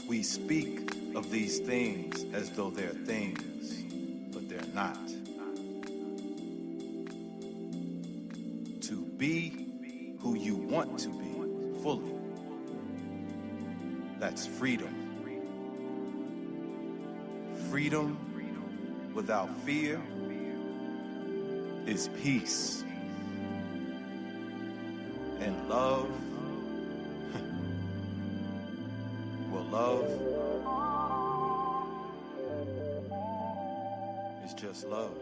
We speak of these things as though they're things, but they're not. To be who you want to be fully, that's freedom. Freedom without fear is peace. And love, well, love is just love.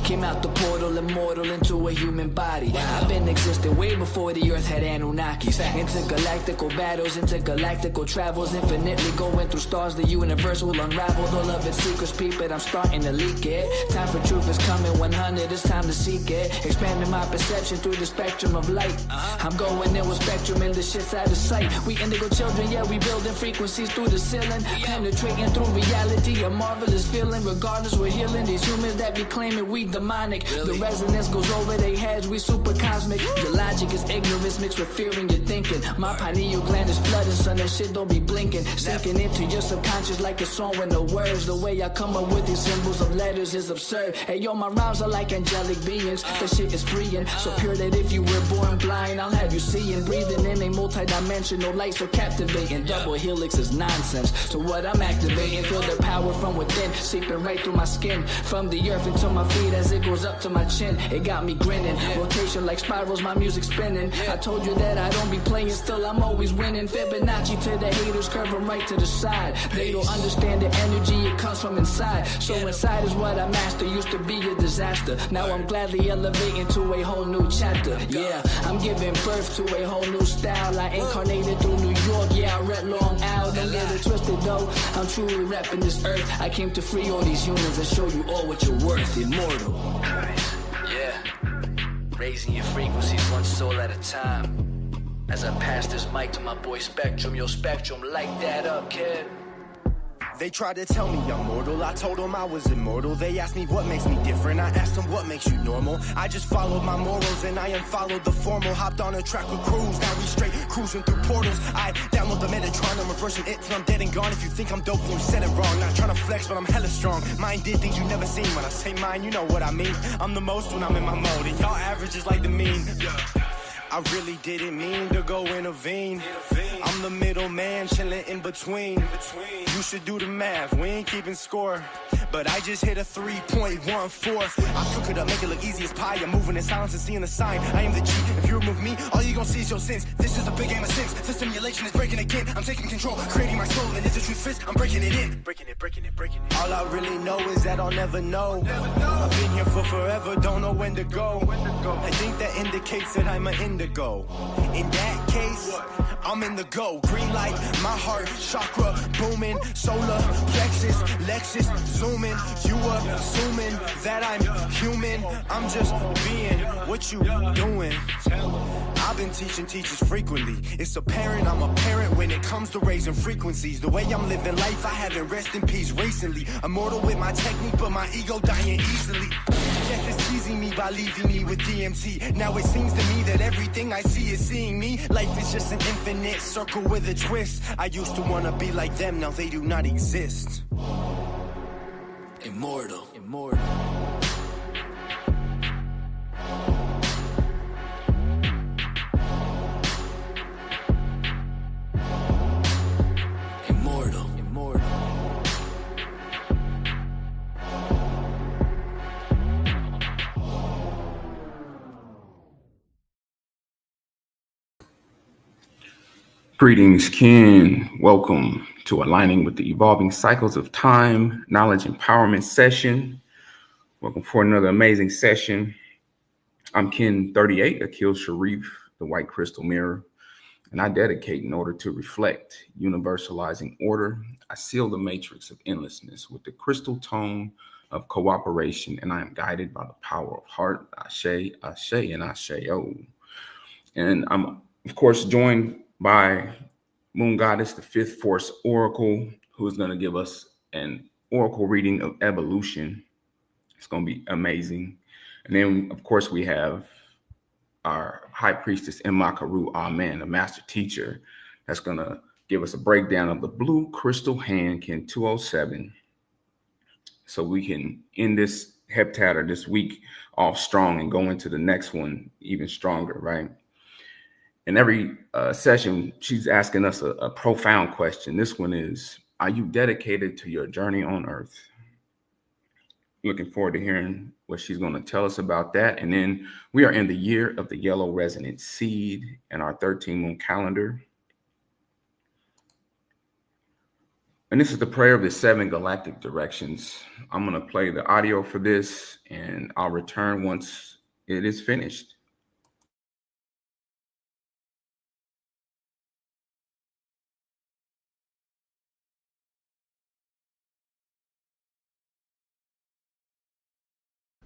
Came out the portal, immortal into a human body. I've been existing way before the earth had Anunnakis. Intergalactical battles, intergalactical travels, infinitely going through stars. The universe will unravel all of its secrets. Peep it, I'm starting to leak it. Time for truth is coming. 100, it's time to seek it. Expanding my perception through the spectrum of light. I'm going in with spectrum and the shit's out of sight. We indigo children, yeah, we building frequencies through the ceiling, penetrating through reality. A marvelous feeling. Regardless, we're healing these humans that be claiming we demonic. The resonance goes over their heads, we super cosmic. The logic is ignorance mixed with fear in your thinking. My pineal gland is flooding, son, that shit don't be blinking. Sinking into your subconscious like a song with no words. The way I come up with these symbols of letters is absurd. Hey yo, my rhymes are like angelic beings. That shit is freeing, so pure that if you were born blind, I'll have you seeing. Breathing in a multi-dimensional light so captivating. Double helix is nonsense, so what I'm activating. Feel the power from within, seeping right through my skin. From the earth into my feet as it goes up to my chin. It got me grinning, rotation like spirals, my music spinning. I told you that I don't be playing, still I'm always winning. Fibonacci to the haters, curving right to the side. They don't understand the energy, it comes from inside. So inside is what I master, used to be a disaster. Now I'm gladly elevating to a whole new chapter. Yeah, I'm giving birth to a whole new style. I incarnated through New York, yeah, I read Long Isle. Don't get it twisted though, I'm truly repping this earth. I came to free all these humans and show you all what you're worth. Immortal. Yeah, raising your frequencies one soul at a time. As I pass this mic to my boy Spectrum, yo Spectrum, light that up, kid. They tried to tell me I'm mortal, I told them I was immortal. They asked me what makes me different, I asked them what makes you normal. I just followed my morals and I unfollowed the formal. Hopped on a track with cruise, now we straight cruising through portals. I download the Metatron, I'm reversing it till I'm dead and gone. If you think I'm dope, then you said it wrong. Not trying to flex, but I'm hella strong. Mine did things you never seen. When I say mine, you know what I mean. I'm the most when I'm in my mode, and y'all average is like the mean. I really didn't mean to go intervene. I'm the middleman chilling in between. You should do the math, we ain't keeping score. But I just hit a 3.14. I cook it up, make it look easy as pie. I'm moving in silence and seeing the sign. I am the G, if you remove me, all you gon' see is your sins. This is a big game of sins, the simulation is breaking again. I'm taking control, creating my soul, and if the truth fits, I'm breaking it in. Breaking it. All I really know is that I'll never know. I've been here for forever, don't know when to go. I think that indicates that I'm an indigo. In that case, I'm in the go. Green light, my heart, chakra, booming. Solar, plexus, Lexus, zooming. You assuming that I'm human. I'm just being what you doing. I've been teaching teachers frequently. It's apparent I'm a parent when it comes to raising frequencies. The way I'm living life, I haven't rest in peace recently. Immortal with my technique, but my ego dying easily. Death is teasing me by leaving me with DMT. Now it seems to me that everything I see is seeing me. Life is just an infinite circle with a twist. I used to wanna be like them, now they do not exist. Immortal. Greetings, kin. Welcome to Aligning with the Evolving Cycles of Time Knowledge Empowerment Session. Welcome for another amazing session. I'm Ken 38, Akil Sharif, the White Crystal Mirror, and I dedicate in order to reflect universalizing order. I seal the matrix of endlessness with the crystal tone of cooperation, and I am guided by the power of heart. Ashe, Ashe, and Ashe-O. And I'm, of course, joined by Moon Goddess, the Fifth Force Oracle, who is going to give us an oracle reading of evolution. It's going to be amazing. And then, of course, we have our High Priestess Imakaru Amen, a master teacher, that's going to give us a breakdown of the blue crystal hand, Kin 207, so we can end this heptad this week off strong and go into the next one even stronger, right? In every session, she's asking us a profound question. This one is, are you dedicated to your journey on Earth? Looking forward to hearing what she's going to tell us about that. And then we are in the year of the yellow resonant seed in our 13 moon calendar. And this is the prayer of the 7 galactic directions. I'm going to play the audio for this, and I'll return once it is finished.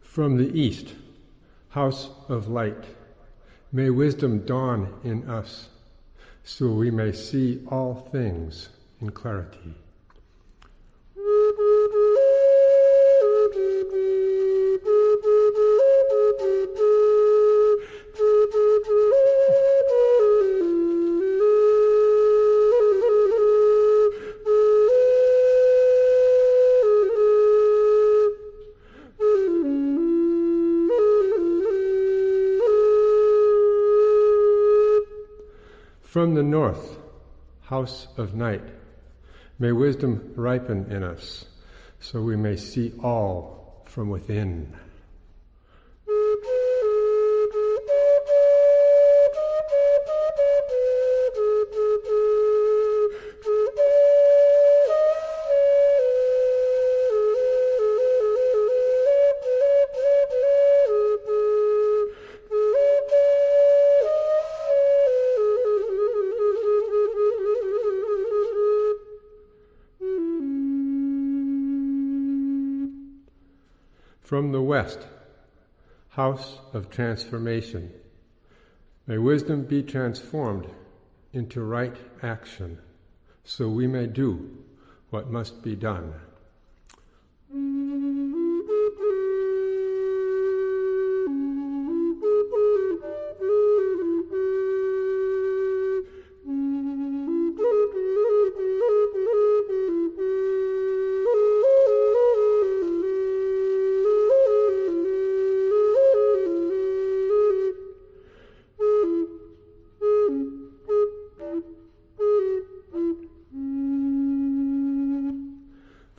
From the east, house of light, may wisdom dawn in us, so we may see all things in clarity. From the north, house of night, may wisdom ripen in us, so we may see all from within. From the west, house of transformation, may wisdom be transformed into right action, so we may do what must be done.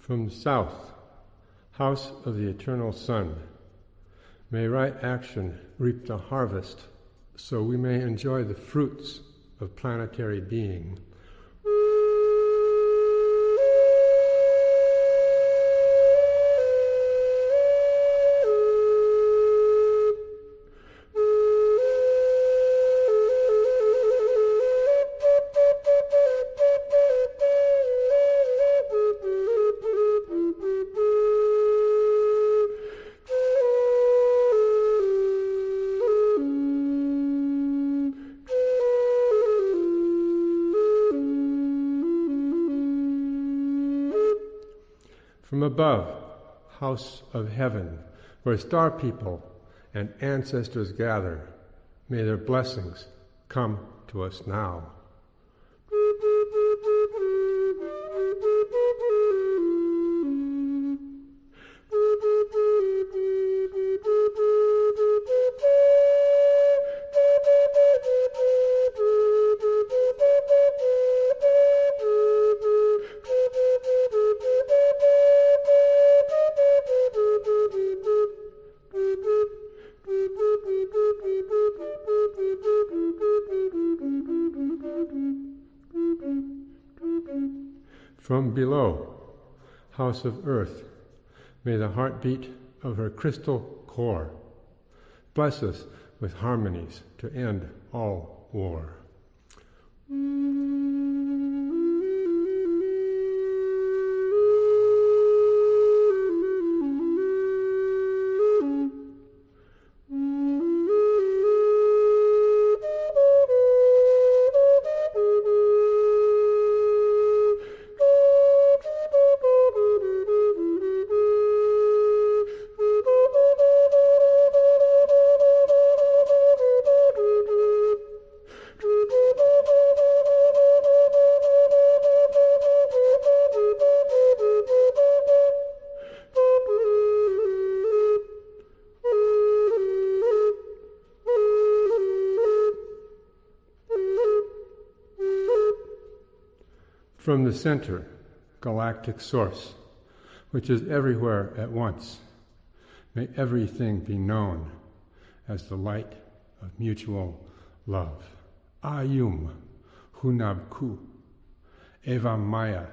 From the south, house of the eternal sun, may right action reap the harvest, so we may enjoy the fruits of planetary being. From above, house of heaven, where star people and ancestors gather, may their blessings come to us now. From below, house of earth, may the heartbeat of her crystal core bless us with harmonies to end all war. From the center, galactic source, which is everywhere at once, may everything be known as the light of mutual love. Ayum, Hunabku, Eva Maya,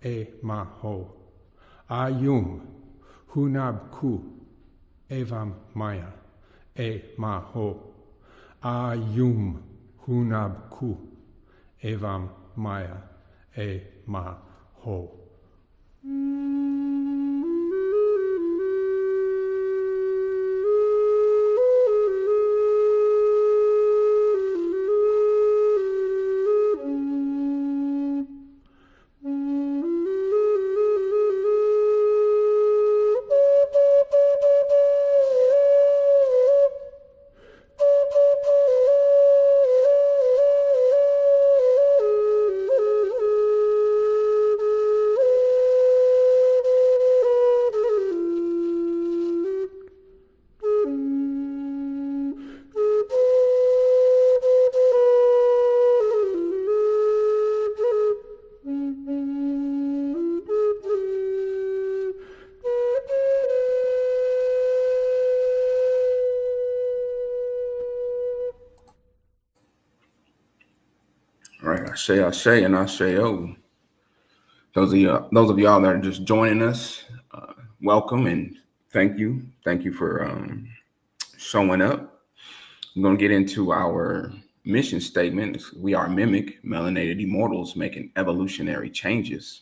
e maho. Ayum hunab ku evam maya e maho. Ayum hunab ku evam maya e maho. All right, Ashe, and Asheo. Those of y'all that are just joining us, welcome and thank you. Thank you for showing up. I'm going to get into our mission statement. We are Mimic, Melanated Immortals, making evolutionary changes.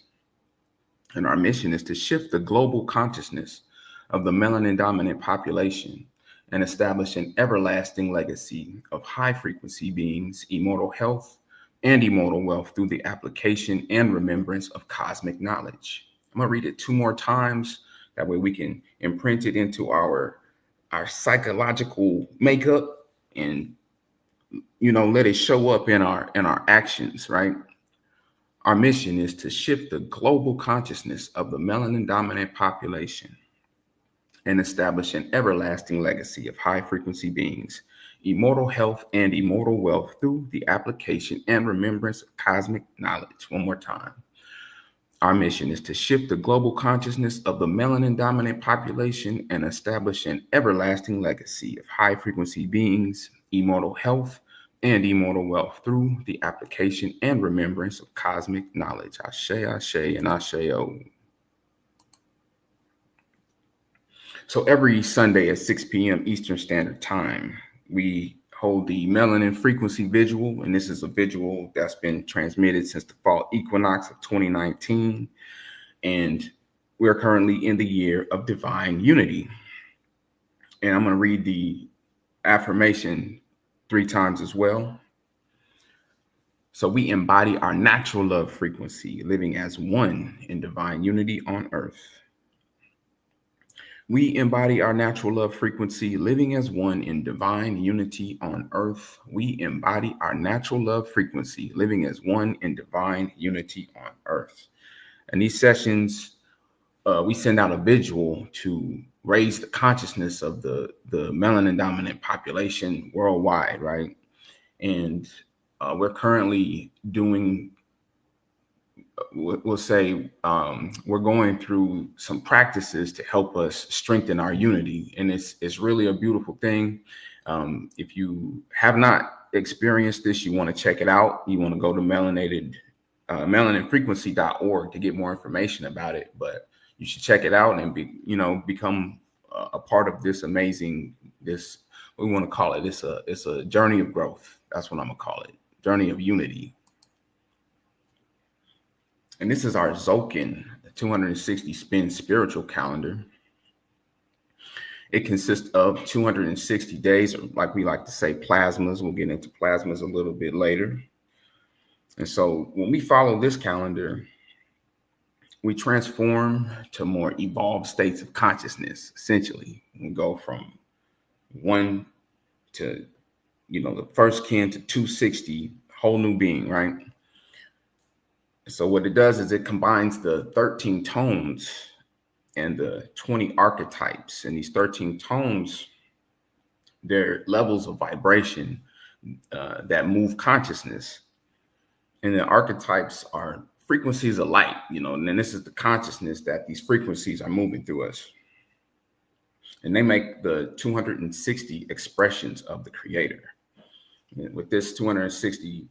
And our mission is to shift the global consciousness of the melanin-dominant population and establish an everlasting legacy of high-frequency beings, immortal health, and immortal wealth through the application and remembrance of cosmic knowledge. I'm going to read it 2 more times. That way we can imprint it into our psychological makeup and, let it show up in our actions, right? Our mission is to shift the global consciousness of the melanin-dominant population and establish an everlasting legacy of high-frequency beings, immortal health, and immortal wealth through the application and remembrance of cosmic knowledge. 1 more time. Our mission is to shift the global consciousness of the melanin-dominant population and establish an everlasting legacy of high-frequency beings, immortal health, and immortal wealth through the application and remembrance of cosmic knowledge. Ashe, Ashe, and Asheo. So every Sunday at 6 p.m. Eastern Standard Time, we hold the Melanin Frequency Vigil, and this is a vigil that's been transmitted since the fall equinox of 2019, and we're currently in the year of divine unity. And I'm going to read the affirmation 3 times as well. So we embody our natural love frequency, living as one in divine unity on earth. We embody our natural love frequency, living as one in divine unity on earth. We embody our natural love frequency, living as one in divine unity on earth. And these sessions, we send out a vigil to raise the consciousness of the melanin dominant population worldwide, right? And we're currently doing, we'll say, we're going through some practices to help us strengthen our unity. And it's really a beautiful thing. If you have not experienced this, you want to check it out. You want to go to melaninfrequency.org to get more information about it. But you should check it out and become a part of this amazing, what we want to call it. It's a journey of growth. That's what I'm gonna call it. Journey of unity. And this is our Tzolk'in, the 260 spin spiritual calendar. It consists of 260 days, or like we like to say, plasmas. We'll get into plasmas a little bit later. And so when we follow this calendar, we transform to more evolved states of consciousness, essentially. We go from 1 to, the first kin to 260, whole new being, right? So what it does is it combines the 13 tones and the 20 archetypes. And these 13 tones, they're levels of vibration that move consciousness. And the archetypes are frequencies of light, and then this is the consciousness that these frequencies are moving through us. And they make the 260 expressions of the creator. And with this 260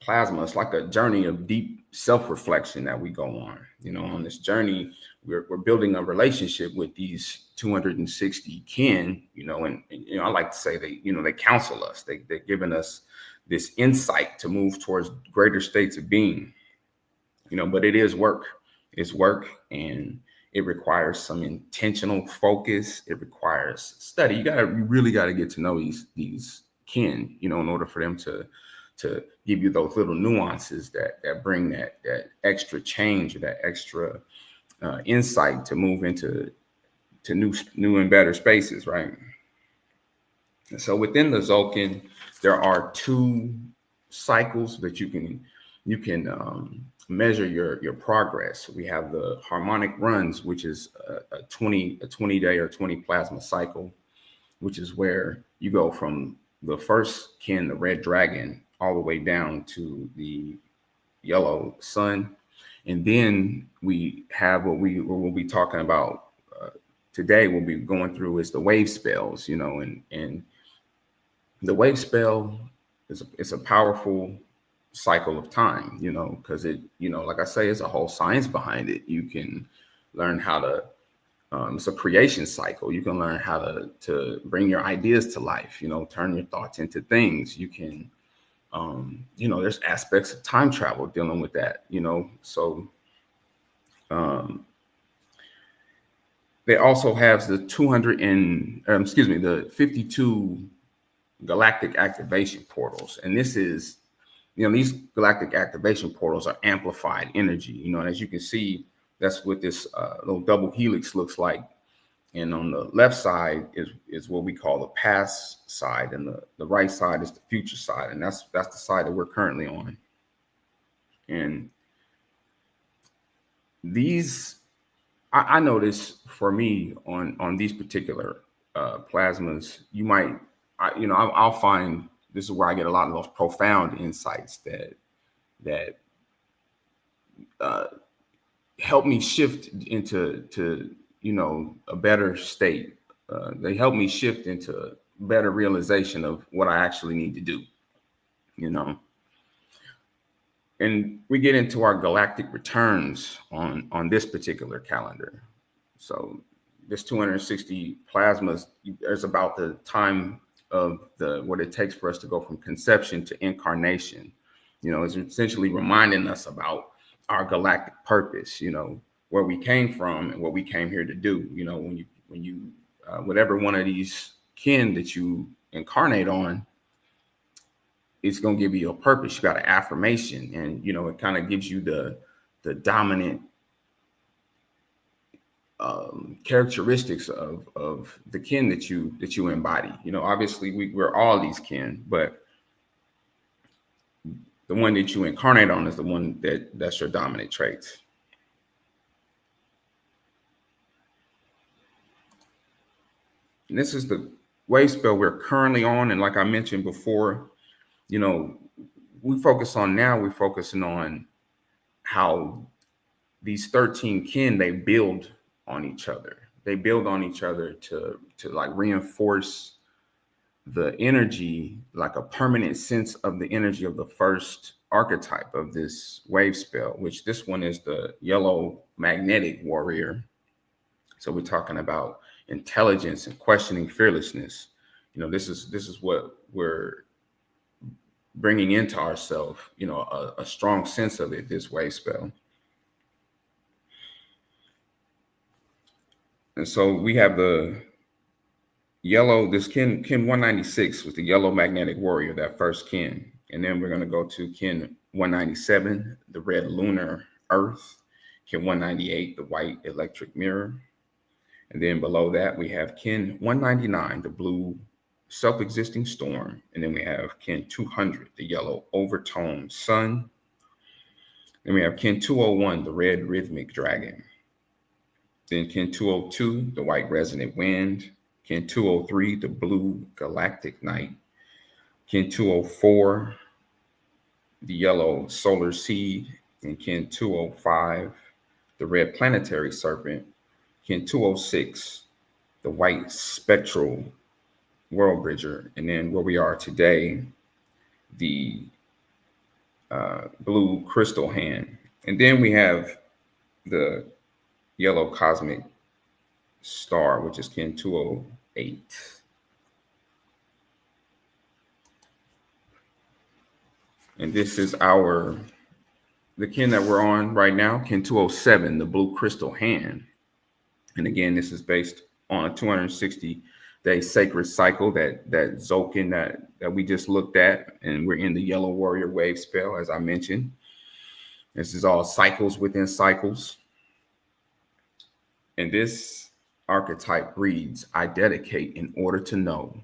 plasma, it's like a journey of deep self-reflection that we go on. On this journey, we're building a relationship with these 260 kin, and I like to say they counsel us. They're giving us this insight to move towards greater states of being, but it is work. It's work, and it requires some intentional focus. It requires study. You really got to get to know these kin, in order for them to give you those little nuances that bring that extra change, or that extra insight to move into new and better spaces, right? And so within the Tzolk'in, there are 2 cycles that you can measure your progress. We have the harmonic runs, which is a 20 day or 20 plasma cycle, which is where you go from the first kin, the red dragon, all the way down to the yellow sun. And then we have what we'll be talking about today. We'll be going through is the wave spells, and the wave spell is a powerful cycle of time, because it, like I say, it's a whole science behind it. You can learn how to, it's a creation cycle. You can learn how to bring your ideas to life, turn your thoughts into things. You can, there's aspects of time travel dealing with that, so they also have the 52 galactic activation portals. And this is, these galactic activation portals are amplified energy, and as you can see, that's what this little double helix looks like. And on the left side is what we call the past side, and the right side is the future side. And that's the side that we're currently on. And these, I notice for me on these particular plasmas, I'll find this is where I get a lot of those profound insights that help me shift into a better state. They help me shift into better realization of what I actually need to do, And we get into our galactic returns on this particular calendar. So this 260 plasmas is about the time of what it takes for us to go from conception to incarnation. It's essentially reminding us about our galactic purpose, where we came from and what we came here to do. When you whatever one of these kin that you incarnate on, it's going to give you a purpose. You got an affirmation, and it kind of gives you the dominant characteristics of the kin that you embody. Obviously we're all these kin, but the one that you incarnate on is the one that's your dominant traits. And this is the wave spell we're currently on. And like I mentioned before, we're focusing on how these 13 kin, they build on each other. They build on each other to like reinforce the energy, like a permanent sense of the energy of the first archetype of this wave spell, which this one is the yellow magnetic warrior. So we're talking about intelligence and questioning fearlessness. This is what we're bringing into ourselves, a strong sense of it, this wave spell. And so we have the yellow, this kin 196 was the yellow magnetic warrior, that first kin. And then we're going to go to kin 197, the red lunar earth, kin 198, the white electric mirror. And then below that, we have kin 199, the blue self-existing storm. And then we have kin 200, the yellow overtone sun. Then we have kin 201, the red rhythmic dragon. Then kin 202, the white resonant wind. Kin 203, the blue galactic night. Kin 204, the yellow solar seed. And kin 205, the red planetary serpent. Kin 206, the white spectral world bridger. And then where we are today, the blue crystal hand. And then we have the yellow cosmic star, which is kin 208. And this is the kin that we're on right now, kin 207, the blue crystal hand. And again, this is based on a 260-day sacred cycle, that Tzolk'in that we just looked at. And we're in the yellow warrior wave spell, as I mentioned. This is all cycles within cycles. And this archetype reads, I dedicate in order to know,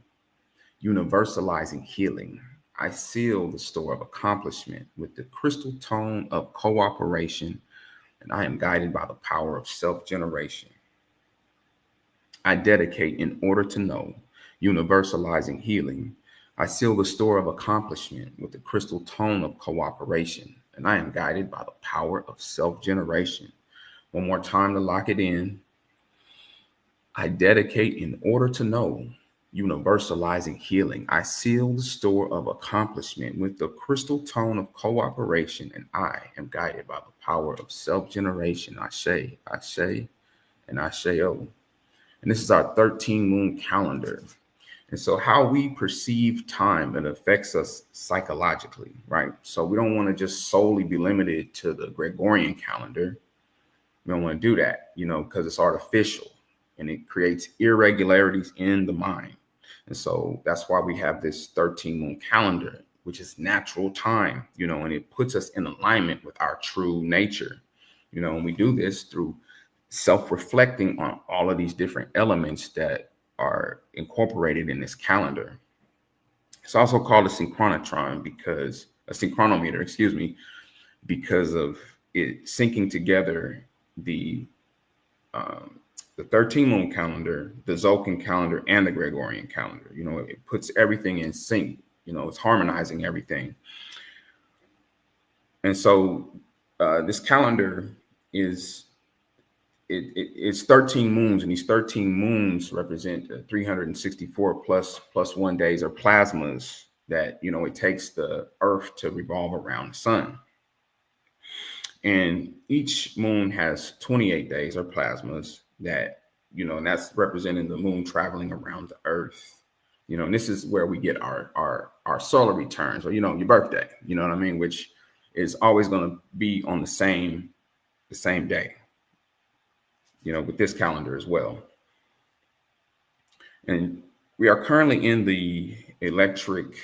universalizing healing. I seal the store of accomplishment with the crystal tone of cooperation, and I am guided by the power of self-generation. I dedicate in order to know, universalizing healing. I seal the store of accomplishment with the crystal tone of cooperation, and I am guided by the power of self-generation. One more time to lock it in. I dedicate in order to know, universalizing healing. I seal the store of accomplishment with the crystal tone of cooperation, and I am guided by the power of self-generation. Ashe, Ashe, and Asheo. And this is our 13 moon calendar. And so how we perceive time, it affects us psychologically, right? So we don't want to just solely be limited to the Gregorian calendar. We don't want to do that, because it's artificial and it creates irregularities in the mind. And so that's why we have this 13 moon calendar, which is natural time, and it puts us in alignment with our true nature, and we do this through self-reflecting on all of these different elements that are incorporated in this calendar. It's also called a synchronometer, because of it syncing together the 13 moon calendar, the Tzolk'in calendar, and the Gregorian calendar. It puts everything in sync. It's harmonizing everything. And so this calendar is it's 13 moons, and these 13 moons represent 364 plus 1 days or plasmas that it takes the Earth to revolve around the sun. And each moon has 28 days or plasmas that, and that's representing the moon traveling around the Earth. And this is where we get our solar returns, or, your birthday, what I mean, which is always going to be on the same day, with this calendar as well. And we are currently in the electric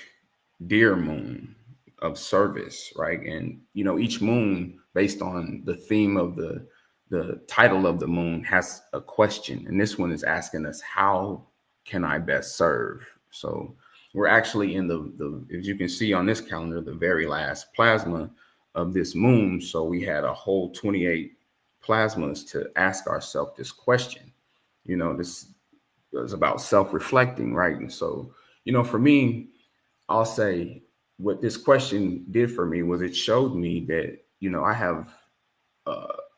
deer moon of service, right? And, each moon, based on the theme of the title of the moon, has a question. And this one is asking us, how can I best serve? So we're actually in the as you can see on this calendar, the very last plasma of this moon. So we had a whole 28 plasmas to ask ourselves this question. This is about self-reflecting, right? And so, for me, I'll say what this question did for me was it showed me that,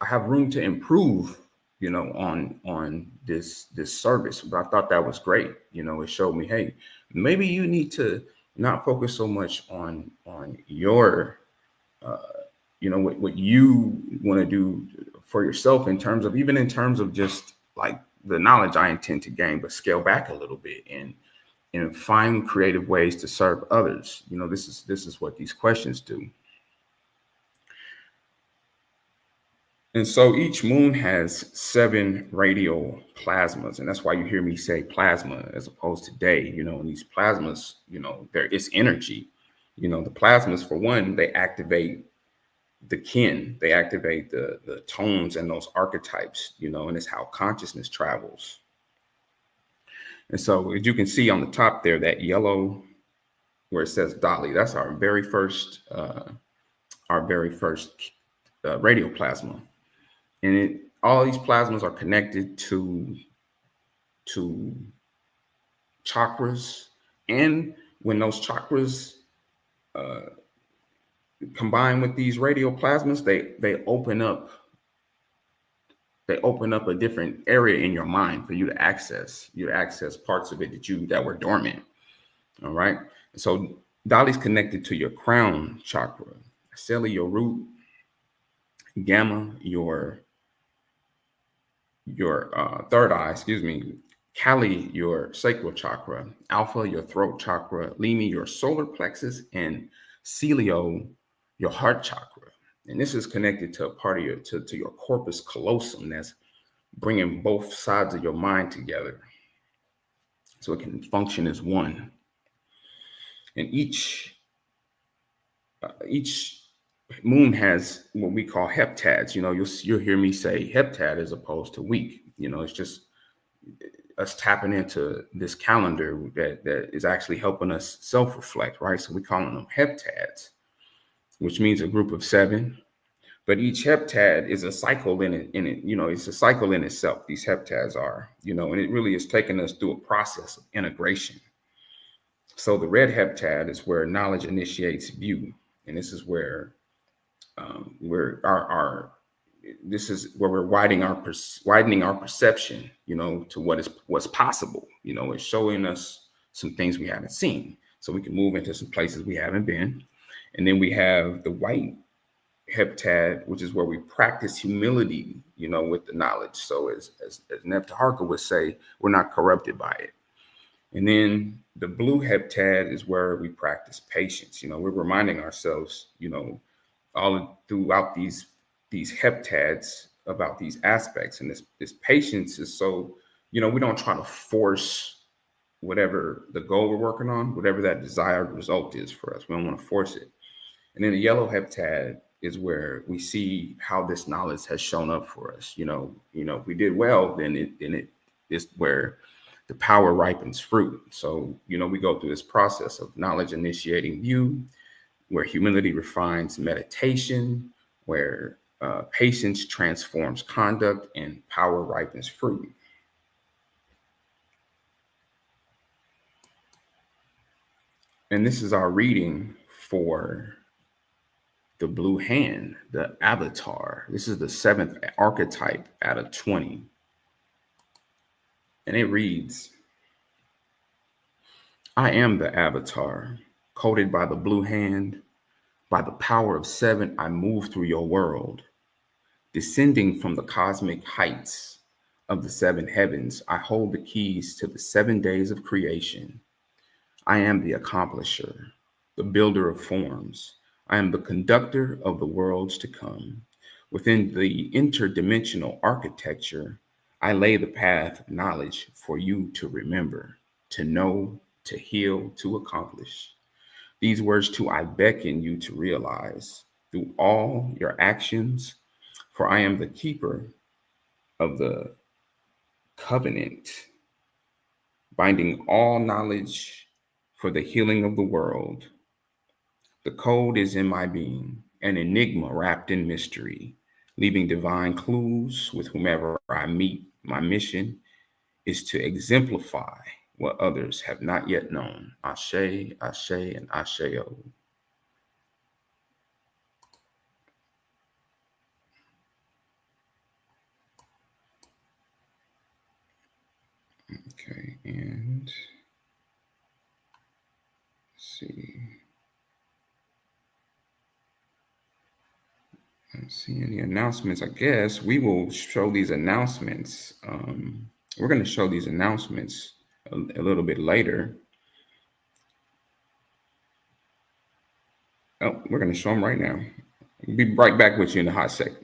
I have room to improve, on this service. But I thought that was great. It showed me, hey, maybe you need to not focus so much on your, what you want to do for yourself in terms of just like the knowledge I intend to gain, but scale back a little bit and find creative ways to serve others. This is what these questions do. And so each moon has 7 radial plasmas. And that's why you hear me say plasma as opposed to day, and these plasmas, there is energy. The plasmas, for one, they activate the kin, they activate the tones and those archetypes, and it's how consciousness travels. And so as you can see on the top there, that yellow where it says Dali, that's our very first radial plasma. And all these plasmas are connected to chakras. And when those chakras combine with these radial plasmas, they open up a different area in your mind for you to access parts of it that were dormant. All right. So Dali's connected to your crown chakra. Celi, your root, Gamma, your third eye, Kali, your sacral chakra, Alpha, your throat chakra, Limi, your solar plexus, and Silio, your heart chakra. And this is connected to a part of to your corpus callosum that's bringing both sides of your mind together so it can function as one. And each moon has what we call heptads. You'll hear me say heptad as opposed to week. It's just us tapping into this calendar that is actually helping us self-reflect, right? So we're calling them heptads, which means a group of 7. But each heptad is a cycle in it. It's a cycle in itself. These heptads are, and it really is taking us through a process of integration. So the red heptad is where knowledge initiates view, and this is where this is where we're widening our perception, to what's possible. It's showing us some things we haven't seen, so we can move into some places we haven't been. And then we have the white heptad, which is where we practice humility, with the knowledge. So as Neptaharka would say, we're not corrupted by it. And then the blue heptad is where we practice patience. We're reminding ourselves, all throughout these heptads about these aspects. And this patience is so, we don't try to force whatever the goal we're working on, whatever that desired result is for us. We don't want to force it. And then the yellow heptad is where we see how this knowledge has shown up for us. If we did well, then it is where the power ripens fruit. So, we go through this process of knowledge initiating view, where humility refines meditation, where patience transforms conduct, and power ripens fruit. And this is our reading for the blue hand, the avatar. This is the 7th archetype out of 20. And it reads, I am the avatar, coded by the blue hand. By the power of 7, I move through your world. Descending from the cosmic heights of the 7 heavens, I hold the keys to the 7 days of creation. I am the accomplisher, the builder of forms. I am the conductor of the worlds to come. Within the interdimensional architecture, I lay the path of knowledge for you to remember, to know, to heal, to accomplish. These words too I beckon you to realize through all your actions, for I am the keeper of the covenant, binding all knowledge for the healing of the world. The code is in my being, an enigma wrapped in mystery, leaving divine clues with whomever I meet. My mission is to exemplify what others have not yet known. Ashe, Ashe, and Asheo. Okay, and let's see. I don't see any announcements. I guess we will show these announcements. We're going to show these announcements a little bit later. Oh, we're going to show them right now. We'll be right back with you in a hot second.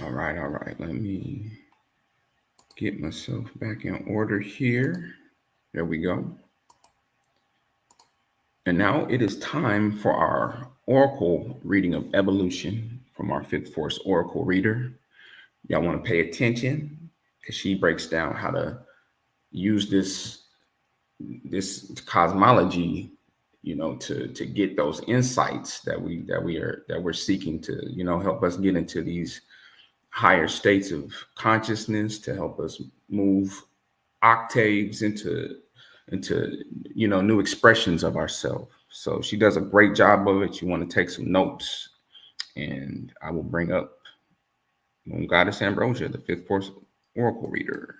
All right. Let me get myself back in order here. There we go. And now it is time for our oracle reading of evolution from our fifth force oracle reader. Y'all want to pay attention because she breaks down how to use this cosmology, to get those insights that we're seeking to, help us get into these higher states of consciousness, to help us move octaves into new expressions of ourselves. So she does a great job of it. You want to take some notes, and I will bring up Moon Goddess Ambrosia, the fifth force oracle reader.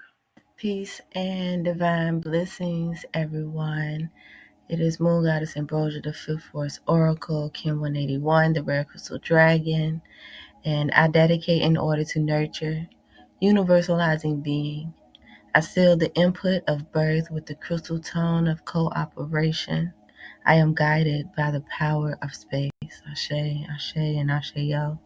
Peace and divine blessings, everyone. It is Moon Goddess Ambrosia, the fifth force oracle, Kim 181, the rare crystal dragon, and I dedicate in order to nurture, universalizing being. I seal the input of birth with the crystal tone of cooperation. I am guided by the power of space. Ashe, Ashe, and Ashe-yo.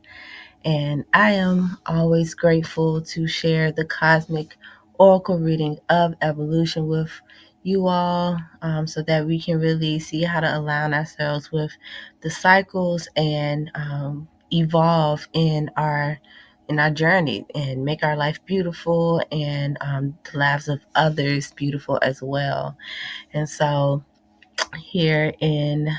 And I am always grateful to share the cosmic oracle reading of evolution with you all, so that we can really see how to align ourselves with the cycles and evolve in our journey and make our life beautiful, and the lives of others beautiful as well. And so here in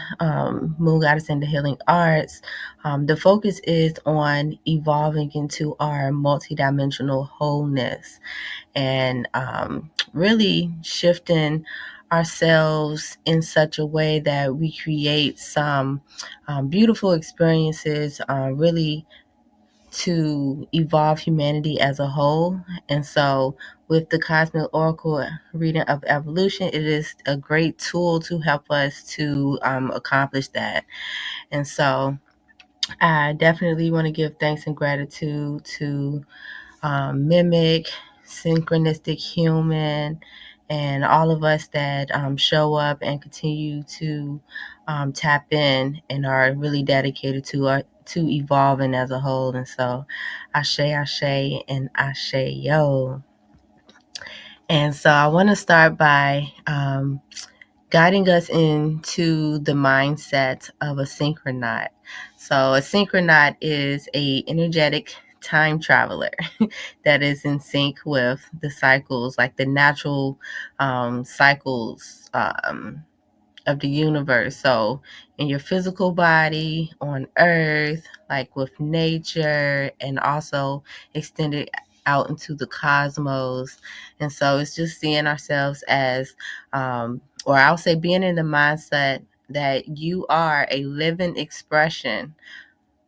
Moon Goddess and the Healing Arts, the focus is on evolving into our multidimensional wholeness, and really shifting ourselves in such a way that we create some beautiful experiences, really to evolve humanity as a whole. And so with the Cosmic Oracle reading of evolution, it is a great tool to help us to accomplish that. And so I definitely want to give thanks and gratitude to Mimic, Synchronistic Human, and all of us that show up and continue to tap in and are really dedicated to evolving as a whole. And so Ashe, Ashe, and Ashe-yo. And so I want to start by guiding us into the mindset of a synchronaut. So a synchronaut is a energetic time traveler that is in sync with the cycles, like the natural cycles of the universe. So in your physical body, on earth, like with nature, and also extended out into the cosmos. And so it's just seeing ourselves as, or I'll say being in the mindset that you are a living expression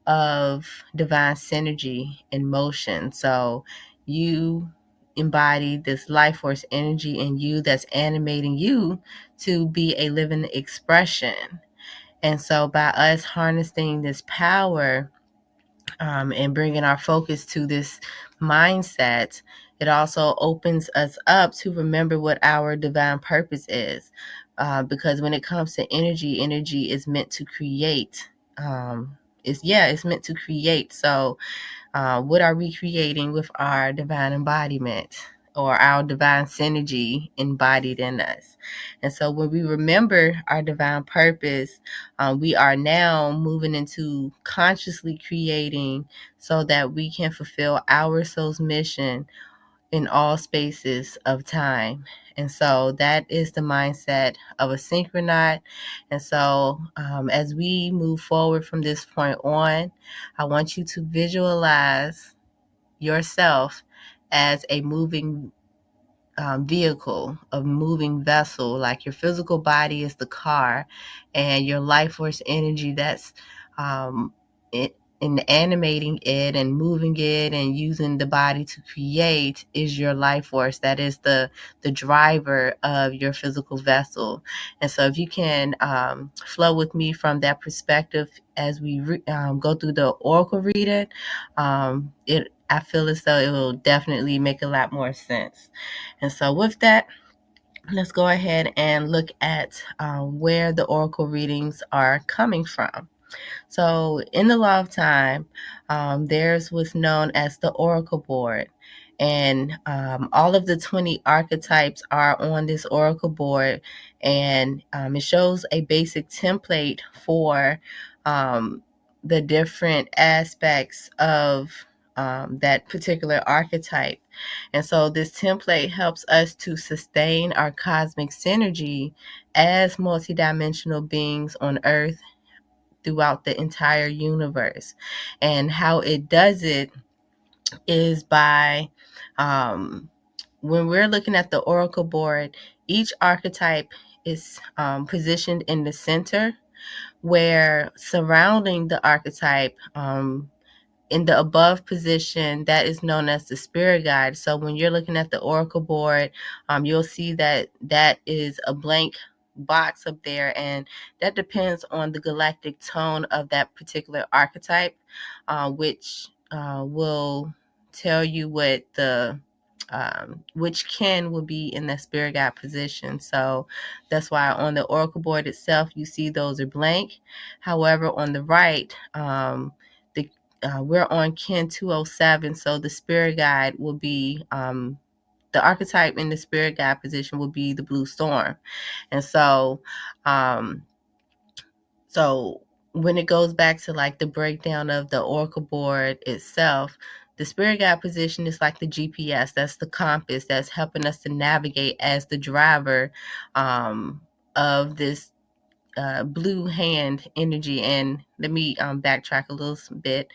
of divine synergy in motion. So you embody this life force energy in you that's animating you to be a living expression. And so by us harnessing this power, and bringing our focus to this mindset, it also opens us up to remember what our divine purpose is. Because when it comes to energy, energy is meant to create. It's meant to create. So what are we creating with our divine embodiment, or our divine synergy embodied in us? And so when we remember our divine purpose, we are now moving into consciously creating so that we can fulfill our soul's mission in all spaces of time. And so that is the mindset of a synchronaut. And so as we move forward from this point on, I want you to visualize yourself as a moving vehicle, a moving vessel. Like your physical body is the car, and your life force energy that's in animating it and moving it and using the body to create is your life force. That is the driver of your physical vessel. And so if you can flow with me from that perspective as we go through the oracle reading, I feel as though it will definitely make a lot more sense. And so with that, let's go ahead and look at where the oracle readings are coming from. So in the law of time, there's what's known as the oracle board. And all of the 20 archetypes are on this oracle board. And it shows a basic template for the different aspects of that particular archetype. And so this template helps us to sustain our cosmic synergy as multidimensional beings on Earth throughout the entire universe. And how it does it is by when we're looking at the oracle board, each archetype is positioned in the center, where surrounding the archetype, in the above position, that is known as the spirit guide. So when you're looking at the oracle board, you'll see that that is a blank box up there, and that depends on the galactic tone of that particular archetype, which will tell you what the which kin will be in the spirit guide position. So that's why on the oracle board itself, you see those are blank. However, on the right, we're on kin 207, so the spirit guide will be the archetype in the spirit guide position will be the blue storm. And so so when it goes back to like the breakdown of the oracle board itself, the spirit guide position is like the GPS. That's the compass that's helping us to navigate as the driver of this blue hand energy. And let me backtrack a little bit.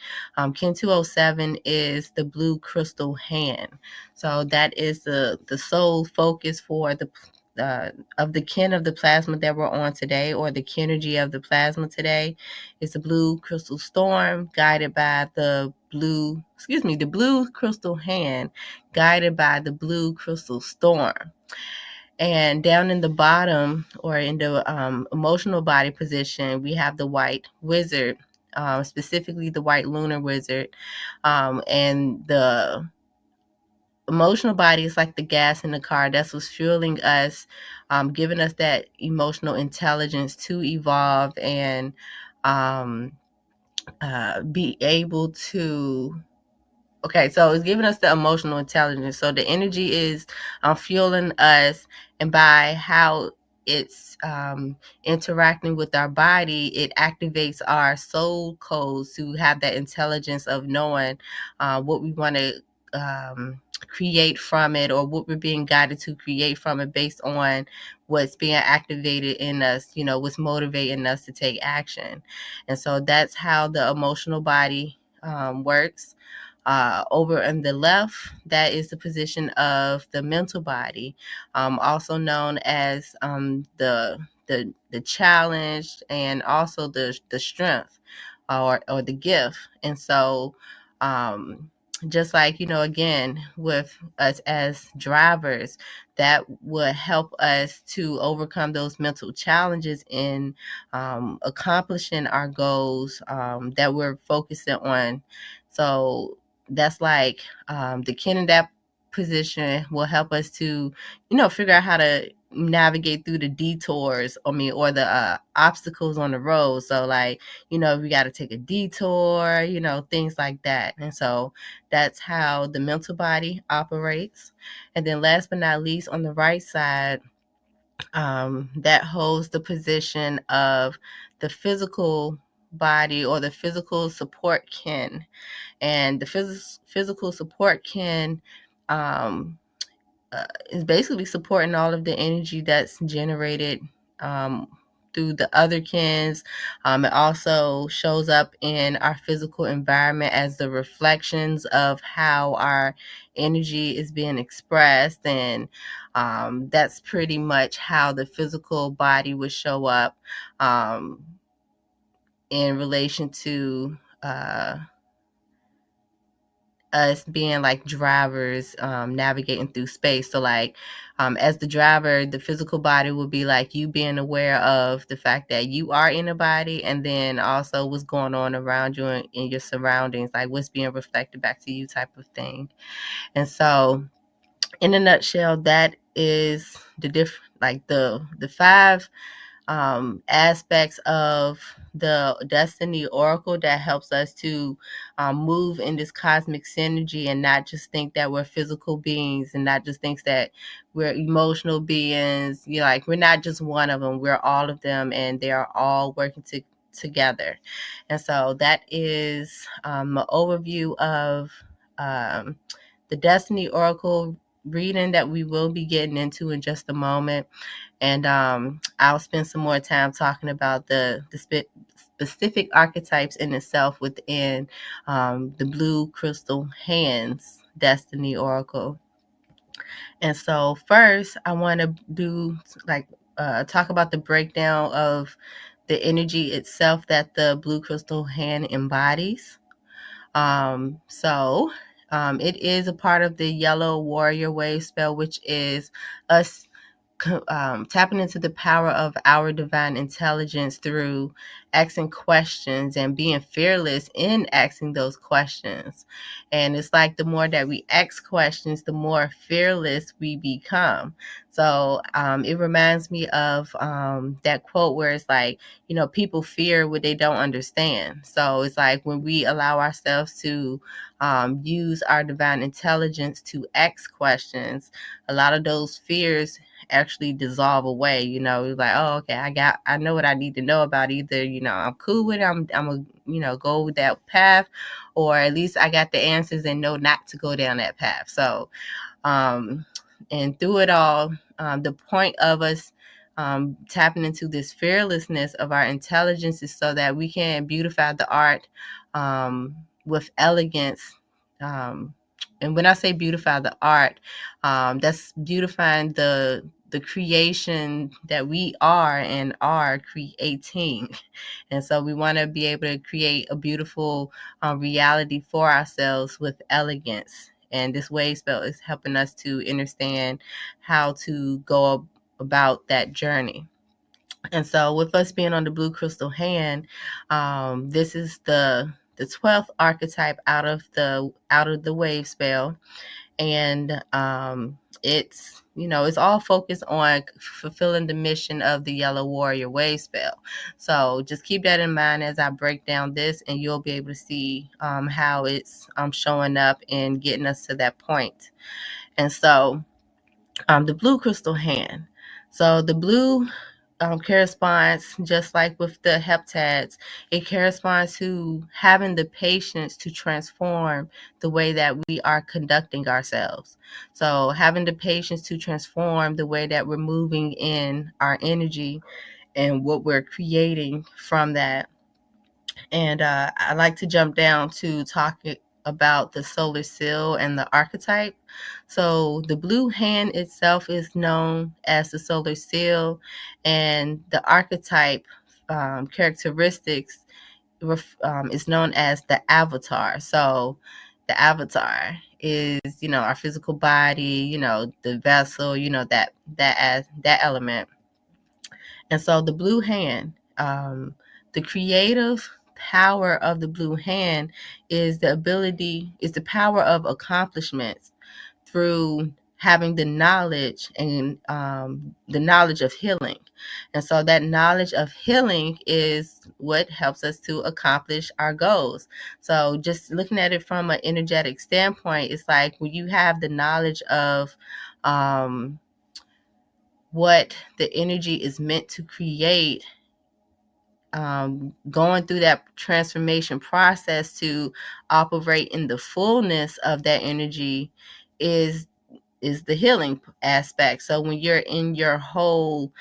Kin 207 is the blue crystal hand. So that is the sole focus for the of the kin of the plasma that we're on today, or the kinergy of the plasma today, is the blue crystal storm, guided by the blue crystal hand, guided by the blue crystal storm. And down in the bottom, or in the emotional body position, we have the white wizard, specifically the white lunar wizard. And the emotional body is like the gas in the car. That's what's fueling us, giving us that emotional intelligence to evolve and be able to... Okay, so it's giving us the emotional intelligence. So the energy is fueling us, and by how it's interacting with our body, it activates our soul codes to have that intelligence of knowing what we want to create from it, or what we're being guided to create from it, based on what's being activated in us, what's motivating us to take action. And so that's how the emotional body works. Over on the left, that is the position of the mental body, also known as the challenge, and also the strength, or the gift. And so just like, again, with us as drivers, that would help us to overcome those mental challenges in accomplishing our goals that we're focusing on. So that's like the kin in that position will help us to, figure out how to navigate through the detours, or the obstacles on the road. So like, we got to take a detour, things like that. And so that's how the mental body operates. And then last but not least, on the right side, that holds the position of the physical body, or the physical support kin. And the physical support kin is basically supporting all of the energy that's generated through the other kins. It also shows up in our physical environment as the reflections of how our energy is being expressed. And that's pretty much how the physical body would show up in relation to us being like drivers, navigating through space. So like, as the driver, the physical body will be like you being aware of the fact that you are in a body, and then also what's going on around you in your surroundings, like what's being reflected back to you, type of thing. And so in a nutshell, that is the five aspects of the Destiny Oracle that helps us to move in this cosmic synergy and not just think that we're physical beings and not just think that we're emotional beings. Like we're not just one of them, we're all of them, and they are all working together. And so that is an overview of the Destiny Oracle reading that we will be getting into in just a moment. And I'll spend some more time talking about the specific archetypes in itself within the Blue Crystal Hands Destiny Oracle. And so first, I want to do talk about the breakdown of the energy itself that the Blue Crystal Hand embodies. It is a part of the Yellow Warrior Wave spell, which is us tapping into the power of our divine intelligence through asking questions and being fearless in asking those questions. And it's like the more that we ask questions, the more fearless we become. So it reminds me of that quote where it's like, people fear what they don't understand. So it's like when we allow ourselves to use our divine intelligence to ask questions, a lot of those fears actually dissolve away. Like, oh, okay, I know what I need to know about. Either I'm cool with it, I'm gonna go with that path, or at least I got the answers and know not to go down that path. So and through it all, the point of us tapping into this fearlessness of our intelligence is so that we can beautify the art with elegance. And when I say beautify the art, that's beautifying the creation that we are and are creating. And so we want to be able to create a beautiful reality for ourselves with elegance. And this wave spell is helping us to understand how to go about that journey. And so with us being on the Blue Crystal Hand, this is the 12th archetype out of the wave spell. And it's all focused on fulfilling the mission of the Yellow Warrior Wave spell. So just keep that in mind as I break down this, and you'll be able to see how it's showing up and getting us to that point. And so the Blue Crystal Hand. So the blue corresponds, just like with the heptads, it corresponds to having the patience to transform the way that we are conducting ourselves. So having the patience to transform the way that we're moving in our energy and what we're creating from that. And I like to jump down to talking about the solar seal and the archetype. So the blue hand itself is known as the solar seal, and the archetype characteristics is known as the avatar. So the avatar is, our physical body, the vessel, that element. And so the blue hand, the creative power of the blue hand is the power of accomplishments through having the knowledge and the knowledge of healing. And so that knowledge of healing is what helps us to accomplish our goals. So just looking at it from an energetic standpoint, it's like when you have the knowledge of what the energy is meant to create, going through that transformation process to operate in the fullness of that energy is the healing aspect. So when you're in your whole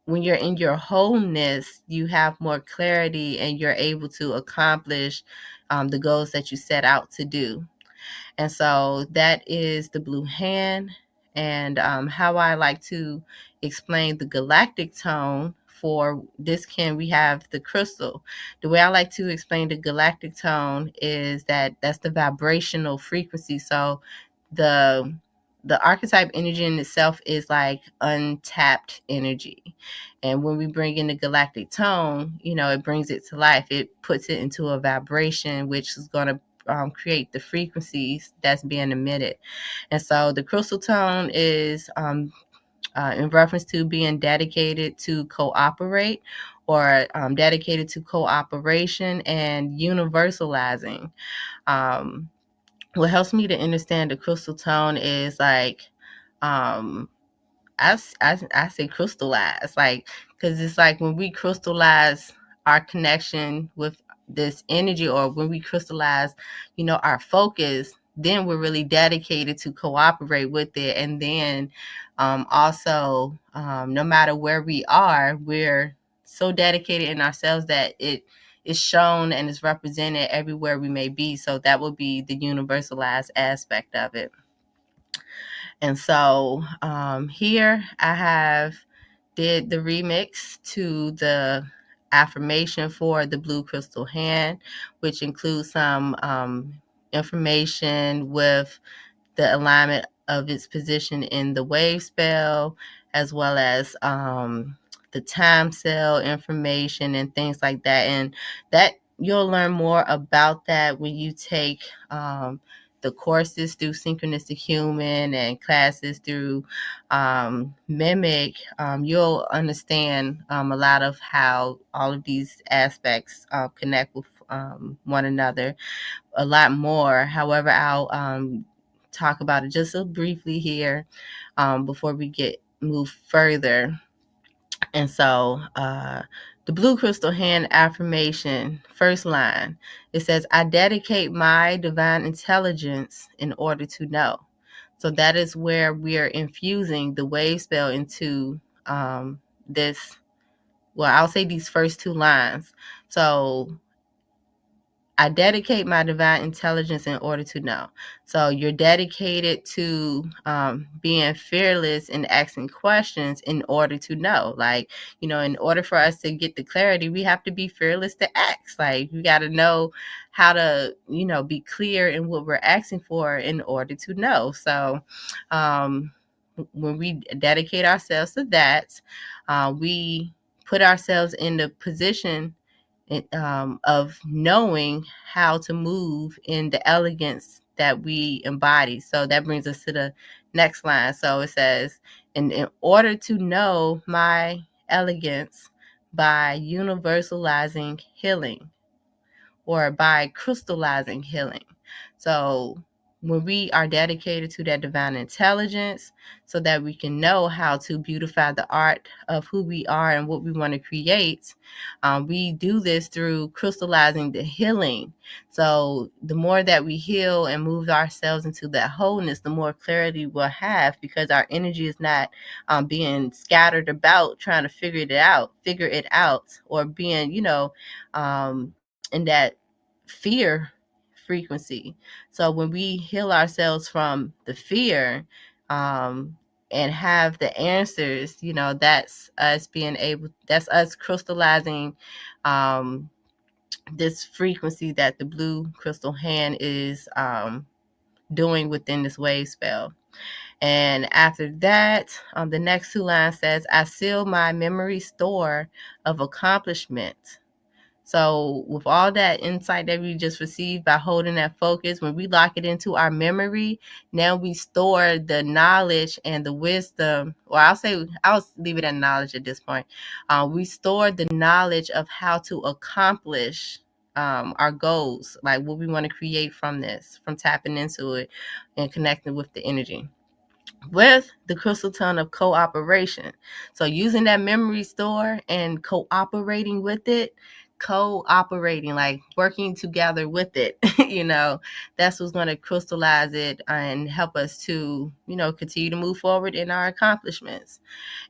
when you're in your wholeness, you have more clarity and you're able to accomplish the goals that you set out to do. And so that is the blue hand. And how I like to explain the galactic tone for this, we have the crystal. The way I like to explain the galactic tone is that's the vibrational frequency. So the archetype energy in itself is like untapped energy. And when we bring in the galactic tone, it brings it to life. It puts it into a vibration, which is going to create the frequencies that's being emitted. And so the crystal tone is in reference to being dedicated to cooperate, or dedicated to cooperation and universalizing. What helps me to understand the crystal tone is like, I say crystallize, like, because it's like when we crystallize our connection with this energy, or when we crystallize, our focus, then we're really dedicated to cooperate with it. And then also, no matter where we are, we're so dedicated in ourselves that it is shown and is represented everywhere we may be. So that would be the universalized aspect of it. And so here I did the remix to the affirmation for the blue crystal hand, which includes some information with the alignment of its position in the wave spell, as well as the time cell information and things like that. And that you'll learn more about that when you take the courses through Synchronistic Human and classes through Mimic. You'll understand a lot of how all of these aspects connect with one another a lot more. However, I'll talk about it just so briefly here before we move further. And so the blue crystal hand affirmation, first line, it says, I dedicate my divine intelligence in order to know. So that is where we are infusing the wave spell into this. Well, I'll say these first two lines. So I dedicate my divine intelligence in order to know. So you're dedicated to being fearless and asking questions in order to know. Like, in order for us to get the clarity, we have to be fearless to ask. Like, we got to know how to, be clear in what we're asking for in order to know. So when we dedicate ourselves to that, we put ourselves in the position of knowing how to move in the elegance that we embody. So that brings us to the next line. So it says, in order to know my elegance by universalizing healing, or by crystallizing healing. So when we are dedicated to that divine intelligence, so that we can know how to beautify the art of who we are and what we want to create, we do this through crystallizing the healing. So the more that we heal and move ourselves into that wholeness, the more clarity we'll have, because our energy is not being scattered about trying to figure it out, or being, in that fear frequency. So when we heal ourselves from the fear and have the answers, that's us crystallizing this frequency that the blue crystal hand is doing within this wave spell. And after that, the next two lines says, I seal my memory store of accomplishment. So with all that insight that we just received by holding that focus, when we lock it into our memory, now we store the knowledge and the wisdom, or I'll leave it at knowledge at this point. We store the knowledge of how to accomplish our goals, like what we want to create from tapping into it and connecting with the energy, with the crystal tone of cooperation. So using that memory store and cooperating with it, like working together with it, that's what's going to crystallize it and help us to, continue to move forward in our accomplishments.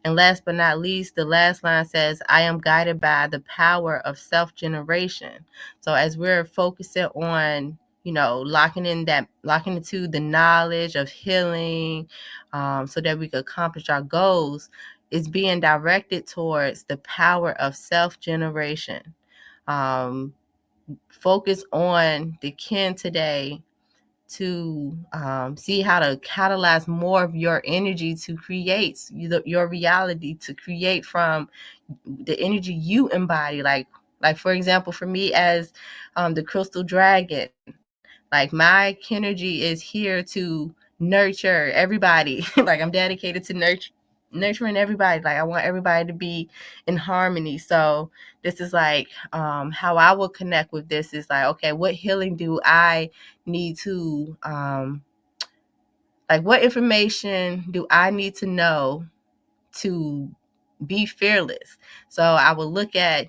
And last but not least, the last line says, I am guided by the power of self-generation. So as we're focusing on, locking into the knowledge of healing, so that we can accomplish our goals, is being directed towards the power of self-generation. Focus on the kin today to see how to catalyze more of your energy to create your reality, to create from the energy you embody. Like for example, for me as the crystal dragon, like my energy is here to nurture everybody. Like I'm dedicated to nurturing everybody. Like I want everybody to be in harmony. So this is like how I will connect with this is like, okay, what healing do I need to like what information do I need to know to be fearless? So I will look at,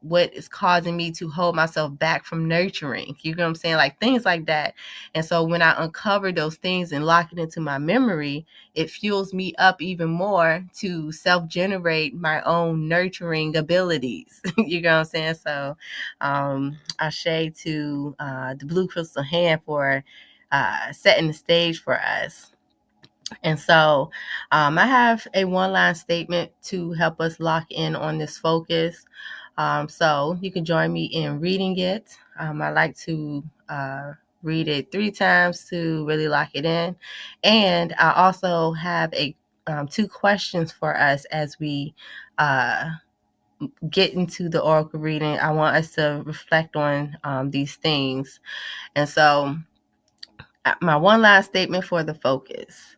what is causing me to hold myself back from nurturing. You know what I'm saying? Like things like that. And so when I uncover those things and lock it into my memory, it fuels me up even more to self-generate my own nurturing abilities. You know what I'm saying? So I shade to the Blue Crystal Hand for setting the stage for us. And so I have a one-line statement to help us lock in on this focus. So you can join me in reading it. I like to read it 3 times to really lock it in. And I also have two questions for us as we get into the oracle reading. I want us to reflect on these things. And so my one-line statement for the focus.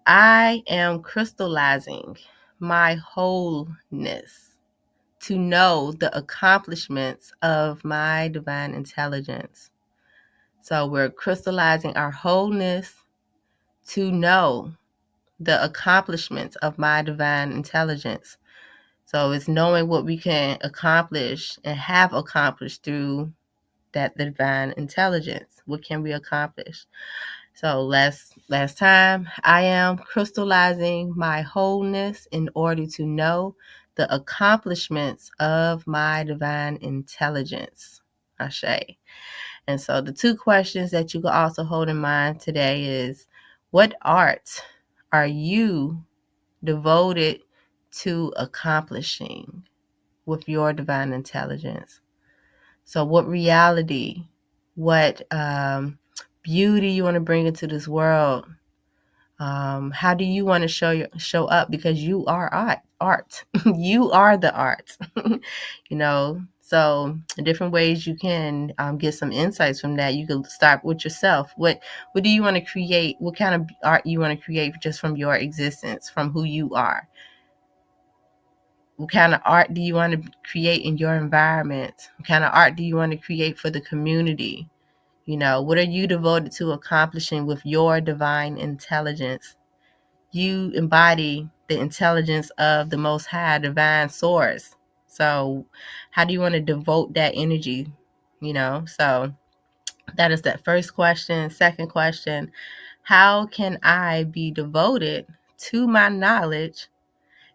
I am crystallizing my wholeness to know the accomplishments of my divine intelligence. So we're crystallizing our wholeness to know the accomplishments of my divine intelligence. So it's knowing what we can accomplish and have accomplished through that divine intelligence. What can we accomplish? So last time, I am crystallizing my wholeness in order to know the accomplishments of my divine intelligence. Ashe. And so the 2 questions that you can also hold in mind today is, what art are you devoted to accomplishing with your divine intelligence? So what reality, what beauty you want to bring into this world? How do you want to show up? Because you are art. You are the art. So different ways you can get some insights from that. You can start with yourself. What do you want to create? What kind of art you want to create just from your existence, from who you are? What kind of art do you want to create in your environment? What kind of art do you want to create for the community? What are you devoted to accomplishing with your divine intelligence? You embody the intelligence of the Most High divine source. So how do you want to devote that energy? So that is that first question. Second question, how can I be devoted to my knowledge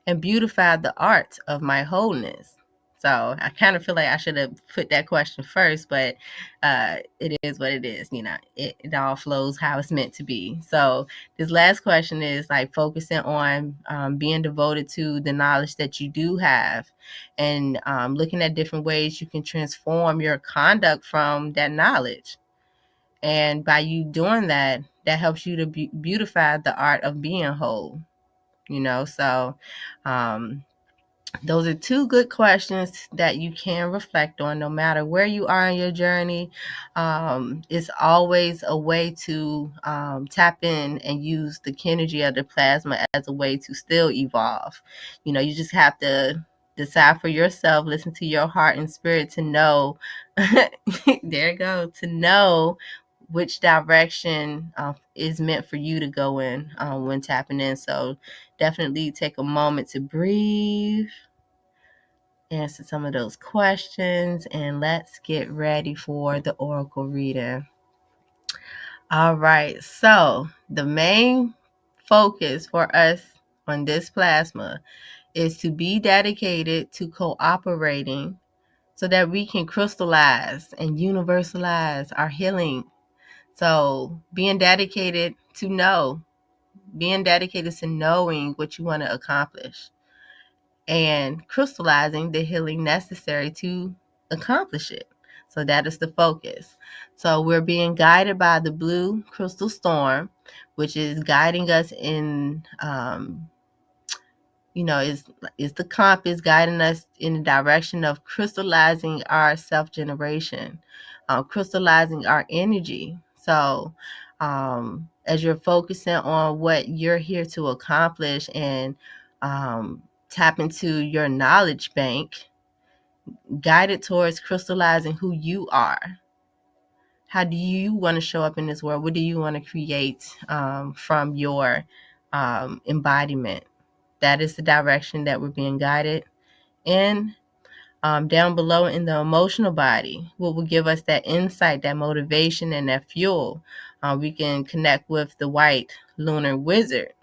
and beautify the art of my wholeness? So I kind of feel like I should have put that question first, but it is what it is. It all flows how it's meant to be. So this last question is like focusing on being devoted to the knowledge that you do have, and looking at different ways you can transform your conduct from that knowledge. And by you doing that, that helps you to beautify the art of being whole. So those are 2 good questions that you can reflect on no matter where you are in your journey. It's always a way to tap in and use the kinergy of the plasma as a way to still evolve. You just have to decide for yourself, listen to your heart and spirit to know, there you go, to know which direction is meant for you to go in when tapping in. So definitely take a moment to breathe, answer some of those questions, and let's get ready for the oracle reading. All right, so the main focus for us on this plasma is to be dedicated to cooperating so that we can crystallize and universalize our healing. So being dedicated to knowing what you want to accomplish and crystallizing the healing necessary to accomplish it. So that is the focus. So we're being guided by the blue crystal storm, which is guiding us in, is the compass guiding us in the direction of crystallizing our self-generation, crystallizing our energy. So as you're focusing on what you're here to accomplish and tap into your knowledge bank, guided towards crystallizing who you are. How do you want to show up in this world? What do you want to create from your embodiment? That is the direction that we're being guided in. Down below in the emotional body, what will give us that insight, that motivation, and that fuel. We can connect with the white lunar wizard,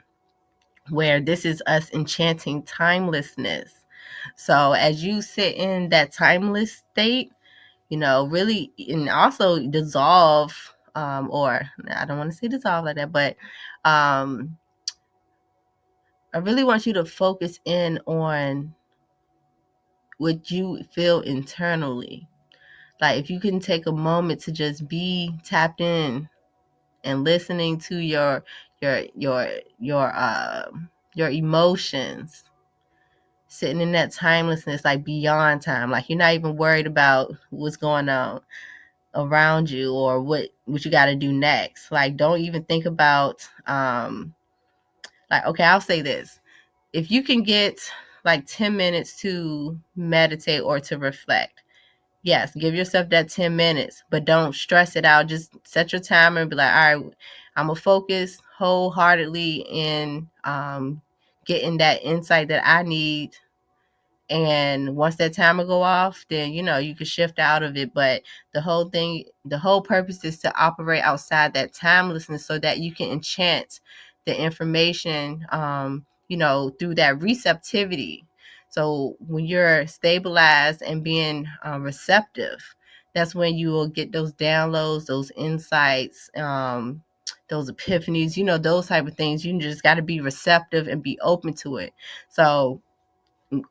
where this is us enchanting timelessness. So as you sit in that timeless state, really, and also dissolve, or I don't want to say dissolve like that, but I really want you to focus in on what you feel internally. Like if you can take a moment to just be tapped in and listening to your emotions, sitting in that timelessness, like beyond time, like you're not even worried about what's going on around you or what you got to do next. Like don't even think about okay, I'll say this. If you can get like 10 minutes to meditate or to reflect, yes, give yourself that 10 minutes, but don't stress it out. Just set your timer and be like, all right, I'm going to focus wholeheartedly in getting that insight that I need. And once that timer go off, then, you can shift out of it. But the whole purpose is to operate outside that timelessness so that you can enchant the information, through that receptivity. So when you're stabilized and being receptive, that's when you will get those downloads, those insights, those epiphanies, those type of things. You just got to be receptive and be open to it. So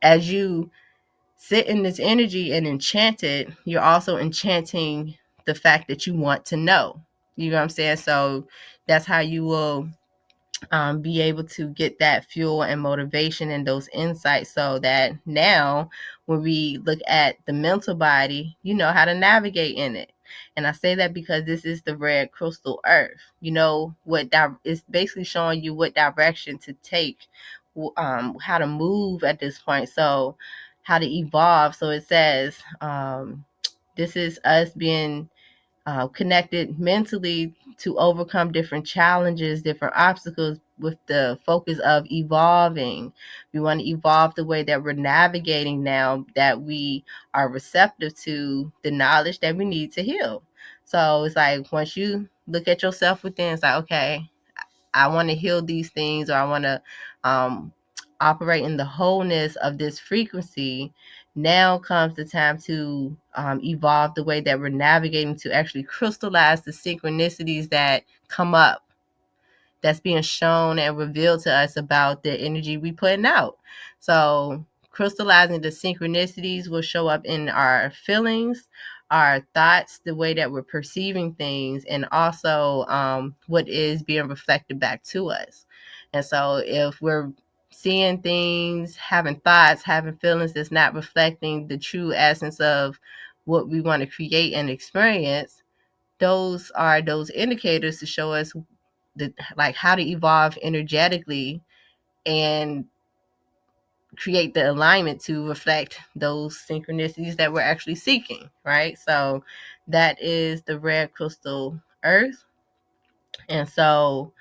as you sit in this energy and enchant it, you're also enchanting the fact that you want to know. You know what I'm saying? So that's how you will be able to get that fuel and motivation and those insights, so that now when we look at the mental body, you know how to navigate in it. And I say that because this is the red crystal earth. It's basically showing you what direction to take, how to move at this point. So how to evolve. So it says this is us being connected mentally to overcome different challenges, different obstacles, with the focus of evolving. We want to evolve the way that we're navigating now, that we are receptive to the knowledge that we need to heal. So it's like once you look at yourself within, it's like, okay, I want to heal these things, or I want to operate in the wholeness of this frequency. Now comes the time to evolve the way that we're navigating to actually crystallize the synchronicities that come up, that's being shown and revealed to us about the energy we putting out. So crystallizing the synchronicities will show up in our feelings, our thoughts, the way that we're perceiving things, and also what is being reflected back to us. And so if we're seeing things, having thoughts, having feelings that's not reflecting the true essence of what we want to create and experience, those are those indicators to show us how to evolve energetically and create the alignment to reflect those synchronicities that we're actually seeking, right? So that is the red crystal earth. And so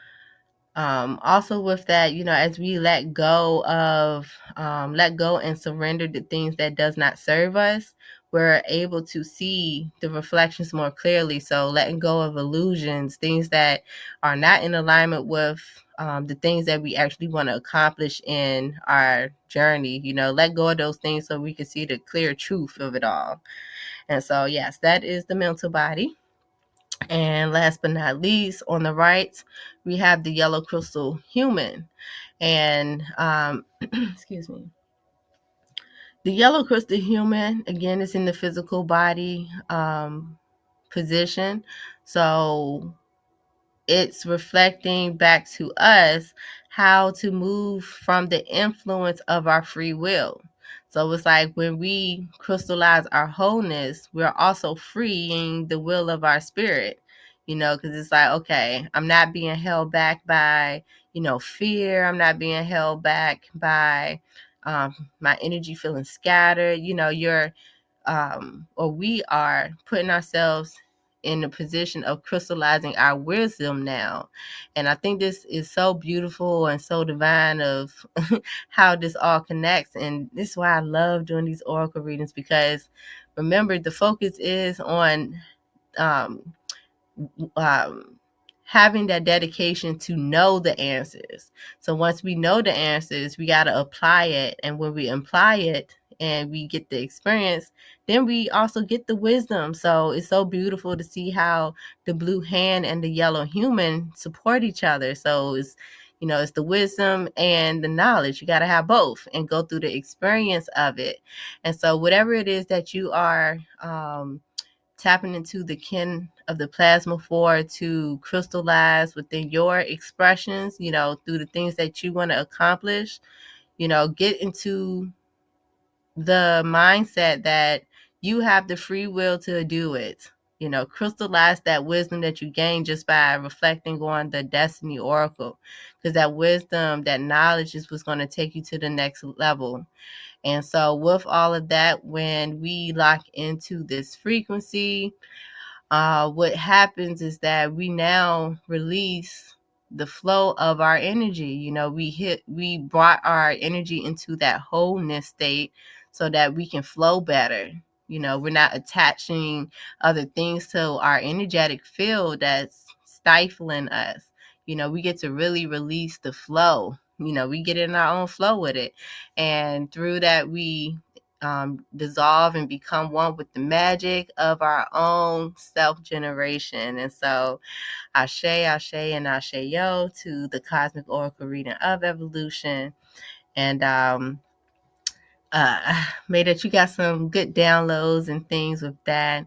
also with that, as we let go and surrender the things that does not serve us, we're able to see the reflections more clearly. So letting go of illusions, things that are not in alignment with the things that we actually want to accomplish in our journey, let go of those things so we can see the clear truth of it all. And so, yes, that is the mental body. And last but not least, on the right, we have the yellow crystal human. And excuse me. The yellow crystal human, again, is in the physical body position. So it's reflecting back to us how to move from the influence of our free will. So it's like when we crystallize our wholeness, we're also freeing the will of our spirit. because it's like, okay, I'm not being held back by, fear. I'm not being held back by my energy feeling scattered. We are putting ourselves in the position of crystallizing our wisdom now. And I think this is so beautiful and so divine of how this all connects. And this is why I love doing these oracle readings, because remember, the focus is on um, having that dedication to know the answers. So once we know the answers, we got to apply it. And when we apply it and we get the experience, then we also get the wisdom. So it's so beautiful to see how the blue hand and the yellow human support each other. So it's the wisdom and the knowledge. You got to have both and go through the experience of it. And so whatever it is that you are tapping into the kin of the plasma for to crystallize within your expressions, through the things that you want to accomplish, get into the mindset that you have the free will to do it. Crystallize that wisdom that you gain just by reflecting on the Destiny Oracle, because that wisdom, that knowledge is what's going to take you to the next level. And so with all of that, when we lock into this frequency, what happens is that we now release the flow of our energy. We brought our energy into that wholeness state so that we can flow better. We're not attaching other things to our energetic field that's stifling us. We get to really release the flow. We get in our own flow with it. And through that, we dissolve and become one with the magic of our own self-generation. And so Ashe, Ashe, and Ashe-yo to the Cosmic Oracle reading of evolution. And may that you got some good downloads and things with that.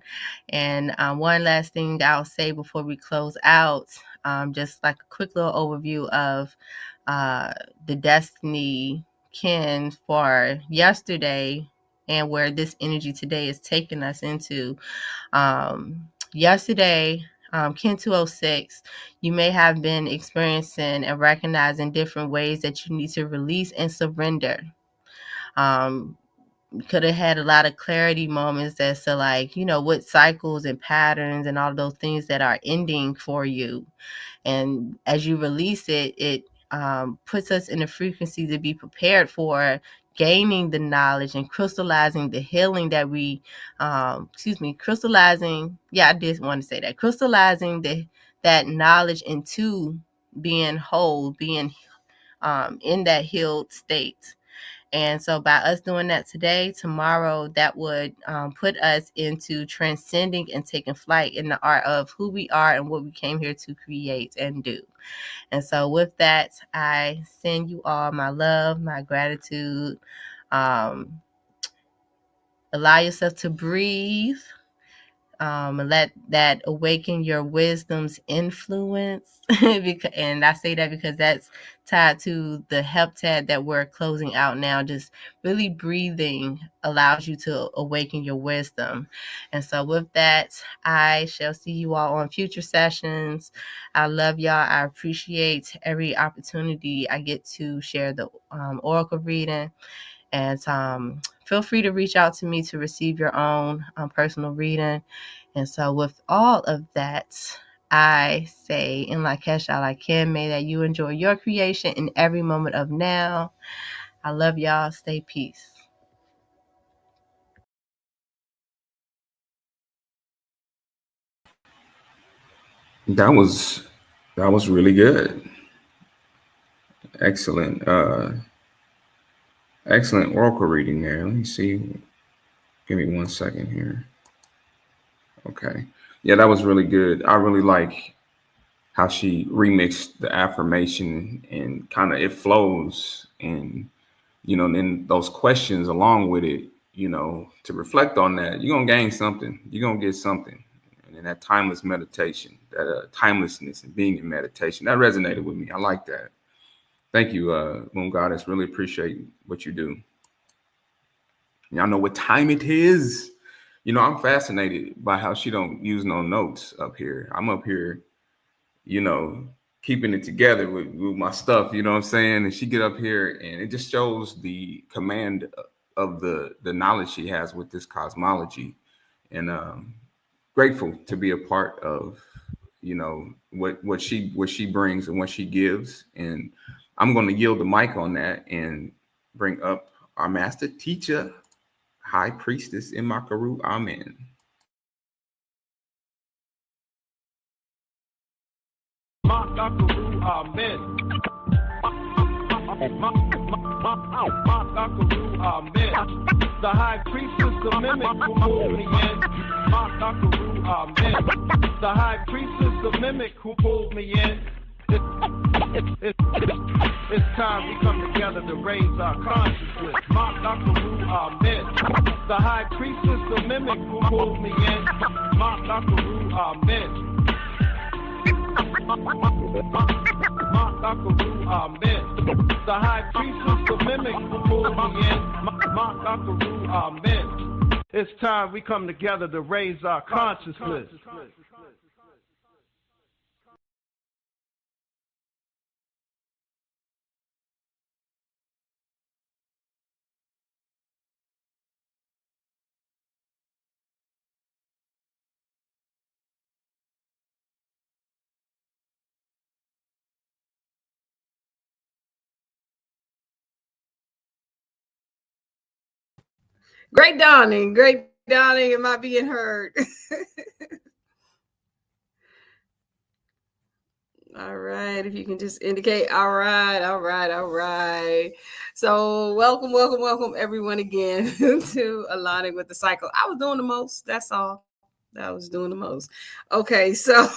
And one last thing I'll say before we close out, just like a quick little overview of the Destiny kin for yesterday and where this energy today is taking us into. Yesterday, kin 206, you may have been experiencing and recognizing different ways that you need to release and surrender. Could have had a lot of clarity moments as to what cycles and patterns and all those things that are ending for you. And as you release it, it puts us in a frequency to be prepared for gaining the knowledge and crystallizing the healing that crystallizing that knowledge into being whole, being in that healed state. And so by us doing that today, tomorrow, that would put us into transcending and taking flight in the art of who we are and what we came here to create and do. And so with that, I send you all my love, my gratitude. Allow yourself to breathe. Let that awaken your wisdom's influence. And I say that because that's tied to the heptad that we're closing out now. Just really breathing allows you to awaken your wisdom. And so with that, I shall see you all on future sessions. I love y'all. I appreciate every opportunity I get to share the oracle reading. And feel free to reach out to me to receive your own personal reading. And so with all of that, I say, in Lakesh Alakim, may that you enjoy your creation in every moment of now. I love y'all. Stay peace. That was really good. Excellent. Excellent oracle reading there. Let me see. Give me 1 second here. Okay. Yeah, that was really good. I really like how she remixed the affirmation and kind of it flows, and then those questions along with it, to reflect on that, you're going to gain something. You're going to get something. And then that timeless meditation, that timelessness and being in meditation, that resonated with me. I like that. Thank you, Moon Goddess. Really appreciate what you do. Y'all know what time it is. You know, I'm fascinated by how she don't use no notes up here. I'm up here, you know, keeping it together with my stuff, you know what I'm saying? And she get up here and it just shows the command of the knowledge she has with this cosmology. And grateful to be a part of, you know, what she brings and what she gives. And I'm going to yield the mic on that and bring up our master teacher, High Priestess Imakaru Amen. Imakaru Amen. Imakaru Amen. The High Priestess, the mimic who pulled me in. Imakaru Amen. The High Priestess, the mimic who pulled me in. It's time we come together to raise our consciousness. Imakaru Amen. The High Priestess, the mimic who pulled me in. Imakaru Amen. Imakaru Amen. The High Priestess, the mimic who pulled me in. Imakaru Amen. It's time we come together to raise our consciousness. Great dawning. Am I being heard? All right, if you can just indicate. All right. So welcome everyone again to Aligning with the Cycle. I was doing the most, that's all. I was doing the most. Okay, so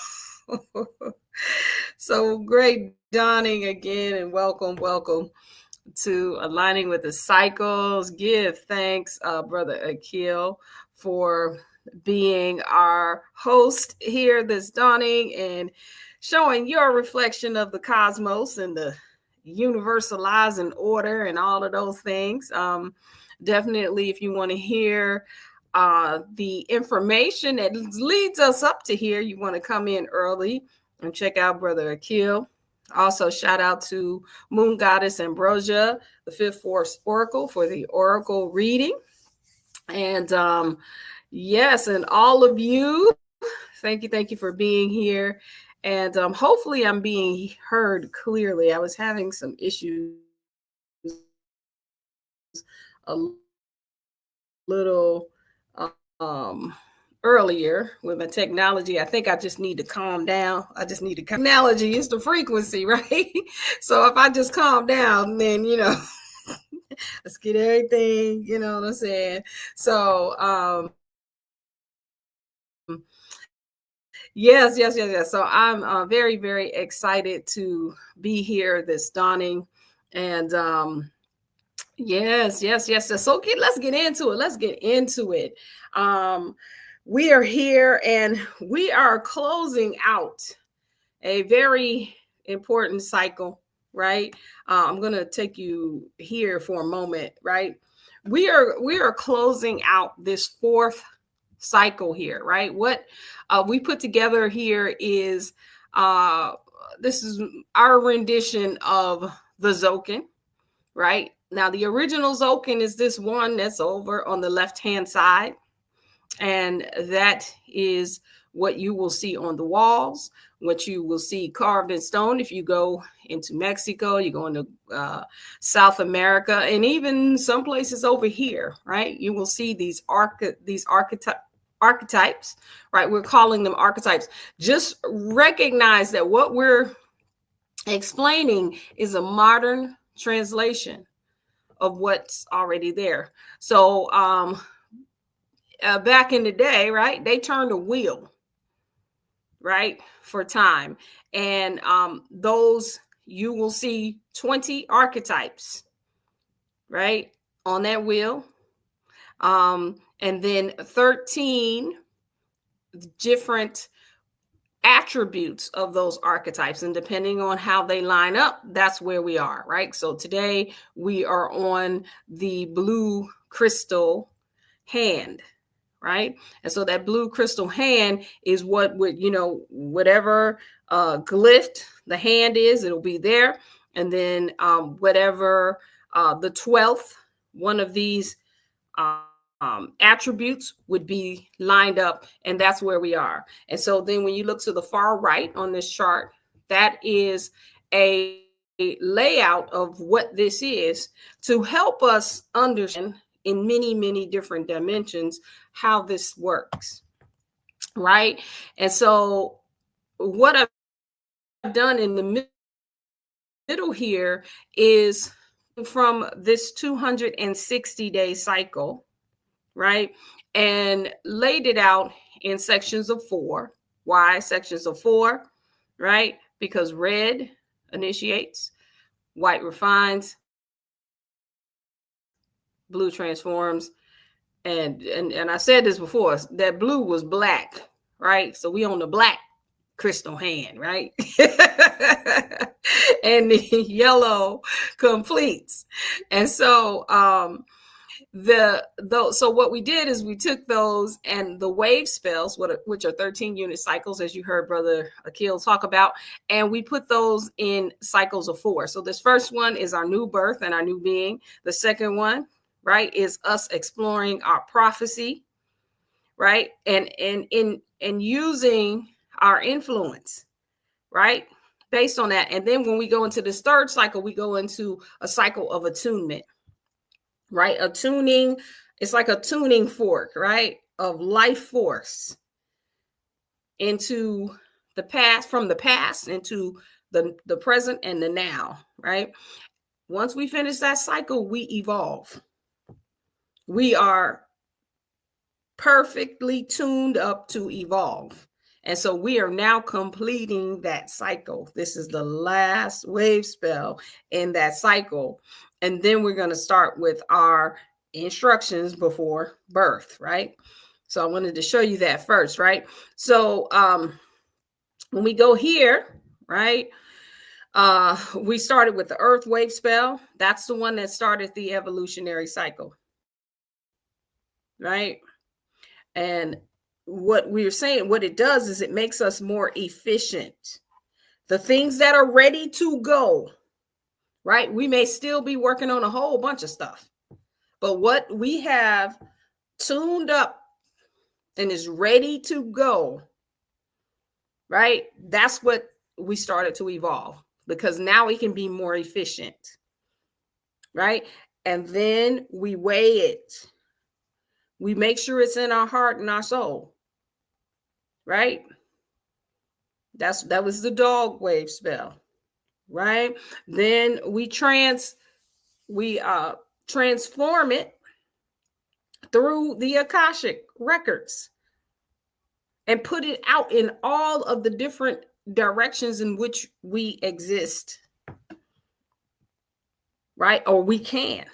great dawning again, and welcome to Aligning with the Cycles. Give thanks, Brother Akil, for being our host here this dawning and showing your reflection of the cosmos and the universalizing order and all of those things. Definitely, if you want to hear the information that leads us up to here, you want to come in early and check out Brother Akil. Also, shout out to Moon Goddess Ambrosia, the Fifth Force Oracle, for the Oracle reading. And yes, and all of you, thank you for being here. And hopefully I'm being heard clearly. I was having some issues a little earlier with my technology. I think I just need to calm down. Technology is the frequency, right? So if I just calm down, then, you know, let's get everything, you know what I'm saying? So, yes. So I'm very, very excited to be here this dawning. And yes. So let's get into it. We are here and we are closing out a very important cycle, right? I'm going to take you here for a moment, right? We are closing out this fourth cycle here, right? What we put together here is this is our rendition of the Zokin, right? Now, the original Zokin is this one that's over on the left-hand side. And that is what you will see on the walls, what you will see carved in stone. If you go into Mexico, you go into South America, and even some places over here, right? You will see these archetypes, right? We're calling them archetypes. Just recognize that what we're explaining is a modern translation of what's already there. So, back in the day, right, they turned a wheel, right, for time. And those, you will see 20 archetypes, right, on that wheel. And then 13 different attributes of those archetypes. And depending on how they line up, that's where we are, right? So today we are on the blue crystal hand, right? And so that blue crystal hand is what would, whatever glyph the hand is, it'll be there. And then whatever the 12th one of these attributes would be lined up, and that's where we are. And so then when you look to the far right on this chart, that is a layout of what this is to help us understand in many, many different dimensions how this works, right? And so what I've done in the middle here is from this 260-day cycle, right? And laid it out in sections of 4. Why sections of 4? Right? Because red initiates, white refines, blue transforms, and I said this before, that blue was black, right? So we on the black crystal hand, right? And the yellow completes. And so so what we did is we took those and the wave spells, which are 13 unit cycles, as you heard Brother Akil talk about, and we put those in cycles of 4. So this first one is our new birth and our new being. The second one, right, is us exploring our prophecy, right, and using our influence, right, based on that. And then when we go into this third cycle, we go into a cycle of attunement. Right? Attuning, it's like a tuning fork, right? Of life force into the past, from the past into the present and the now, right? Once we finish that cycle, we evolve. We are perfectly tuned up to evolve. And so we are now completing that cycle. This is the last wave spell in that cycle. And then we're going to start with our instructions before birth, right? So I wanted to show you that first, right? So when we go here, right, we started with the earth wave spell. That's the one that started the evolutionary cycle, right? And what we're saying, what it does is it makes us more efficient. The things that are ready to go, right? We may still be working on a whole bunch of stuff, but what we have tuned up and is ready to go, right? That's what we started to evolve, because now we can be more efficient, right? And then we weigh it. We make sure it's in our heart and our soul, right? That was the dog wave spell, right? Then we transform it through the Akashic records and put it out in all of the different directions in which we exist, right? Or we can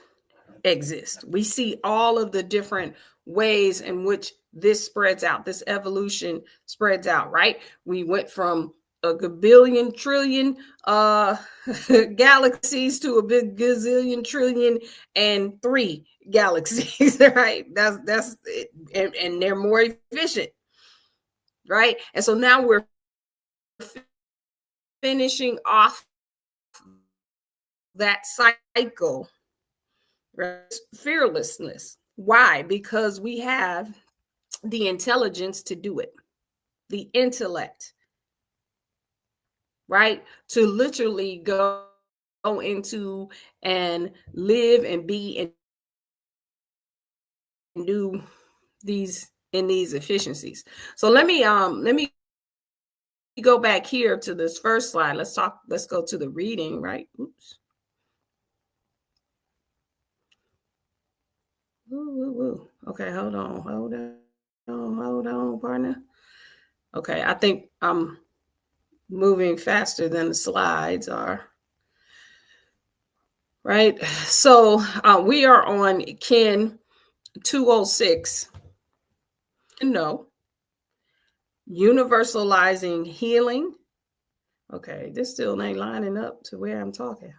exist. We see all of the different ways in which this spreads out, this evolution spreads out, right? We went from a billion trillion galaxies to a big gazillion trillion and 3 galaxies, right? That's it. And they're more efficient, right? And so now we're finishing off that cycle, right? Fearlessness. Why? Because we have the intelligence to do it, the intellect, right? To literally go into and live and be and do these efficiencies. So let me go back here to this first slide. Let's go to the reading, right? Oops. Okay, hold on, partner. Okay, I think I'm moving faster than the slides are. Right, so we are on Kin 206. No, universalizing healing. Okay, this still ain't lining up to where I'm talking.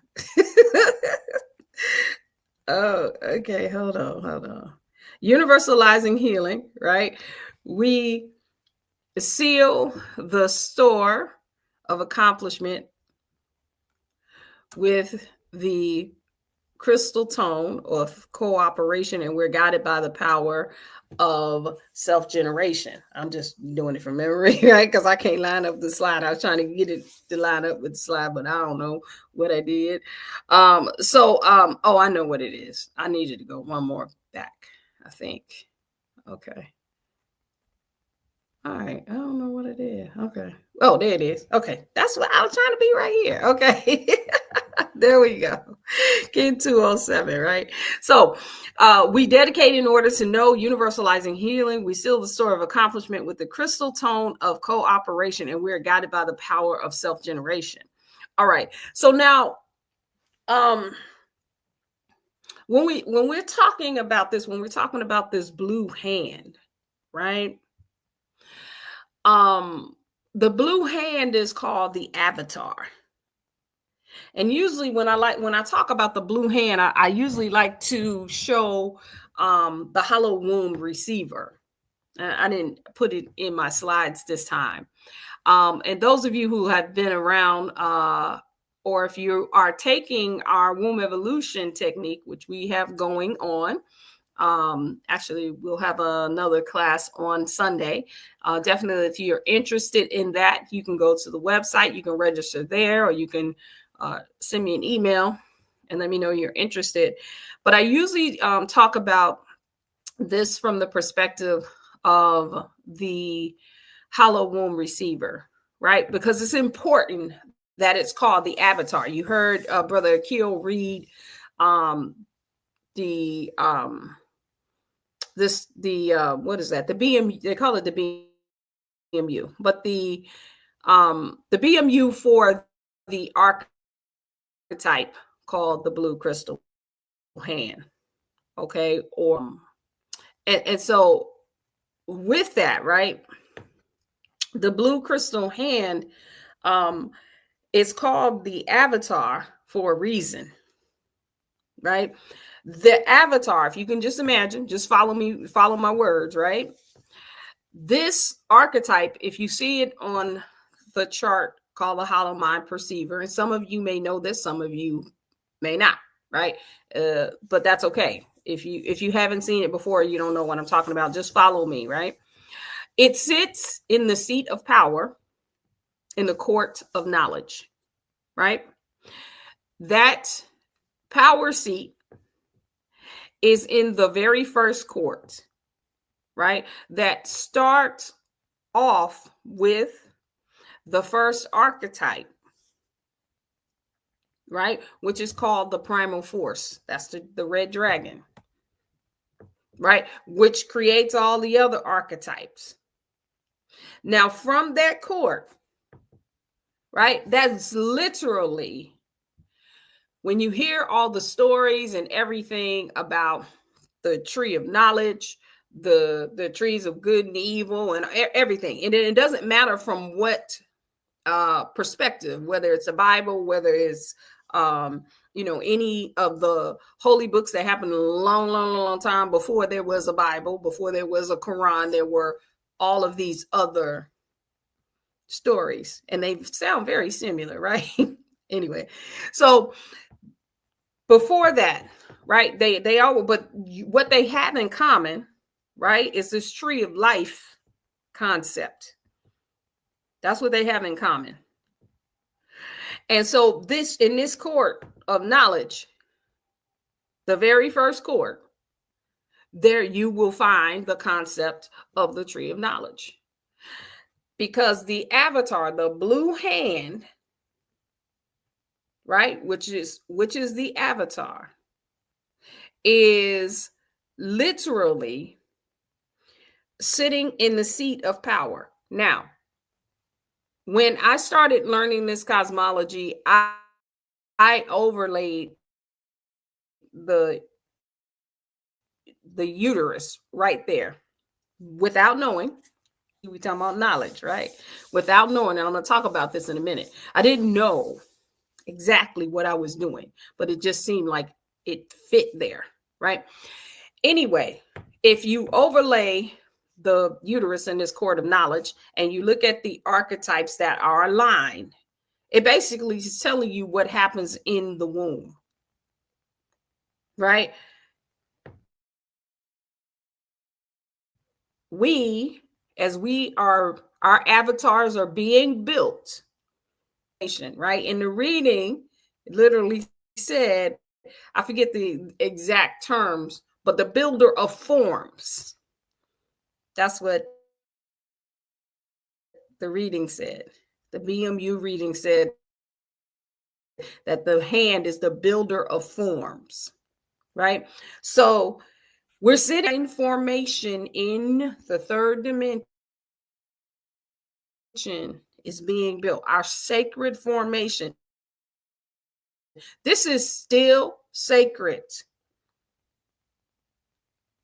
Oh, okay, hold on. universalizing healing, right? We seal the store of accomplishment with the crystal tone of cooperation, and we're guided by the power of self-generation. I'm just doing it from memory, right? Because I can't line up the slide. I was trying to get it to line up with the slide, but I don't know what I did. Oh, I know what it is. I needed to go one more back, I think. Okay. All right. I don't know what it is. Okay. Oh, there it is. Okay. That's what I was trying to be right here. Okay. There we go. King 207, right? So we dedicate in order to know, universalizing healing. We seal the store of accomplishment with the crystal tone of cooperation, and we're guided by the power of self-generation. All right. So now, when we're talking about this, when we're talking about this blue hand, right? The blue hand is called the avatar. And usually when I talk about the blue hand, I usually like to show the hollow womb receiver. I didn't put it in my slides this time. And those of you who have been around, or if you are taking our womb evolution technique, which we have going on, actually we'll have another class on Sunday. Definitely, if you're interested in that, you can go to the website, you can register there, or you can send me an email and let me know you're interested. But I usually talk about this from the perspective of the hollow womb receiver, right? Because it's important that it's called the avatar. You heard Brother Akil read what is that? The BMU, they call it the BMU, but the BMU for the archetype called the blue crystal hand. Okay. And so with that, right, the blue crystal hand is called the avatar for a reason, right? The avatar, if you can just imagine, just follow me, follow my words, right? This archetype, if you see it on the chart called the hollow mind perceiver, and some of you may know this, some of you may not, right? But that's okay. If you haven't seen it before, you don't know what I'm talking about, just follow me, right? It sits in the seat of power in the court of knowledge, right? That power seat is in the very first court, right? That starts off with the first archetype, right? Which is called the primal force. That's the red dragon, right? Which creates all the other archetypes. Now, from that court, right? That's literally, when you hear all the stories and everything about the tree of knowledge, the trees of good and evil and everything, and it doesn't matter from what perspective, whether it's a Bible, whether it's any of the holy books that happened a long time before there was a Bible, before there was a Quran, there were all of these other stories, and they sound very similar, right? Anyway, so before that, right, they all, but what they have in common, right, is this tree of life concept. That's what they have in common. And so in this court of knowledge, the very first court, there you will find the concept of the tree of knowledge. Because the avatar, the blue hand, right, which is the avatar, is literally sitting in the seat of power. Now, when I started learning this cosmology, I overlaid the uterus right there without knowing. We're talking about knowledge, right? Without knowing, and I'm going to talk about this in a minute. I didn't know exactly what I was doing, but it just seemed like it fit there, right? Anyway, if you overlay the uterus in this court of knowledge and you look at the archetypes that are aligned, it basically is telling you what happens in the womb, right? Our avatars are being built, right? In the reading, it literally said, I forget the exact terms, but the builder of forms. That's what the reading said. The BMU reading said that the hand is the builder of forms, right? So we're sitting in formation in the third dimension is being built. Our sacred formation. This is still sacred,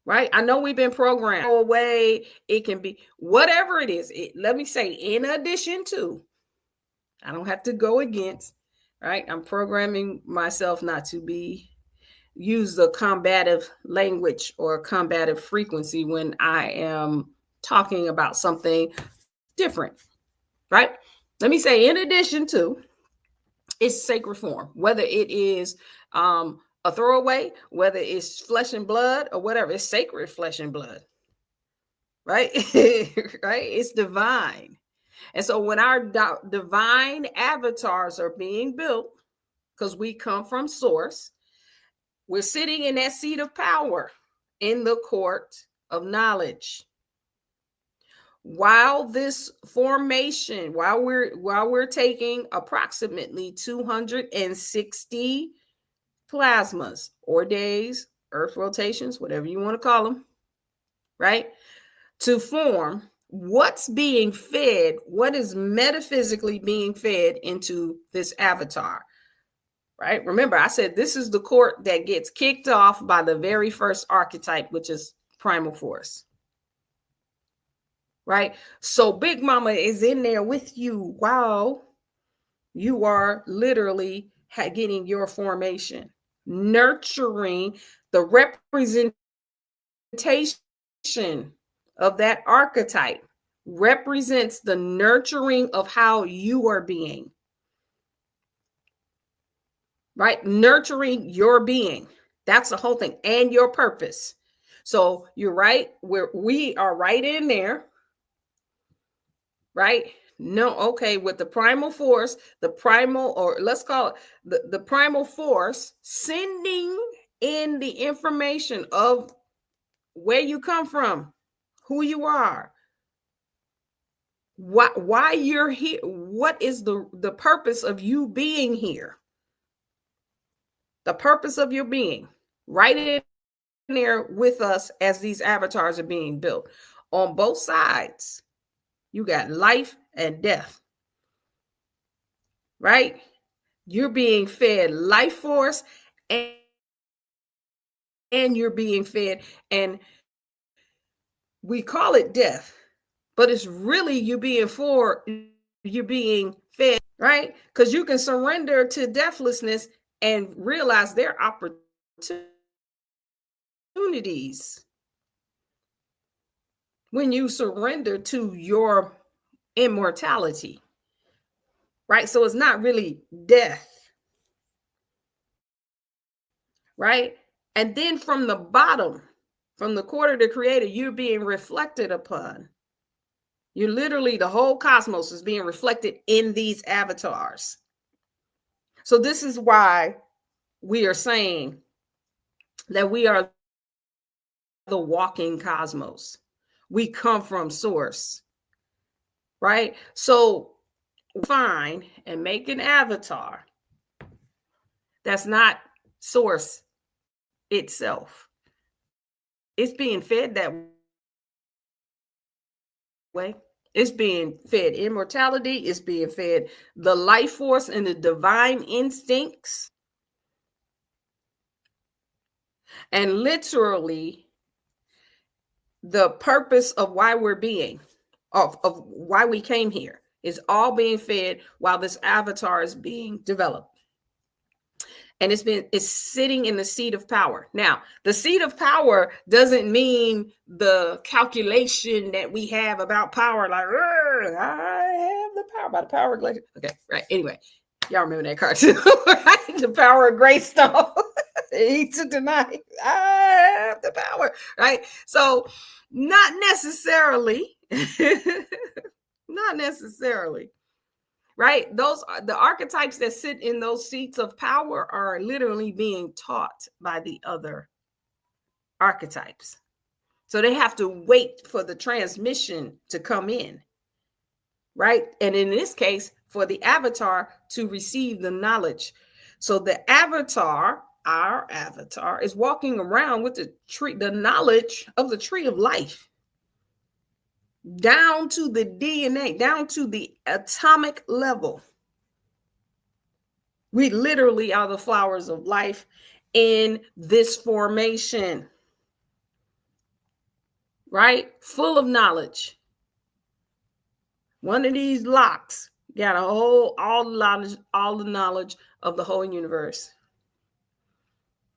right? I know we've been programmed away. It can be whatever it is. Let me say, in addition to, I don't have to go against, right? I'm programming myself not to use the combative language or combative frequency when I am talking about something different, right? Let me say, in addition to, it's sacred form, whether it is a throwaway, whether it's flesh and blood or whatever, it's sacred flesh and blood, right? Right? It's divine. And so when our divine avatars are being built, because we come from source, we're sitting in that seat of power in the court of knowledge. While this formation, while we're taking approximately 260 plasmas or days, earth rotations, whatever you want to call them, right? To form what's being fed, what is metaphysically being fed into this avatar, right? Remember, I said this is the court that gets kicked off by the very first archetype, which is primal force. Right? So Big Mama is in there with you while you are literally getting your formation, nurturing the representation of that archetype represents the nurturing of how you are being, right? Nurturing your being. That's the whole thing, and your purpose. So you're right, we are right in there. Right? No, okay, with the primal force, the primal, or let's call it the primal force, sending in the information of where you come from, who you are, why you're here, what is the purpose of you being here, the purpose of your being, right in there with us as these avatars are being built. On both sides, you got life and death, right? You're being fed life force and you're being fed, and we call it death, but it's really you're being fed, right? Because you can surrender to deathlessness and realize there are opportunities when you surrender to your immortality, right? So it's not really death, right? And then from the bottom, from the court of the creator, you're being reflected upon. You're literally, the whole cosmos is being reflected in these avatars. So this is why we are saying that we are the walking cosmos. We come from source, right? So find and make an avatar that's not source itself. It's being fed that way. It's being fed immortality. It's being fed the life force and the divine instincts. And literally the purpose of why we're being, of why we came here, is all being fed while this avatar is being developed. And it's sitting in the seat of power. Now, the seat of power doesn't mean the calculation that we have about power, like, I have the power by the power of Glacier. Okay, right. Anyway, y'all remember that cartoon, right? The power of Greystone. He took the knife. I have the power, right? So, not necessarily, not necessarily. Right? Those are the archetypes that sit in those seats of power are literally being taught by the other archetypes. So they have to wait for the transmission to come in. Right? And in this case, for the avatar to receive the knowledge. So the avatar, our avatar, is walking around with the knowledge of the tree of life. Down to the DNA, down to the atomic level. We literally are the flowers of life in this formation, right? Full of knowledge. One of these locks got all the knowledge of the whole universe.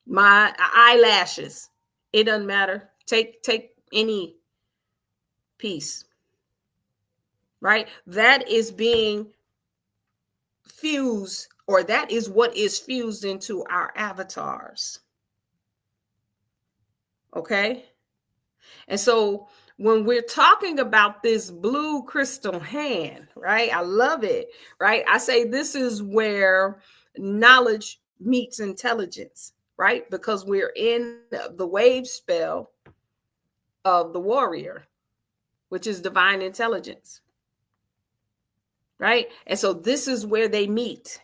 My eyelashes, it doesn't matter. Take any piece, right? That is being fused, or that is what is fused into our avatars. Okay? And so when we're talking about this blue crystal hand, right? I love it, right? I say this is where knowledge meets intelligence, right? Because we're in the wave spell of the warrior, which is divine intelligence, right? And so this is where they meet.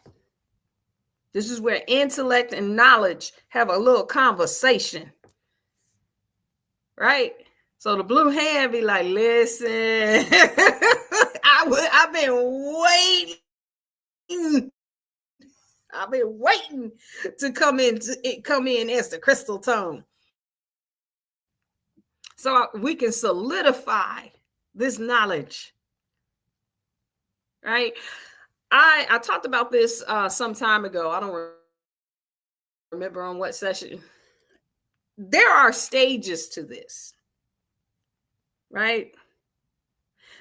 This is where intellect and knowledge have a little conversation, right? So the blue hand be like, listen, I've been waiting. I've been waiting to come in as the crystal tone. So we can solidify this knowledge, right? I talked about this some time ago. I don't remember on what session. There are stages to this, right?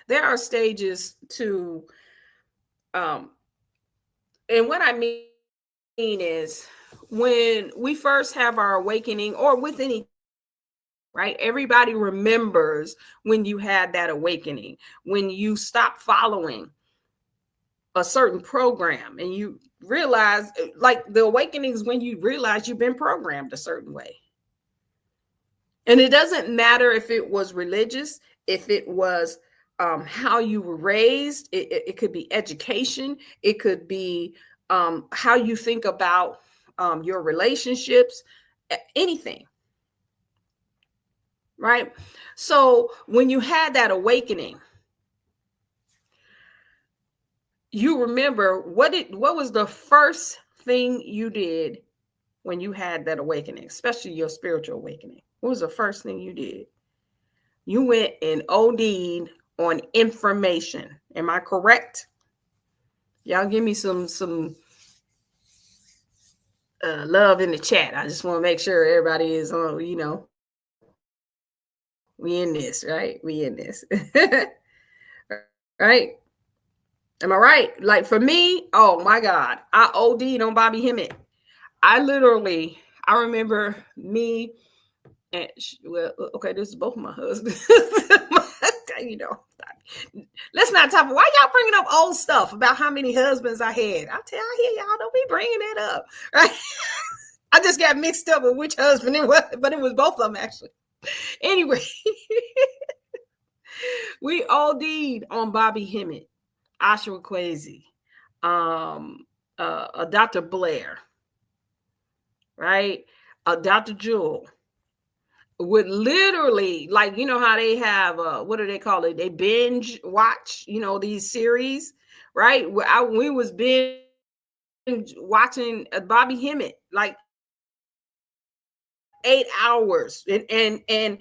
There are stages to, and what I mean is when we first have our awakening, or with any, right? Everybody remembers when you had that awakening, when you stopped following a certain program and you realize, like, the awakenings when you realize you've been programmed a certain way. And it doesn't matter if it was religious, if it was how you were raised, it could be education, it could be how you think about your relationships, anything. Right? So when you had that awakening, you remember what was the first thing you did when you had that awakening, especially your spiritual awakening? What was the first thing you did? You went and OD'd on information. Am I correct? Y'all give me some love in the chat. I just want to make sure everybody is on, we in this, right? We in this. Right? Am I right? Like, for me, oh my God, I OD'd on Bobby Hemmett. I remember me and, well, okay, this is both of my husbands. Let's not talk. Why y'all bringing up old stuff about how many husbands I had? I hear y'all don't be bringing that up, right? I just got mixed up with which husband it was, but it was both of them actually. Anyway, we OD'd on Bobby Hemmett, Ashra Kwesi, Dr. Blair, right? Dr. Jewel would literally, like, how they have, what do they call it? They binge watch, these series, right? We was binge watching Bobby Hemmett, like 8 hours. And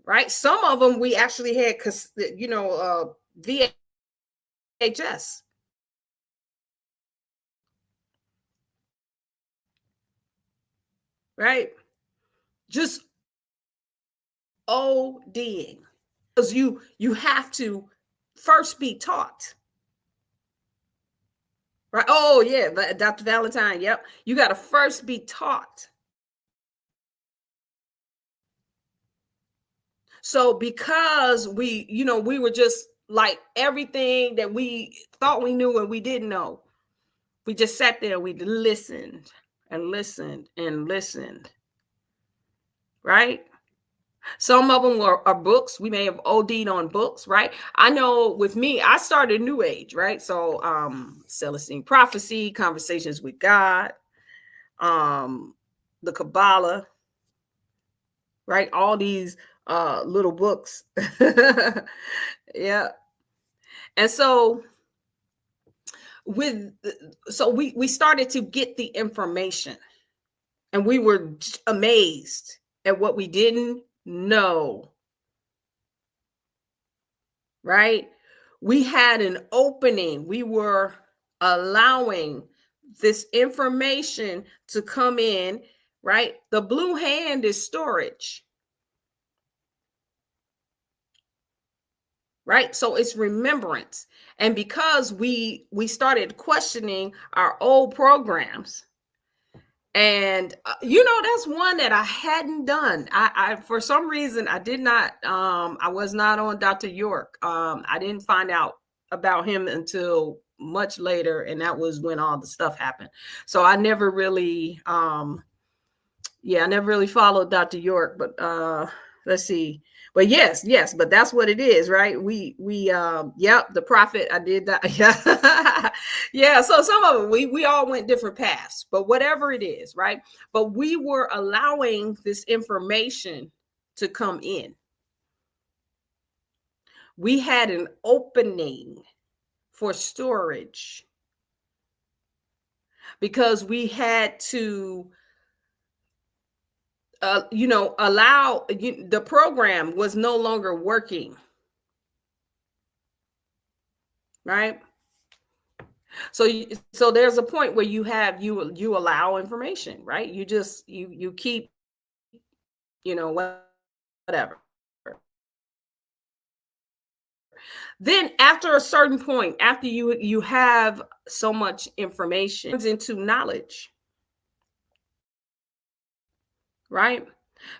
right. Some of them we actually had, VHS. right? Just ODing. Because you have to first be taught. Right? Oh, yeah, Dr. Valentine. Yep. You got to first be taught. So because we were just like everything that we thought we knew and we didn't know. We just sat there, we listened and listened and listened. Right? Some of them are books. We may have OD'd on books, right? I know with me, I started New Age, right? So Celestine Prophecy, Conversations with God, the Kabbalah, right? All these little books. Yeah. And so we started to get the information, and we were amazed at what we didn't know. Right? We had an opening. We were allowing this information to come in, right? The blue hand is storage. Right? So it's remembrance. And because we started questioning our old programs, and that's one that I hadn't done. I for some reason I did not. I was not on Dr. York. I didn't find out about him until much later, and that was when all the stuff happened. So I never really, I never really followed Dr. York. But let's see. But yes, but that's what it is, right? The prophet, I did that. Yeah. Yeah. So some of it, we all went different paths, but whatever it is, right? But we were allowing this information to come in. We had an opening for storage because we had to allow the program was no longer working. Right? So there's a point where you allow information, right? You just you keep whatever. Then after a certain point, after you have so much information, it turns into knowledge. Right?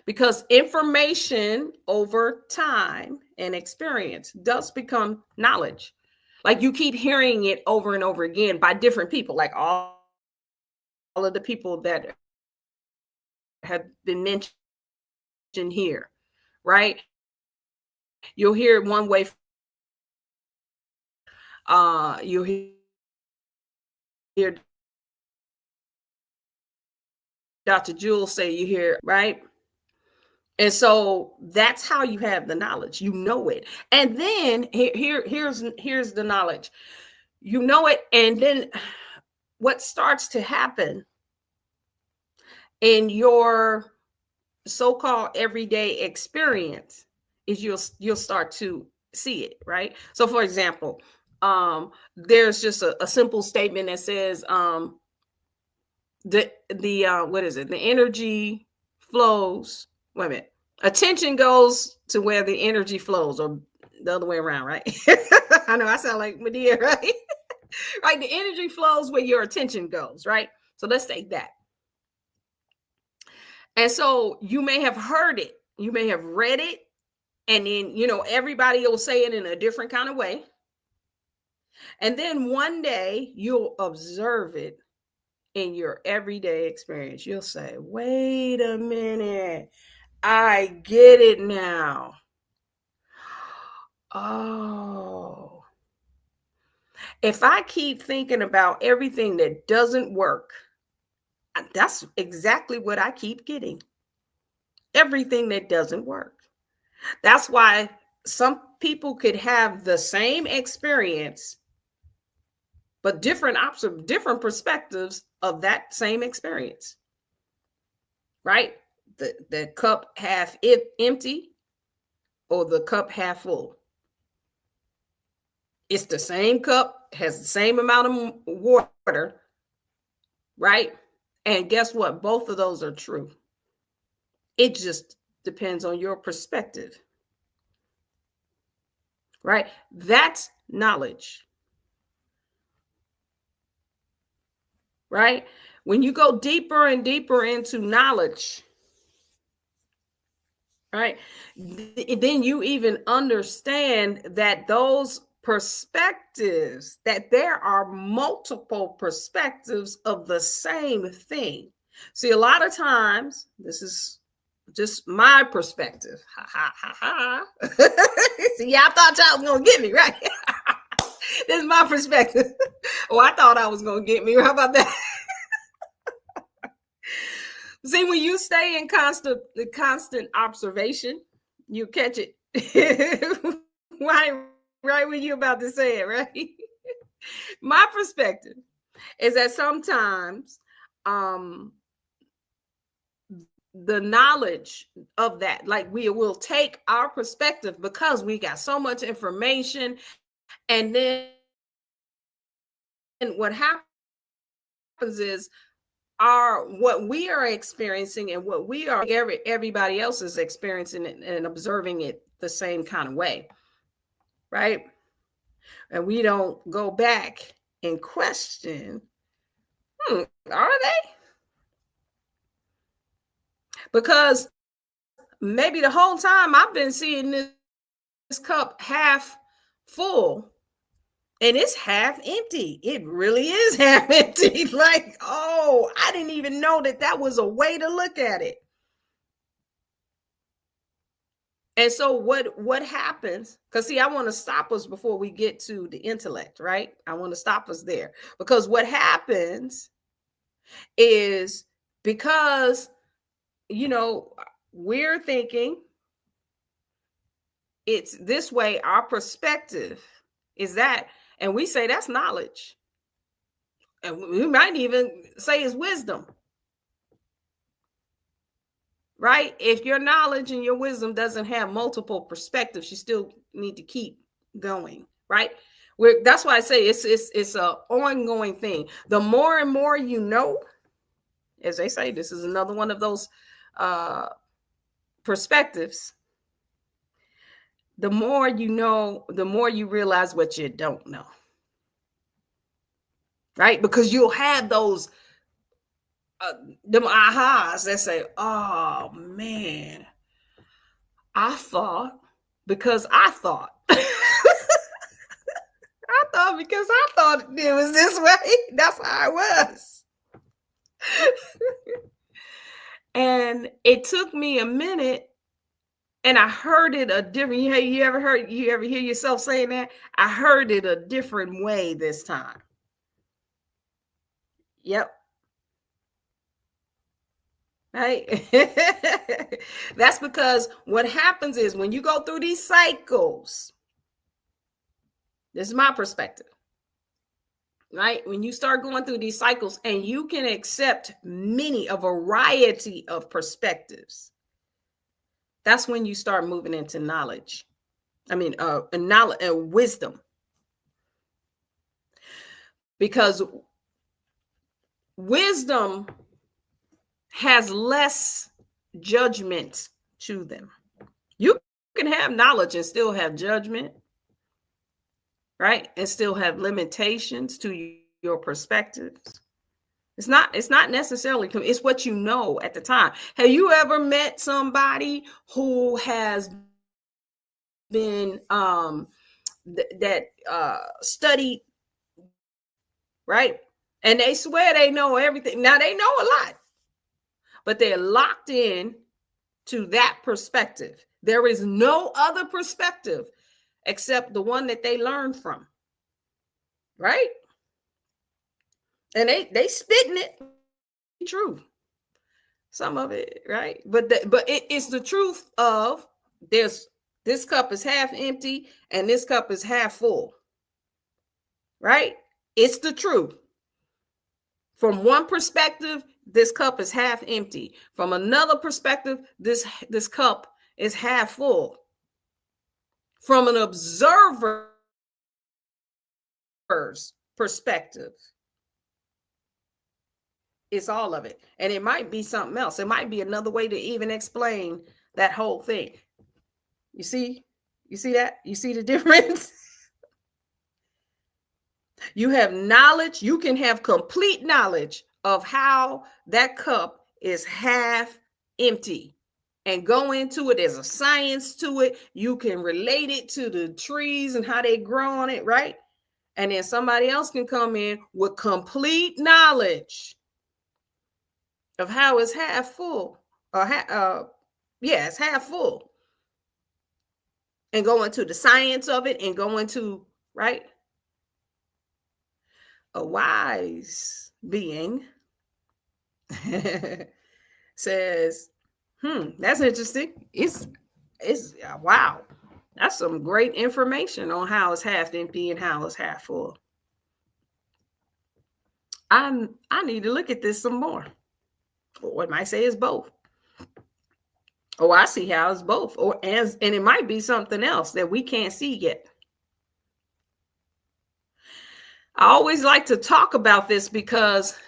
Because information over time and experience does become knowledge. Like you keep hearing it over and over again by different people, like all of the people that have been mentioned here, right? You'll hear it one way. You'll hear Dr. Jules say you hear, right? And so that's how you have the knowledge. You know it. And then here's the knowledge. You know it. And then what starts to happen in your so-called everyday experience is you'll start to see it, right? So for example, there's just a simple statement that says what is it? The energy flows. Wait a minute. Attention goes to where the energy flows, or the other way around, right? I know I sound like Medea, right? Right. The energy flows where your attention goes, right? So let's take that. And so you may have heard it, you may have read it, and then, everybody will say it in a different kind of way. And then one day you'll observe it in your everyday experience. You'll say, wait a minute, I get it now. Oh, if I keep thinking about everything that doesn't work, that's exactly what I keep getting. Everything that doesn't work. That's why some people could have the same experience, but different perspectives of that same experience. Right? The cup half empty or the cup half full. It's the same cup, has the same amount of water, right? And guess what? Both of those are true. It just depends on your perspective, right? That's knowledge, right? When you go deeper and deeper into knowledge, right, then you even understand that those perspectives, that there are multiple perspectives of the same thing. See, a lot of times, this is just my perspective. Ha ha ha ha. See, y'all thought y'all was gonna get me, right? This is my perspective. Oh, I thought I was gonna get me. How about that? See, when you stay in constant observation, you catch it. right when you're about to say it, right? My perspective is that sometimes the knowledge of that, like we will take our perspective because we got so much information, and then what happens is what we are experiencing and what we are everybody else is experiencing and observing it the same kind of way, right? And we don't go back and question, are they? Because maybe the whole time I've been seeing this cup half full and it's half empty. It really is half empty. Like, oh, I didn't even know that was a way to look at it. And so what happens? Because see, I want to stop us before we get to the intellect, right? I want to stop us there. Because what happens is, because, we're thinking it's this way, our perspective is that, and we say that's knowledge. And we might even say it's wisdom. Right? If your knowledge and your wisdom doesn't have multiple perspectives, you still need to keep going, right? That's why I say it's an ongoing thing. The more and more you know, as they say, this is another one of those perspectives. The more you know, the more you realize what you don't know, right? Because you'll have those them ahas that say, oh man, I thought because I thought. I thought because I thought it was this way. That's how it was. And it took me a minute, and I heard it a different. You ever hear yourself saying that? I heard it a different way this time. Yep. Right? That's because what happens is when you go through these cycles, this is my perspective, right? When you start going through these cycles and you can accept a variety of perspectives, that's when you start moving into knowledge. Knowledge and wisdom. Because wisdom has less judgment to them. You can have knowledge and still have judgment, right? And still have limitations to your perspectives. It's not necessarily, it's what you know at the time. Have you ever met somebody who has been studied, right? And they swear they know everything. Now they know a lot, but they're locked in to that perspective. There is no other perspective except the one that they learned from, right? And they spitting it true, some of it, right? But it's the truth of this cup is half empty and this cup is half full, right? It's the truth. From one perspective, this cup is half empty. From another perspective, this cup is half full. From an observer's perspective, It's all of it. And it might be something else. It might be another way to even explain that whole thing. You see that? You see the difference? You have knowledge. You can have complete knowledge of how that cup is half empty and go into it. There's a science to it. You can relate it to the trees and how they grow on it, right? And then somebody else can come in with complete knowledge of how it's half full, or it's half full, and go into the science of it and go into, right? A wise being says, that's interesting. It's wow. That's some great information on how it's half empty and how it's half full. I need to look at this some more. Or it might say it's both. Oh, I see how it's both. And it might be something else that we can't see yet. I always like to talk about this because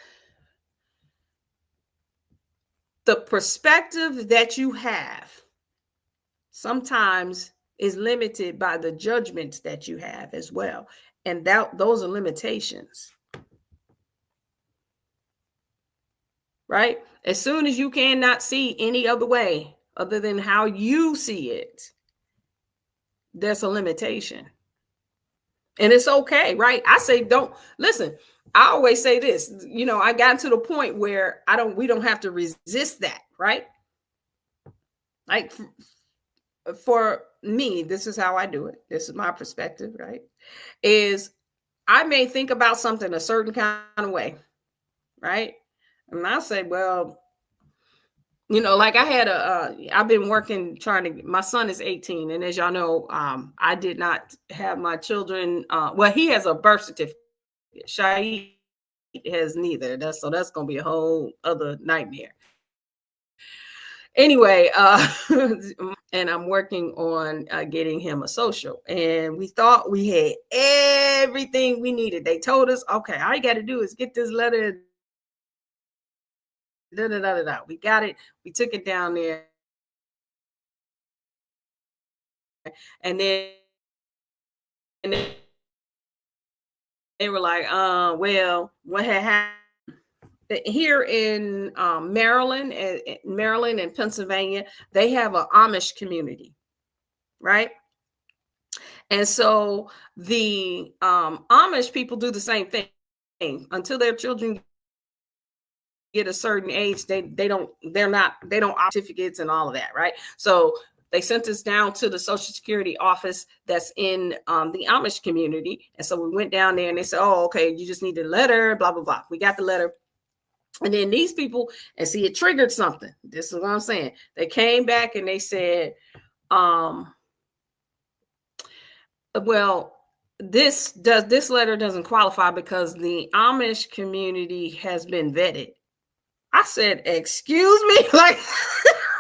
the perspective that you have sometimes is limited by the judgments that you have as well. And those are limitations. Right? As soon as you cannot see any other way other than how you see it, there's a limitation. And it's okay, right? I say, don't listen. I always say this, I got to the point where we don't have to resist that, right? Like for me, this is how I do it. This is my perspective, right? Is I may think about something a certain kind of way, right? And I say, well, like I had I've been working my son is 18. And as y'all know, I did not have my children. Well, he has a birth certificate. Shaid has neither. So that's going to be a whole other nightmare. Anyway, and I'm working on getting him a social. And we thought we had everything we needed. They told us, okay, all you got to do is get this letter. We got it. We took it down there. And then they were like, well, what had happened here in Maryland and Pennsylvania, they have an Amish community, right? And so the Amish people do the same thing until their children get a certain age. They don't certificates and all of that, right? So they sent us down to the Social Security office that's in the Amish community. And so we went down there and they said, oh, okay, you just need a letter, blah, blah, blah. We got the letter. And then these people, and see, it triggered something. This is what I'm saying. They came back and they said, well, this letter doesn't qualify because the Amish community has been vetted. I said, excuse me, like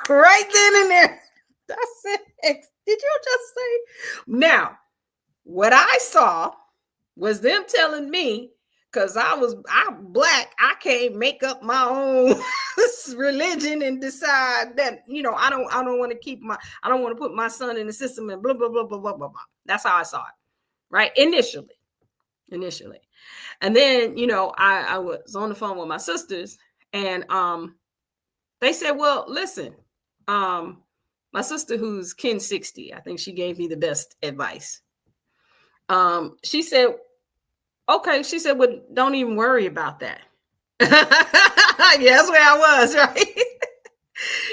right then and there. I said, did you just say? Now, what I saw was them telling me, because I'm Black, I can't make up my own religion and decide that, I don't want to put my son in the system and blah, blah, blah, blah, blah, blah, blah. That's how I saw it, right? Initially. And then, I was on the phone with my sisters and they said, well, listen, my sister who's kin 60, I think she gave me the best advice. She said, okay. She said, well, don't even worry about that. Yeah, that's where I was, right?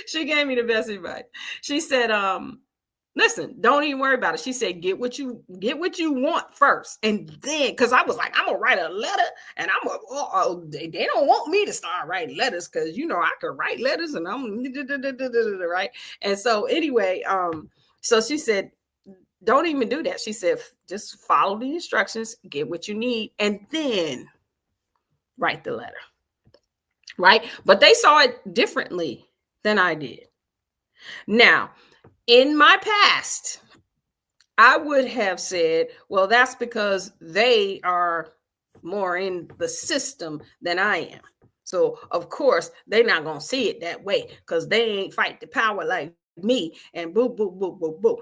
She gave me the best advice. She said, listen, don't even worry about it. She said, get what you want first. And then, because I was like, I'm going to write a letter and they don't want me to start writing letters because, I could write letters and I'm right. And so anyway, so she said, don't even do that. She said, just follow the instructions, get what you need, and then write the letter. Right. But they saw it differently than I did. Now, in my past, I would have said, well, that's because they are more in the system than I am. So of course they're not gonna see it that way because they ain't fight the power like me and boo, boo, boo, boo, boo.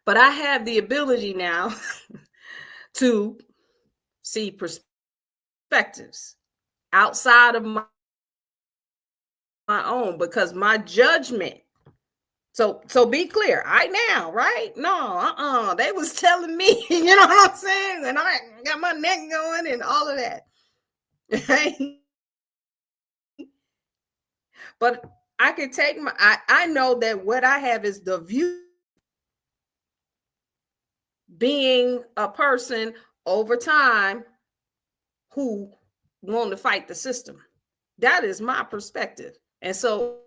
But I have the ability now to see perspectives outside of my own, because my judgment. So be clear, right now, right? No, they was telling me, you know what I'm saying? And I got my neck going and all of that. Right? But I can take I know that what I have is the view, being a person over time who want to fight the system. That is my perspective. And so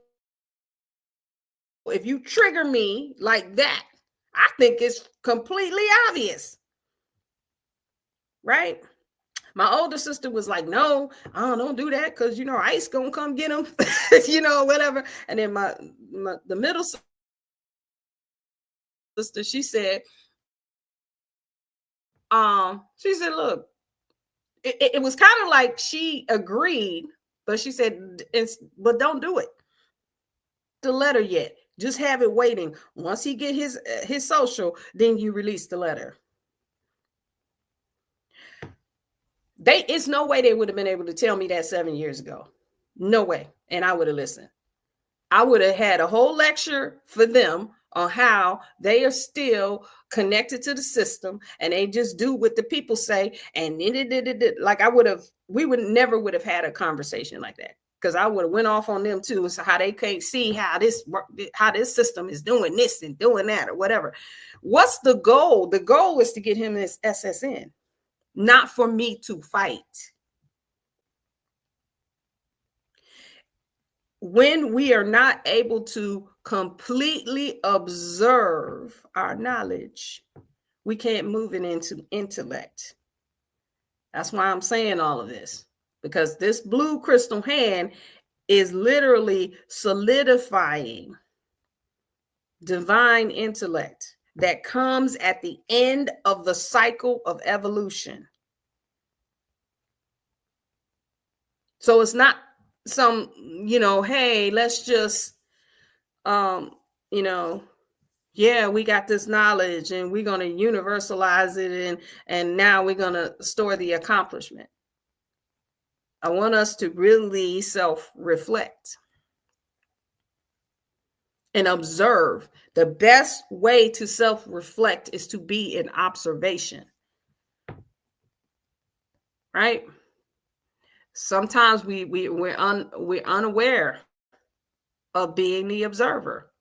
if you trigger me like that, I think it's completely obvious. Right? My older sister was like, no, don't do that because, you know, ICE gonna come get him, you know, whatever. And then the middle sister, she said, look, it was kind of like she agreed, but she said, but don't do it. The letter yet. Just have it waiting. Once he get his social, then you release the letter. It's no way they would have been able to tell me that 7 years ago. No way. And I would have listened. I would have had a whole lecture for them on how they are still connected to the system and they just do what the people say. And like we would never have had a conversation like that, because I would have went off on them too. So how they can't see how this system is doing this and doing that or whatever. What's the goal? The goal is to get him his SSN. Not for me to fight. When we are not able to completely observe our knowledge, we can't move it into intellect. That's why I'm saying all of this, because this blue crystal hand is literally solidifying divine intellect that comes at the end of the cycle of evolution. So it's not some, you know, hey, let's just, you know, yeah, we got this knowledge and we're going to universalize it and now we're going to store the accomplishment. I want us to really self-reflect and observe. The best way to self-reflect is to be in observation. Right? Sometimes we're unaware of being the observer,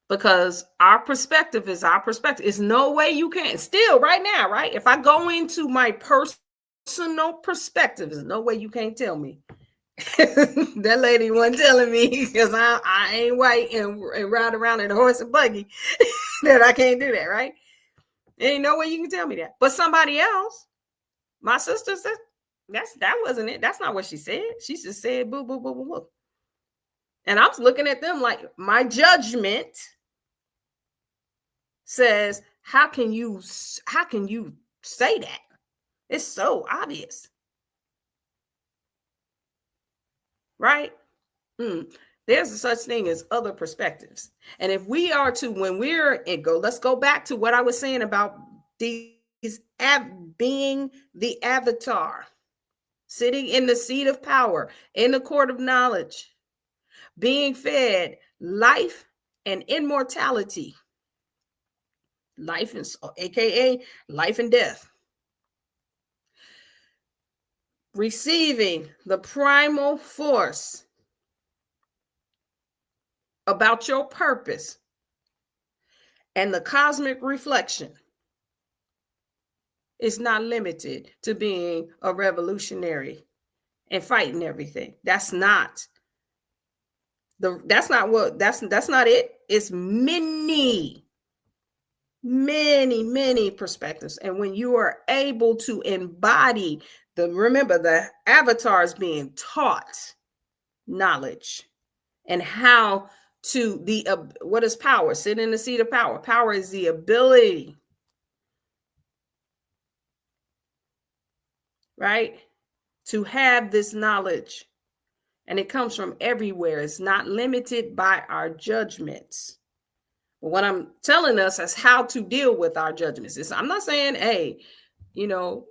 because our perspective is our perspective. It's no way you can still right now, right? If I go into my personal perspective, there's no way you can't tell me. That lady wasn't telling me because I ain't white and ride around in a horse and buggy that I can't do that, right? There ain't no way you can tell me that. But somebody else, my sister said, that wasn't it. That's not what she said. She just said boo, boo, boo, boo, boo. And I'm looking at them like my judgment says, how can you say that? It's so obvious. Right? There's a such thing as other perspectives. And if we are to, when let's go back to what I was saying about these being the avatar, sitting in the seat of power, in the court of knowledge, being fed life and immortality, aka life and death, receiving the primal force about your purpose and the cosmic reflection is not limited to being a revolutionary and fighting everything. That's not it. It's many perspectives. And when you are able to embody remember the avatar is being taught knowledge and how to what is power? Sit in the seat of power. Power is the ability, right, to have this knowledge, and it comes from everywhere. It's not limited by our judgments. But what I'm telling us is how to deal with our judgments. I'm not saying, hey, you know,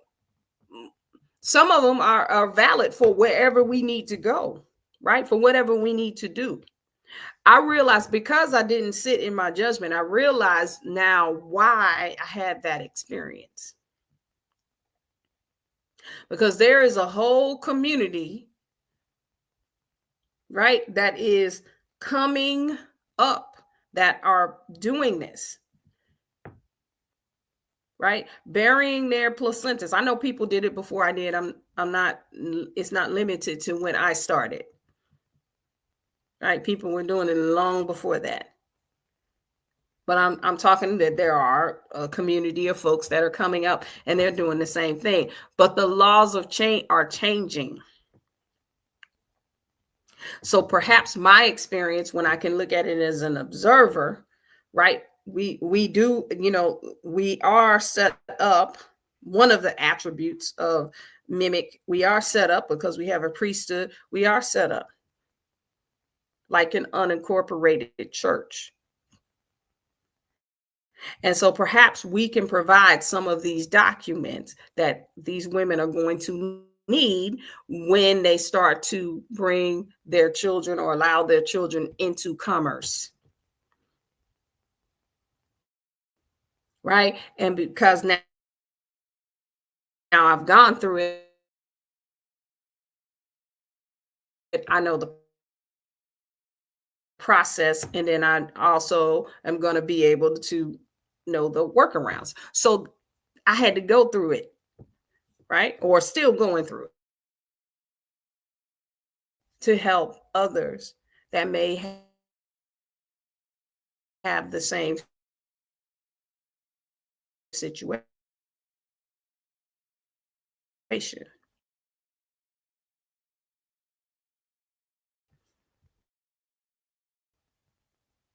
some of them are valid for wherever we need to go, right? For whatever we need to do. I realized, because I didn't sit in my judgment, I realized now why I had that experience. Because there is a whole community, right, that is coming up that are doing this, right? Burying their placentas. I know people did it before I did. I'm not, it's not limited to when I started. Right? People were doing it long before that. But I'm talking that there are a community of folks that are coming up and they're doing the same thing. But the laws of change are changing. So perhaps my experience, when I can look at it as an observer, right? We do, you know, we are set up. One of the attributes of mimic, we are set up because we have a priesthood. We are set up like an unincorporated church. And so perhaps we can provide some of these documents that these women are going to need when they start to bring their children or allow their children into commerce. Right? And because now I've gone through it, I know the process, and then I also am going to be able to know the workarounds. So I had to go through it, right? Or still going through it to help others that may have the same situation.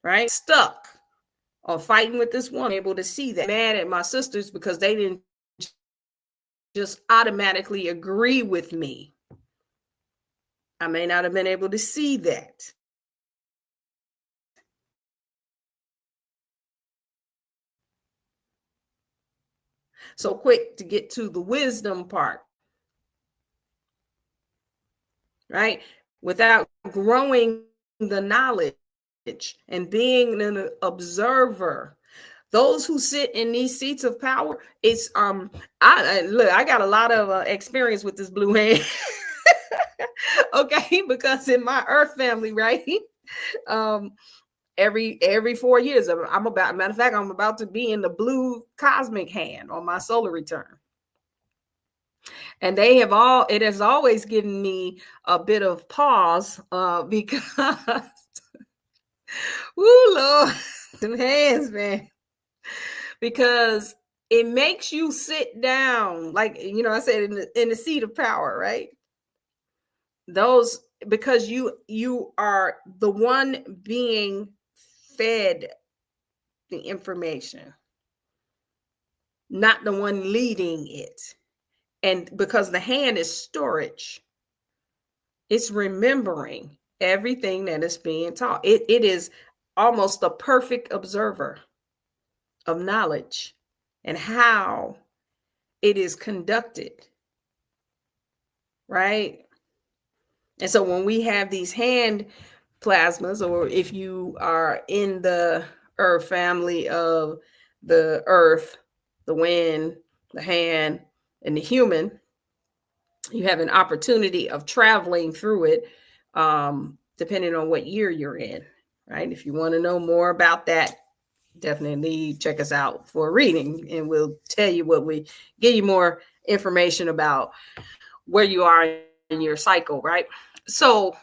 Right? Stuck or fighting with this woman, able to see that. Mad at my sisters because they didn't just automatically agree with me. I may not have been able to see that. So quick to get to the wisdom part, right? Without growing the knowledge and being an observer. Those who sit in these seats of power, it's I got a lot of experience with this blue hand. Okay, because in my earth family, right? Every 4 years, I'm about, matter of fact, I'm about to be in the blue cosmic hand on my solar return. And it has always given me a bit of pause because, woo, Lord, them hands, man. Because it makes you sit down, like, you know, I said, in the seat of power, right? Those, because you are the one being fed the information, not the one leading it. And because the hand is storage, it's remembering everything that is being taught. It is almost a perfect observer of knowledge and how it is conducted, right? And so when we have these hand plasmas, or if you are in the earth family of the earth, the wind, the hand, and the human, you have an opportunity of traveling through it, depending on what year you're in, right? If you want to know more about that, definitely check us out for a reading, and we'll tell you give you more information about where you are in your cycle, right? So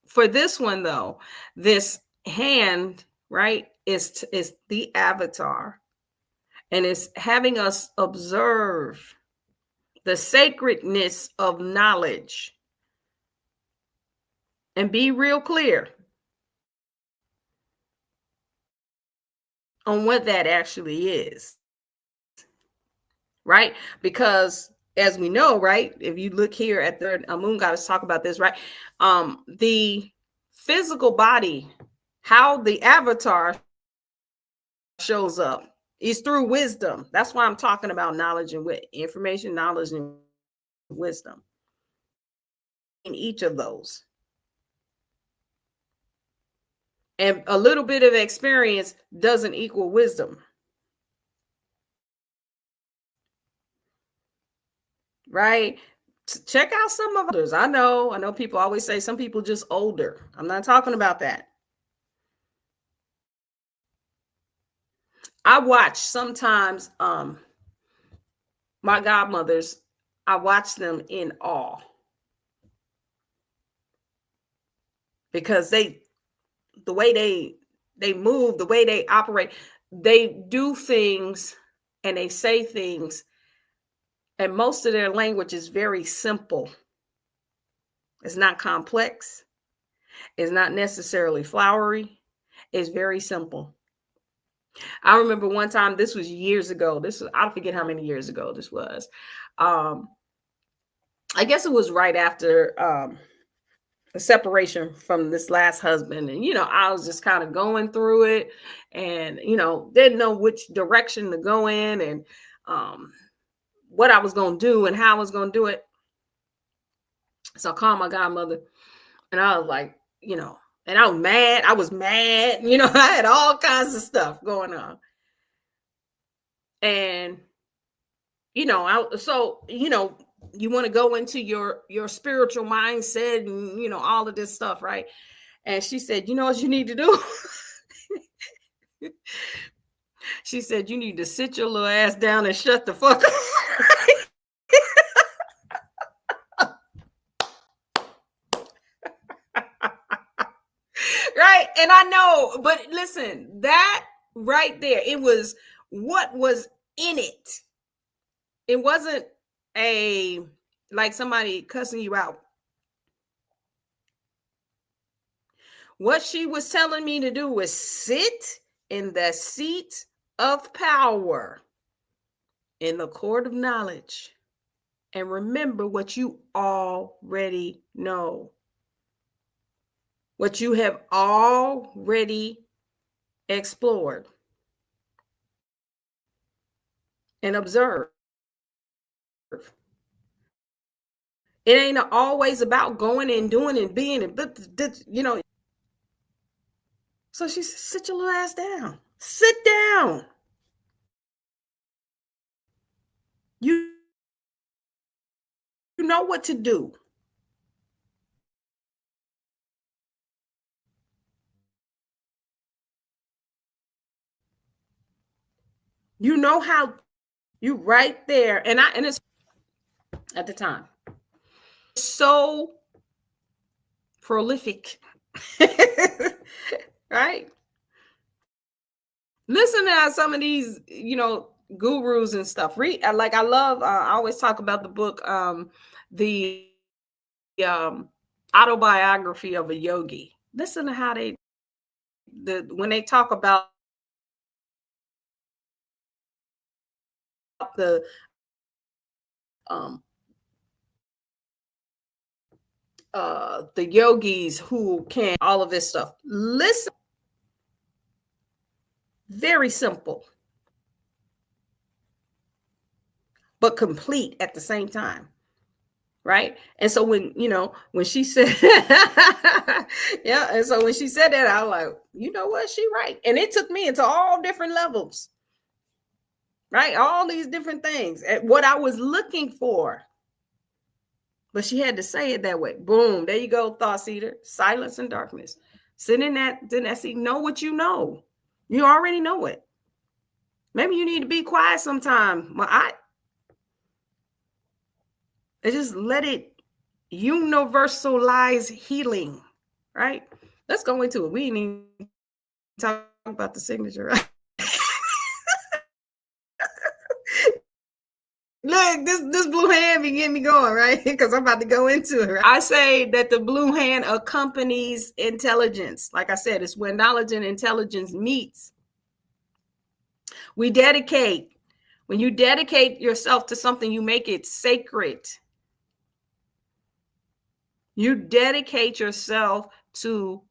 for this one, though, this hand, right, is the avatar, and it's having us observe the sacredness of knowledge and be real clear on what that actually is, right? Because as we know, right? If you look here at the moon goddess talk about this, right? The physical body, how the avatar shows up is through wisdom. That's why I'm talking about knowledge and information, knowledge and wisdom in each of those. And a little bit of experience doesn't equal wisdom. Right? Check out some of others. I know people always say some people just older. I'm not talking about that. I watch sometimes my godmothers, I watch them in awe. Because the way they move, the way they operate, they do things and they say things, and most of their language is very simple. It's not complex. It's not necessarily flowery. It's very simple. I remember one time, this was years ago. I forget how many years ago this was. I guess it was right after a separation from this last husband. And, I was just kind of going through it and, didn't know which direction to go in and what I was going to do and how I was going to do it. So I called my godmother and I was like, and I was mad. I had all kinds of stuff going on. And, you want to go into your spiritual mindset and, all of this stuff, right? And she said, you know what you need to do? She said, you need to sit your little ass down and shut the fuck up. Right? And I know, but listen, that right there, it was what was in it. It wasn't like somebody cussing you out. What she was telling me to do was sit in the seat of power in the court of knowledge and remember what you already know. What you have already explored and observed. It ain't always about going and doing and being and, So she said, sit your little ass down. Sit down. You know what to do. You know how, you right there. And it's at the time so prolific. Right? Listen to some of these, gurus and stuff. Read, I love, I always talk about the book, the autobiography of a yogi. Listen to how when they talk about the yogis who can all of this stuff. Listen, very simple, but complete at the same time. Right. And so when she said, yeah. And so when she said that, I was like, you know what? She right. And it took me into all different levels. Right. All these different things at what I was looking for. But she had to say it that way. Boom. There you go. Thought seeder. Silence and darkness. Sit in that seat. Know what you know. You already know it. Maybe you need to be quiet sometime. Well, I just let it universalize healing. Right? Let's go into it. We ain't even talk about the signature, right? Look, this blue hand be getting me going, right? Because I'm about to go into it. Right? I say that the blue hand accompanies intelligence. Like I said, it's when knowledge and intelligence meets. We dedicate When you dedicate yourself to something, you make it sacred. You dedicate yourself to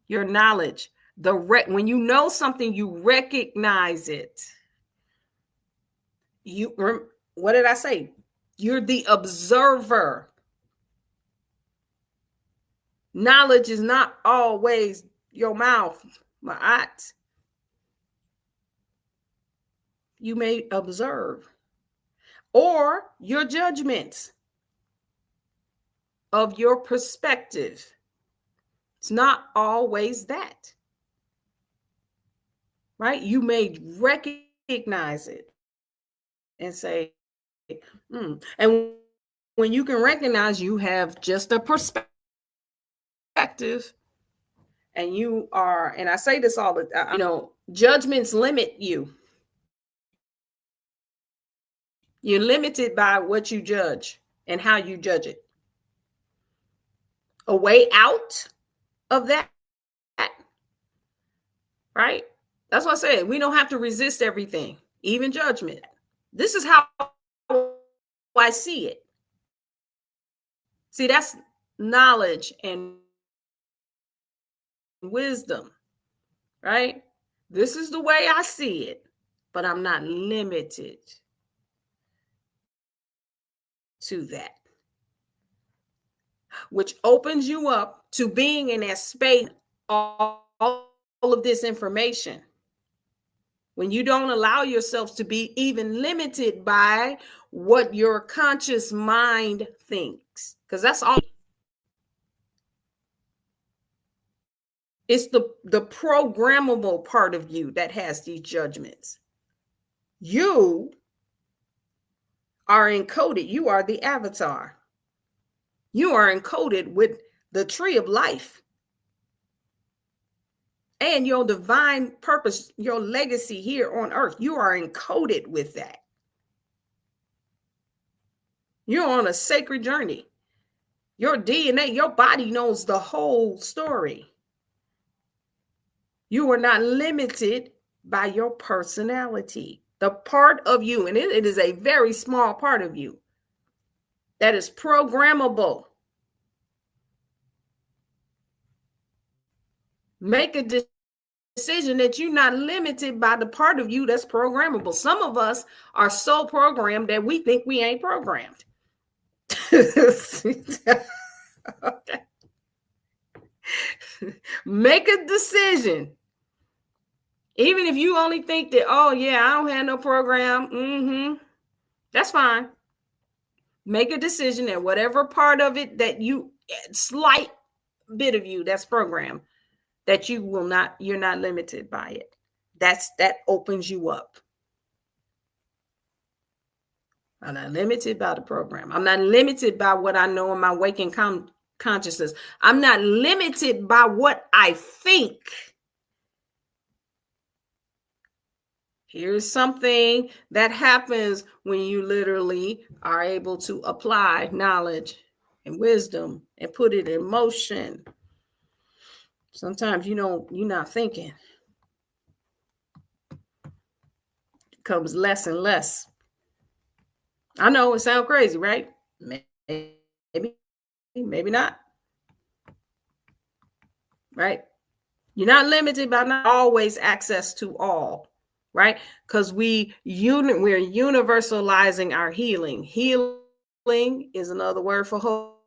your knowledge. When you know something, you recognize it. What did I say? You're the observer. Knowledge is not always your mouth, ma'at. You may observe, or your judgments of your perspective. It's not always that, right? You may recognize it and say, and when you can recognize you have just a perspective, and you are, and I say this all the time, judgments limit you. You're limited by what you judge and how you judge it. A way out of that, right? That's what I said. We don't have to resist everything, even judgment. This is how I see it. See, that's knowledge and wisdom, right? This is the way I see it, but I'm not limited to that, which opens you up to being in that space, all of this information. When you don't allow yourself to be even limited by what your conscious mind thinks, because that's all. It's the programmable part of you that has these judgments. You are encoded. You are the avatar. You are encoded with the tree of life and your divine purpose, your legacy here on earth. You are encoded with that. You're on a sacred journey. Your DNA, your body knows the whole story. You are not limited by your personality. The part of you, and it is a very small part of you, that is programmable. Make a decision that you're not limited by the part of you that's programmable. Some of us are so programmed that we think we ain't programmed. Okay. Make a decision. Even if you only think that, oh yeah, I don't have no program. That's fine. Make a decision that whatever part of it that you, slight bit of you that's programmed, that you will not, you're not limited by it. That opens you up. I'm not limited by the program. I'm not limited by what I know in my waking consciousness. I'm not limited by what I think. Here's something that happens when you literally are able to apply knowledge and wisdom and put it in motion. Sometimes you're not thinking. It comes less and less. I know it sounds crazy, right? Maybe not. Right? You're not limited by not always access to all. Right? Because we're universalizing our healing. Healing is another word for whole.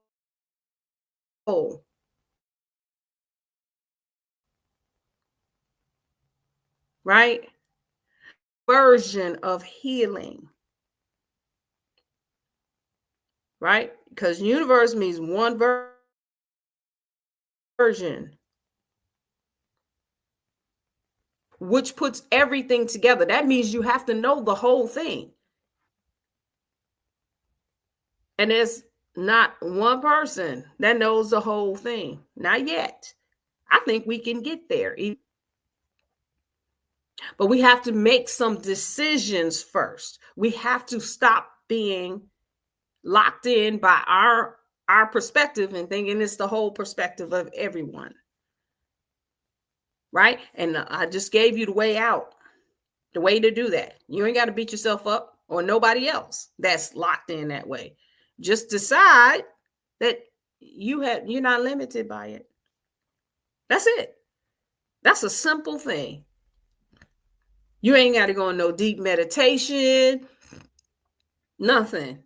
Right? Version of healing. Right? Because universe means one version, which puts everything together. That means you have to know the whole thing. And there's not one person that knows the whole thing. Not yet. I think we can get there. But we have to make some decisions first. We have to stop being locked in by our perspective and thinking it's the whole perspective of everyone. Right? And I just gave you the way out, the way to do that. You ain't got to beat yourself up or nobody else that's locked in that way. Just decide that you're not limited by it. That's it. That's a simple thing. You ain't got to go in no deep meditation, nothing.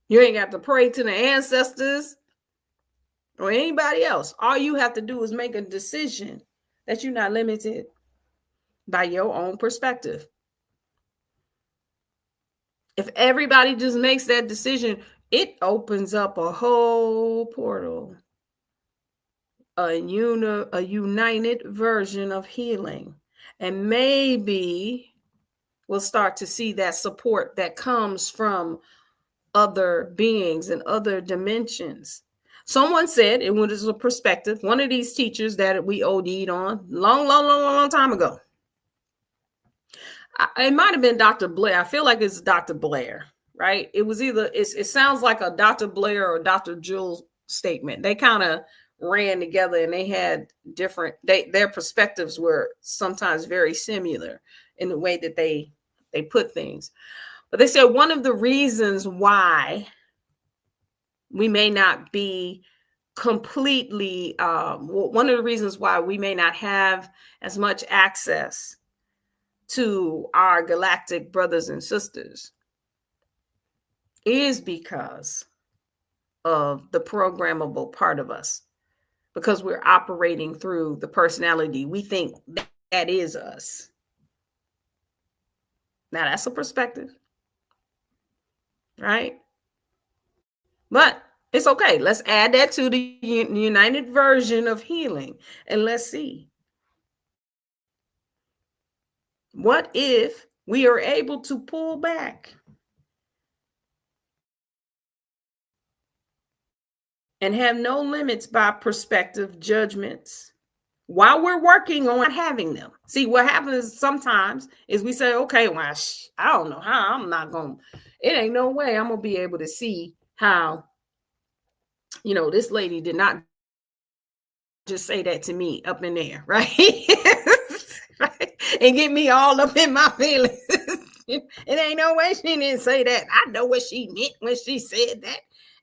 You ain't got to pray to the ancestors or anybody else. All you have to do is make a decision that you're not limited by your own perspective. If everybody just makes that decision, it opens up a whole portal, a united version of healing. And maybe we'll start to see that support that comes from other beings and other dimensions. Someone said, it was a perspective, one of these teachers that we OD'd on long time ago. It might have been Dr. Blair. I feel like it's Dr. Blair, right? It was either, it sounds like a Dr. Blair or Dr. Jules statement. They kind of ran together and they had different, their perspectives were sometimes very similar in the way that they put things. But they said one of the reasons why we may not be completely, one of the reasons why we may not have as much access to our galactic brothers and sisters is because of the programmable part of us, because we're operating through the personality. We think that is us. Now that's a perspective, right? But it's okay. Let's add that to the united version of healing and let's see. What if we are able to pull back and have no limits by perspective judgments while we're working on having them? See, what happens sometimes is we say, okay, well, I don't know how, it ain't no way I'm going to be able to see how, this lady did not just say that to me up in there, right? Right? And get me all up in my feelings. It ain't no way she didn't say that. I know what she meant when she said that.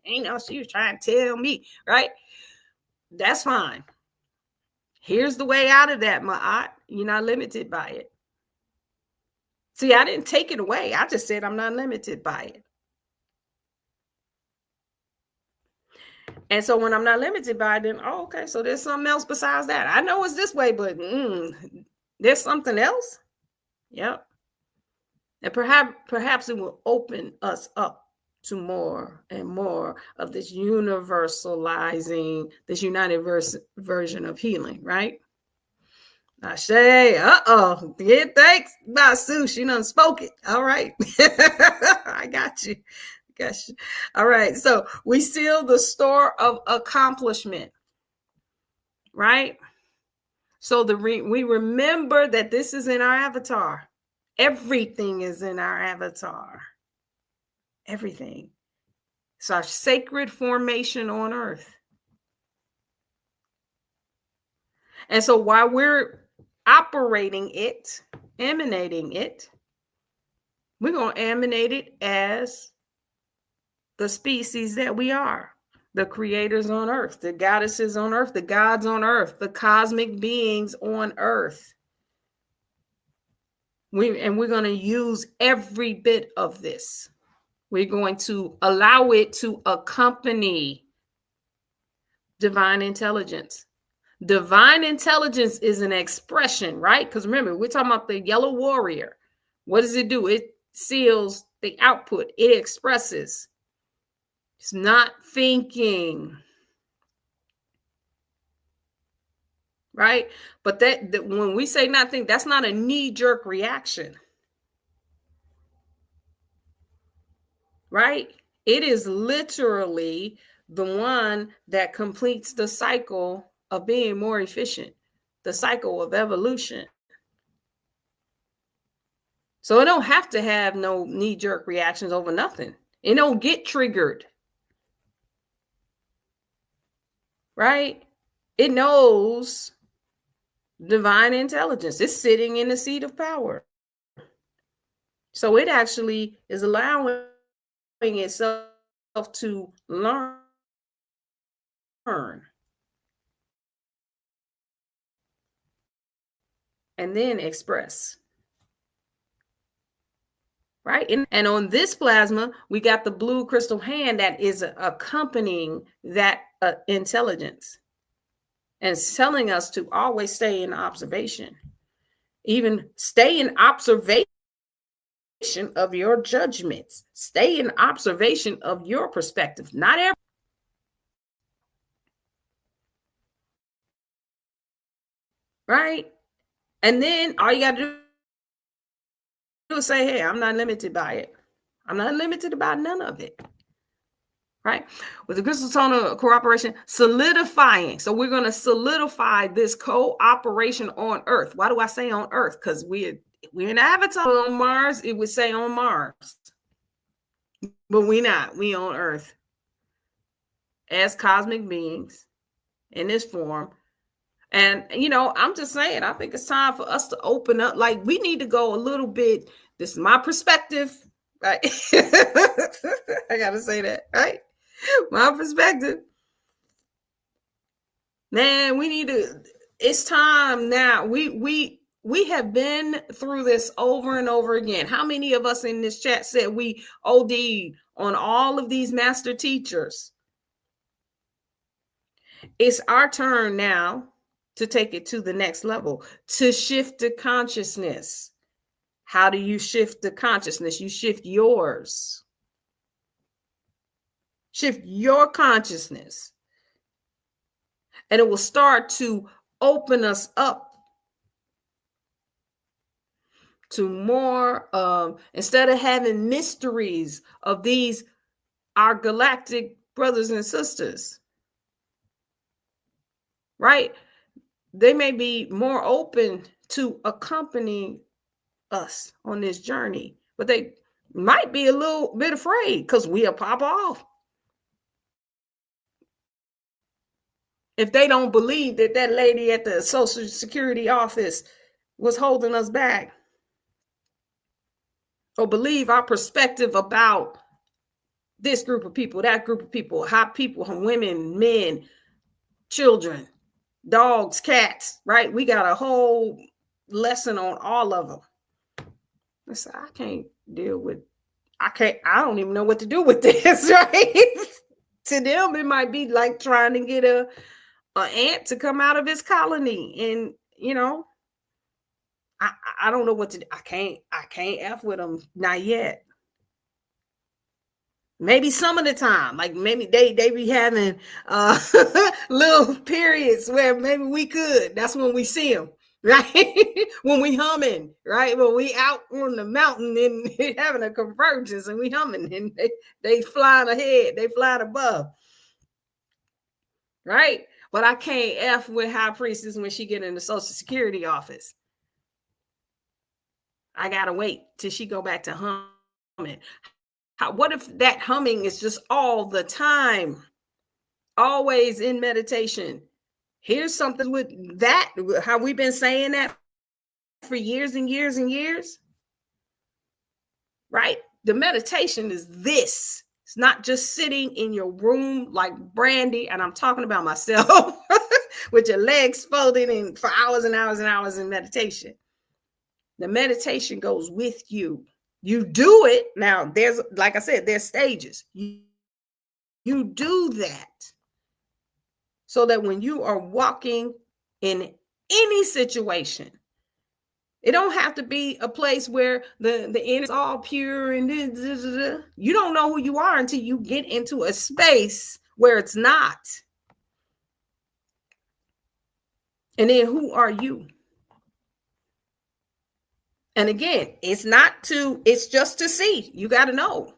She was trying to tell me, right? That's fine. Here's the way out of that, Ma'at. You're not limited by it. See, I didn't take it away. I just said I'm not limited by it. And so when I'm not limited by it, then, okay, so there's something else besides that. I know it's this way, but there's something else. Yep. And perhaps it will open us up to more and more of this universalizing, this united version of healing, right? Ashe, yeah, thanks, Basu. She done spoke it. All right. I got you. All right. So we seal the store of accomplishment, right? So we remember that this is in our avatar. Everything is in our avatar. Everything. It's our sacred formation on earth. And so while we're operating it, emanating it, we're going to emanate it as the species that we are. The creators on earth, the goddesses on earth, the gods on earth, the cosmic beings on earth. We're going to use every bit of this. We're going to allow it to accompany divine intelligence. Divine intelligence is an expression, right? Because remember, we're talking about the yellow warrior. What does it do? It seals the output. It expresses. It's not thinking, right? But that when we say not think, that's not a knee-jerk reaction, right? It is literally the one that completes the cycle of being more efficient, the cycle of evolution. So it don't have to have no knee-jerk reactions over nothing. It don't get triggered. Right? It knows divine intelligence. It's sitting in the seat of power. So it actually is allowing itself to learn. And then express. Right? And on this plasma, we got the blue crystal hand that is accompanying that intelligence and telling us to always stay in observation. Even stay in observation of your judgments. Stay in observation of your perspective. Not every. Right? And then all you got to do is say, hey, I'm not limited by it. I'm not limited about none of it. Right? With the crystal tone of cooperation, solidifying. So we're going to solidify this cooperation on Earth. Why do I say on Earth? Because we're in Avatar on Mars. It would say on Mars. But we're not. We on Earth. As cosmic beings in this form. And, you know, I'm just saying, I think it's time for us to open up. Like, we need to go a little bit. This is my perspective. Right? I got to say that. Right? My perspective. Man, we need to, it's time now. We have been through this over and over again. How many of us in this chat said we OD'd on all of these master teachers? It's our turn now to take it to the next level, to shift the consciousness. How do you shift the consciousness? You shift yours. Shift your consciousness. And it will start to open us up to more, instead of having mysteries of these, our galactic brothers and sisters, right? They may be more open to accompanying us on this journey, but they might be a little bit afraid because we'll pop off. If they don't believe that that lady at the Social Security office was holding us back, or believe our perspective about this group of people, that group of people, how people, women, men, children, dogs, cats, right? We got a whole lesson on all of them. Listen, I can't deal with, I don't even know what to do with this, right? To them, it might be like trying to get a ant to come out of his colony. And, you know, I don't know what to do. I can't F with them, not yet. Maybe some of the time, like maybe they be having little periods where maybe we could. That's when we see them, right? When we humming, right? When we out on the mountain and having a convergence and we humming and they flying ahead, they flying above, right? But I can't F with High Priestess when she get in the Social Security office. I gotta wait till she go back to humming. What if that humming is just all the time, always in meditation? Here's something with that, how we've been saying that for years and years and years, right? The meditation is this. It's not just sitting in your room like Brandy, and I'm talking about myself, with your legs folded and for hours and hours and hours in meditation. The meditation goes with you. You do it. Now, there's, like I said, there's stages. You do that so that when you are walking in any situation, it don't have to be a place where the end is all pure and you don't know who you are until you get into a space where it's not. And then who are you? And again, it's just to see. You got to know.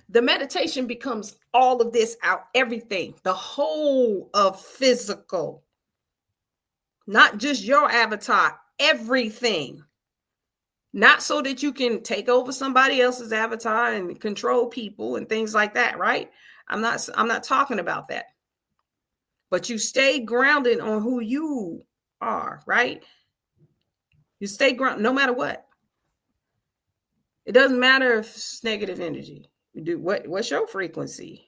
The meditation becomes all of this out, everything, the whole of physical, not just your avatar, everything. Not so that you can take over somebody else's avatar and control people and things like that, right? I'm not talking about that. But you stay grounded on who you are, right? You stay grounded no matter what. It doesn't matter if it's negative energy. What's your frequency?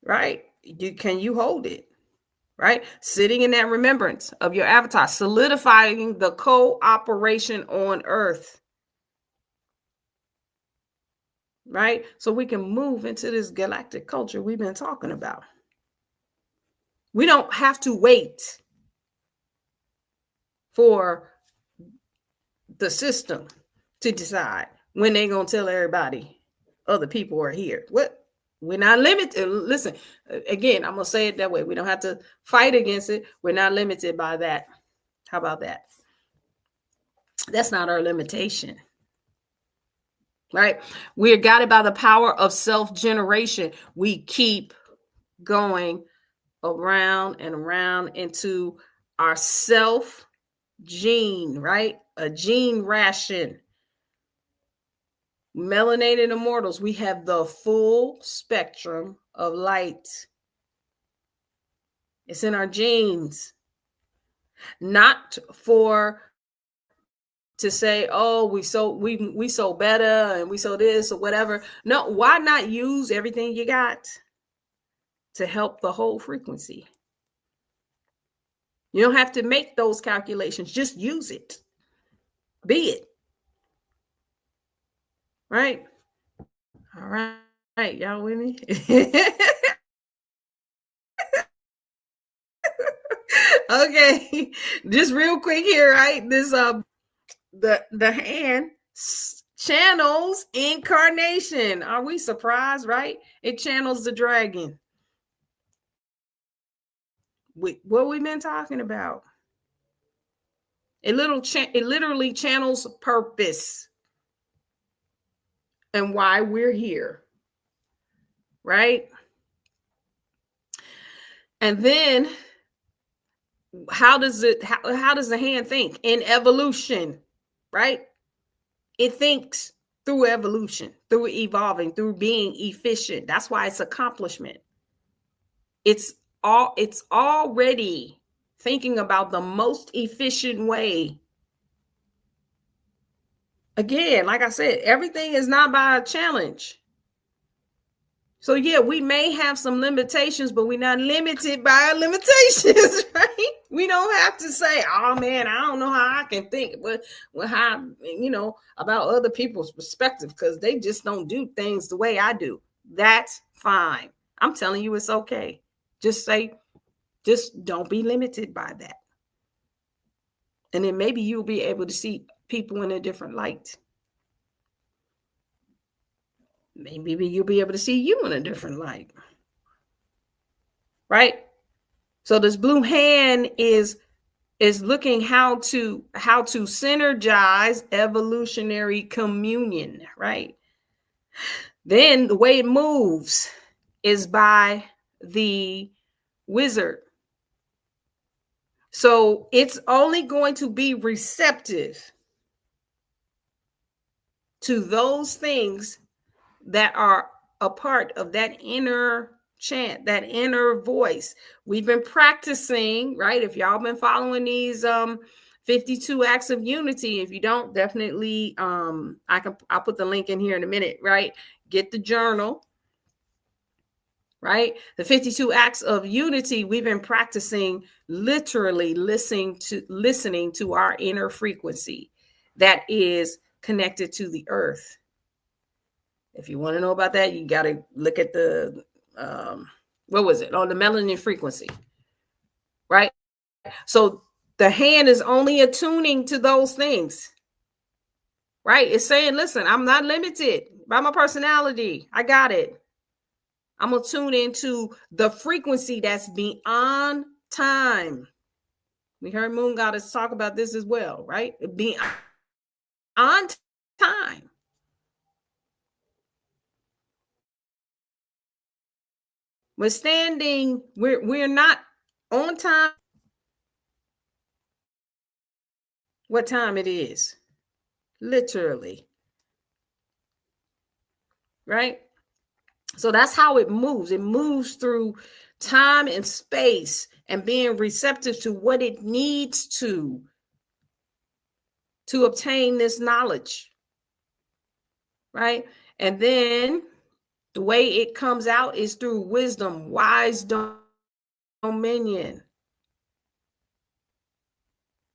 Right? Can you hold it? Right? Sitting in that remembrance of your avatar, solidifying the cooperation on earth. Right? So we can move into this galactic culture we've been talking about. We don't have to wait for the system to decide when they're going to tell everybody other people are here. What? We're not limited. Listen, again, I'm going to say it that way. We don't have to fight against it. We're not limited by that. How about that? That's not our limitation. Right? We're guided by the power of self-generation. We keep going around and around into our self gene, right? A gene ration. Melanated Immortals, we have the full spectrum of light. It's in our genes. Not to say, oh, we so better and we so this or whatever. No, why not use everything you got to help the whole frequency? You don't have to make those calculations. Just use it. Be it. Right? All right. Y'all with me? Okay. Just real quick here, right? This the hand channels incarnation. Are we surprised, right? It channels the dragon. What we've been talking about. It literally channels purpose and why we're here, right? And then how does the hand think? In evolution, right? It thinks through evolution, through evolving, through being efficient. That's why it's accomplishment. It's already thinking about the most efficient way. Again, like I said, everything is not by a challenge. So yeah, we may have some limitations, but we're not limited by our limitations, right? We don't have to say, oh man, I don't know how I can think, but how, about other people's perspective, because they just don't do things the way I do. That's fine. I'm telling you, it's okay. Just don't be limited by that. And then maybe you'll be able to see people in a different light. Maybe you'll be able to see you in a different light. Right? So this blue hand is looking how to synergize evolutionary communion, right? Then the way it moves is by the wizard. So it's only going to be receptive to those things that are a part of that inner chant, that inner voice. We've been practicing, right? If y'all been following these 52 acts of unity, if you don't, definitely I'll put the link in here in a minute, right? Get the journal. Right? The 52 acts of unity, we've been practicing literally listening to our inner frequency that is connected to the earth. If you want to know about that, you got to look at the, what was it? On the melanin frequency, right? So the hand is only attuning to those things, right? It's saying, listen, I'm not limited by my personality. I got it. I'm going to tune into the frequency that's beyond time. We heard Moon Goddess talk about this as well, right? Beyond time. We're not on time. What time it is? Literally. Right? So that's how it moves. It moves through time and space and being receptive to what it needs to. to obtain this knowledge, right? And then the way it comes out is through wisdom, wise dominion,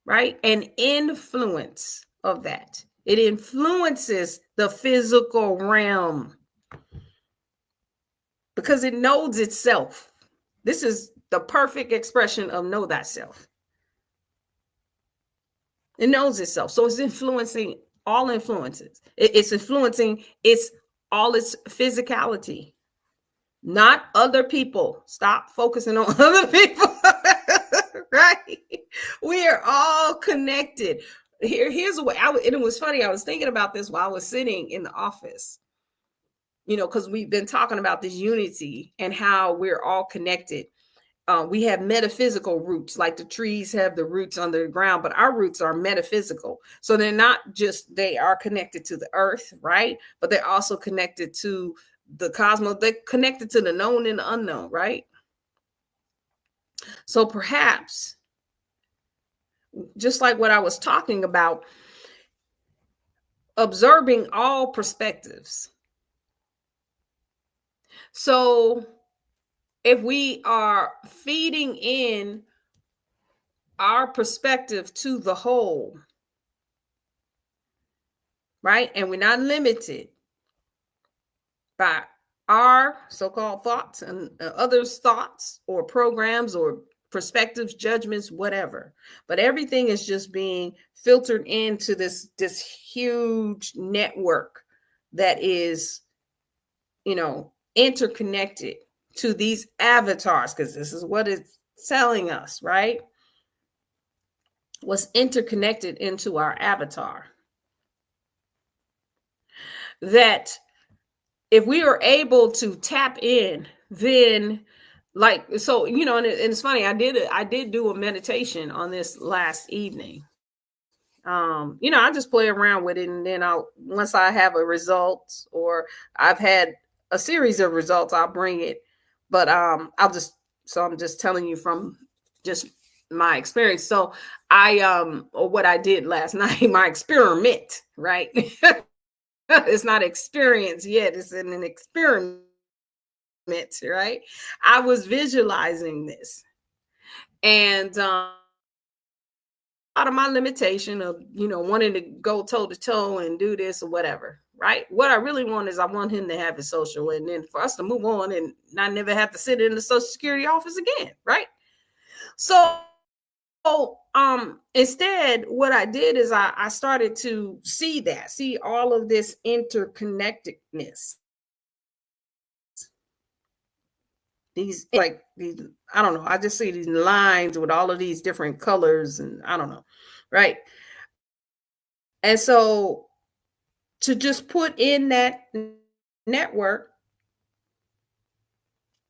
right? And influence of that. It influences the physical realm because it knows itself. This is the perfect expression of know thyself. It knows itself. So it's influencing all influences. It's influencing all its physicality, not other people. Stop focusing on other people, right? We are all connected. Here's the way it was funny. I was thinking about this while I was sitting in the office, because we've been talking about this unity and how we're all connected. We have metaphysical roots, like the trees have the roots under the ground, but our roots are metaphysical. So they're not just, they are connected to the earth, right? But they're also connected to the cosmos. They're connected to the known and the unknown, right? So perhaps, just like what I was talking about, observing all perspectives. So if we are feeding in our perspective to the whole, right? And we're not limited by our so-called thoughts and others' thoughts or programs or perspectives, judgments, whatever. But everything is just being filtered into this huge network that is, interconnected to these avatars, because this is what it's telling us, right? Was interconnected into our avatar. That if we are able to tap in, then and it's funny, I did do a meditation on this last evening. I just play around with it, and then once I have a result or I've had a series of results, I'll bring it. But I'm just telling you from just my experience. So or what I did last night, my experiment, right? It's not experience yet. It's an experiment, right? I was visualizing this, and out of my limitation of, wanting to go toe to toe and do this or whatever, right? What I really want is I want him to have his social, and then for us to move on and not never have to sit in the Social Security office again, right? So instead, what I did is I started to see all of this interconnectedness. These, I don't know, I just see these lines with all of these different colors, and I don't know, right? And so to just put in that network,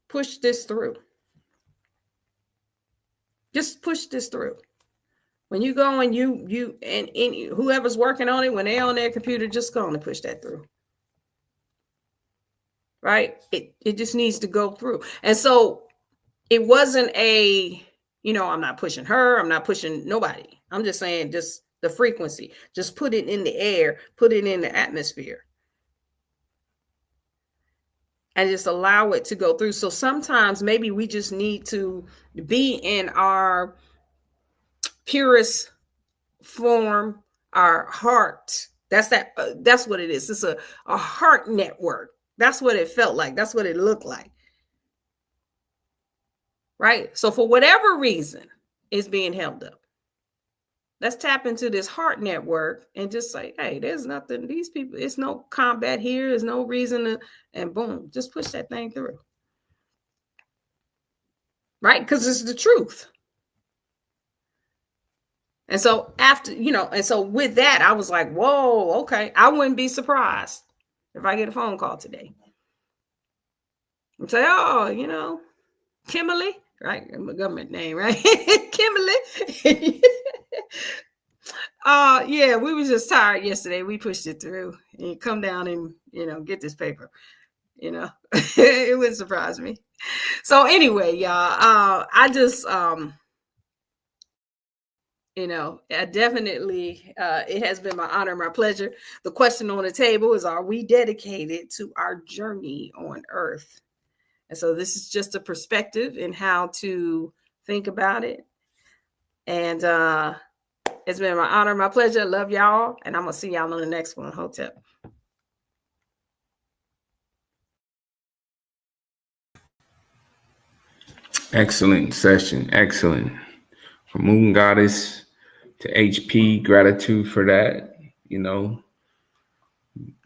push this through. Just push this through. When you go and you and whoever's working on it, when they're on their computer, just go on and push that through. Right? It just needs to go through. And so it wasn't I'm not pushing her, I'm not pushing nobody. I'm just saying just the frequency. Just put it in the air, put it in the atmosphere. And just allow it to go through. So sometimes maybe we just need to be in our purest form, our heart. That's what it is. It's a heart network. That's what it felt like. That's what it looked like. Right? So for whatever reason, it's being held up. Let's tap into this heart network and just say, hey, there's nothing, these people, it's no combat here. There's no reason to, and boom, just push that thing through. Right? Because it's the truth. And so and so with that, I was like, whoa, okay. I wouldn't be surprised if I get a phone call today and say, oh, Kimberly, right? My government name, right? Kimberly. Yeah, we was just tired yesterday. We pushed it through and come down and, get this paper, it wouldn't surprise me. So anyway, y'all, I just, definitely, it has been my honor, my pleasure. The question on the table is, are we dedicated to our journey on Earth? And so this is just a perspective in how to think about it. And it's been my honor, my pleasure. Love y'all. And I'm going to see y'all on the next one. Hotep. Excellent session. Excellent. From Moon Goddess to HP, gratitude for that,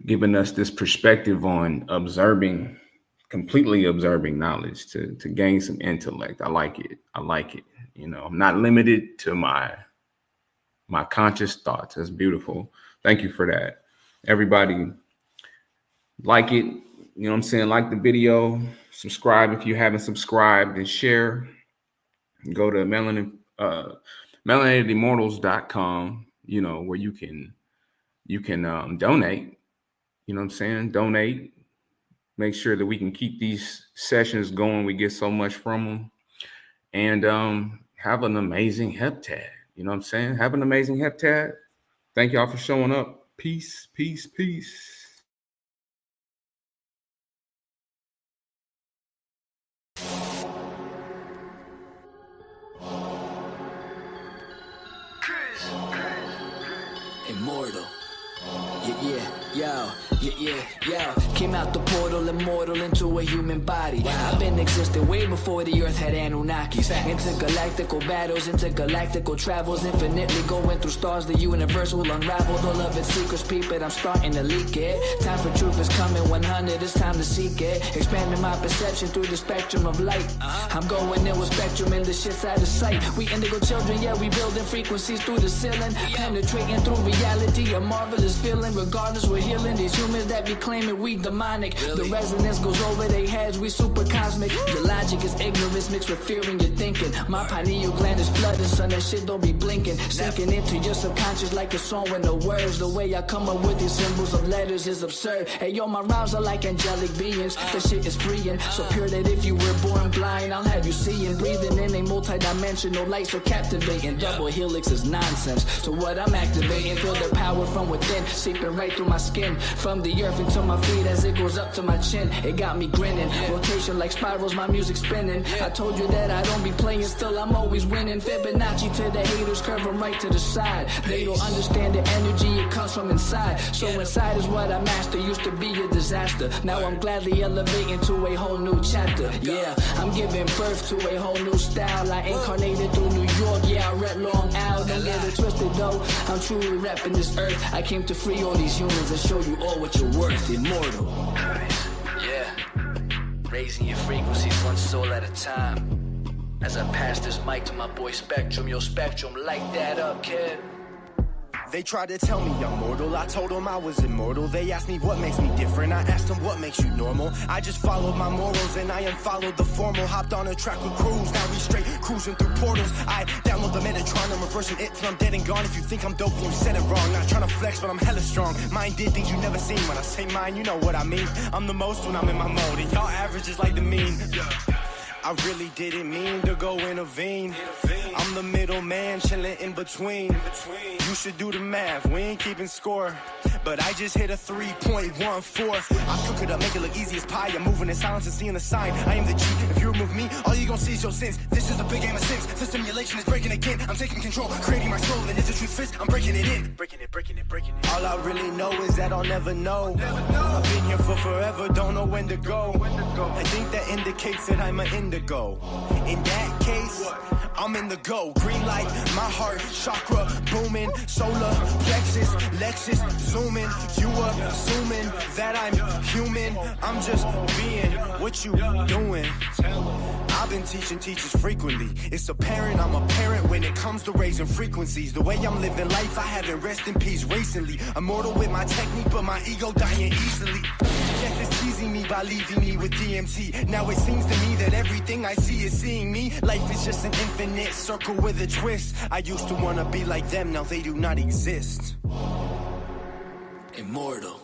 giving us this perspective on completely observing knowledge to gain some intellect. I like it. I'm not limited to my conscious thoughts. That's beautiful. Thank you for that. Everybody, like it. Like the video, subscribe if you haven't subscribed, and share. Go to melanatedimmortals.com, where you can donate. Donate. Make sure that we can keep these sessions going. We get so much from them. And have an amazing heptad. Have an amazing heptad. Thank y'all for showing up. Peace, peace, peace. Immortal. Yeah. Came out the portal, immortal into a human body. I've been existing way before the earth had Anunnakis. Intergalactical battles, intergalactical travels, infinitely going through stars. The universe will unravel all of its secrets. Peep it, I'm starting to leak it. Time for truth is coming. 100, it's time to seek it. Expanding my perception through the spectrum of light. I'm going in with spectrum and the shit's out of sight. We indigo children, yeah, we building frequencies through the ceiling. Penetrating through reality, a marvelous feeling. Regardless, we're healing these humans that be claiming we demonic. The resonance goes over their heads, we super cosmic. The logic is ignorance mixed with fear in your thinking. My pineal gland is flooding, son, that shit don't be blinking. Sinking into your subconscious like a song with no words. The way I come up with these symbols of letters is absurd. Hey yo, my rhymes are like angelic beings. The shit is freeing, so pure that if you were born blind, I'll have you seeing. Breathing in a multi-dimensional light so captivating. Double helix is nonsense, so what I'm activating, feel the power from within, seeping right through my skin. From the earth into my feet as it goes up to my chin. It got me grinning, rotation like spirals, my music spinning. I told you that I don't be playing, still I'm always winning. Fibonacci to the haters, curve them right to the side. They don't understand the energy, it comes from inside. So inside is what I master, used to be a disaster. Now I'm gladly elevating to a whole new chapter. Yeah, I'm giving birth to a whole new style. I incarnated through New York, yeah, I rep Long Island. Don't get it twisted though, I'm truly repping this earth. I came to free all these humans and show you all what you're worth. Immortal. Yeah, raising your frequencies one soul at a time. As I pass this mic to my boy Spectrum, yo Spectrum, light that up, kid. They tried to tell me I'm mortal, I told them I was immortal. They asked me what makes me different, I asked them what makes you normal. I just followed my morals and I unfollowed the formal. Hopped on a track with crews, now we straight cruising through portals. I download the Metatron, I'm reversing it till I'm dead and gone. If you think I'm dope, then you said it wrong. Not trying to flex, but I'm hella strong. Mine did things you never seen. When I say mine, you know what I mean. I'm the most when I'm in my mode, and y'all average is like the mean. I really didn't mean to go intervene. I'm the middleman chilling in between. You should do the math, we ain't keeping score. But I just hit a 3.14. I cook it up, make it look easy as pie. I'm moving in silence and seeing the sign. I am the G, if you remove me, all you gon' see is your sins. This is a big game of sins, the simulation is breaking again. I'm taking control, creating my soul, and if the truth fits, I'm breaking it in. Breaking it. All I really know is that I'll never know. I've been here for forever, don't know when to go. I think that indicates that I'm an indigo. In that case, I'm in the go. Green light, my heart, chakra booming. Solar plexus, Lexus zooming. You assuming that I'm human. I'm just being what you doing. I've been teaching teachers frequently. It's apparent I'm a parent when it comes to raising frequencies. The way I'm living life, I haven't rest in peace recently. Immortal with my technique, but my ego dying easily. Death is teasing me by leaving me with DMT. Now it seems to me that everything I see is seeing me. Life is just an infinite circle with a twist. I used to wanna be like them, now they do not exist. Immortal.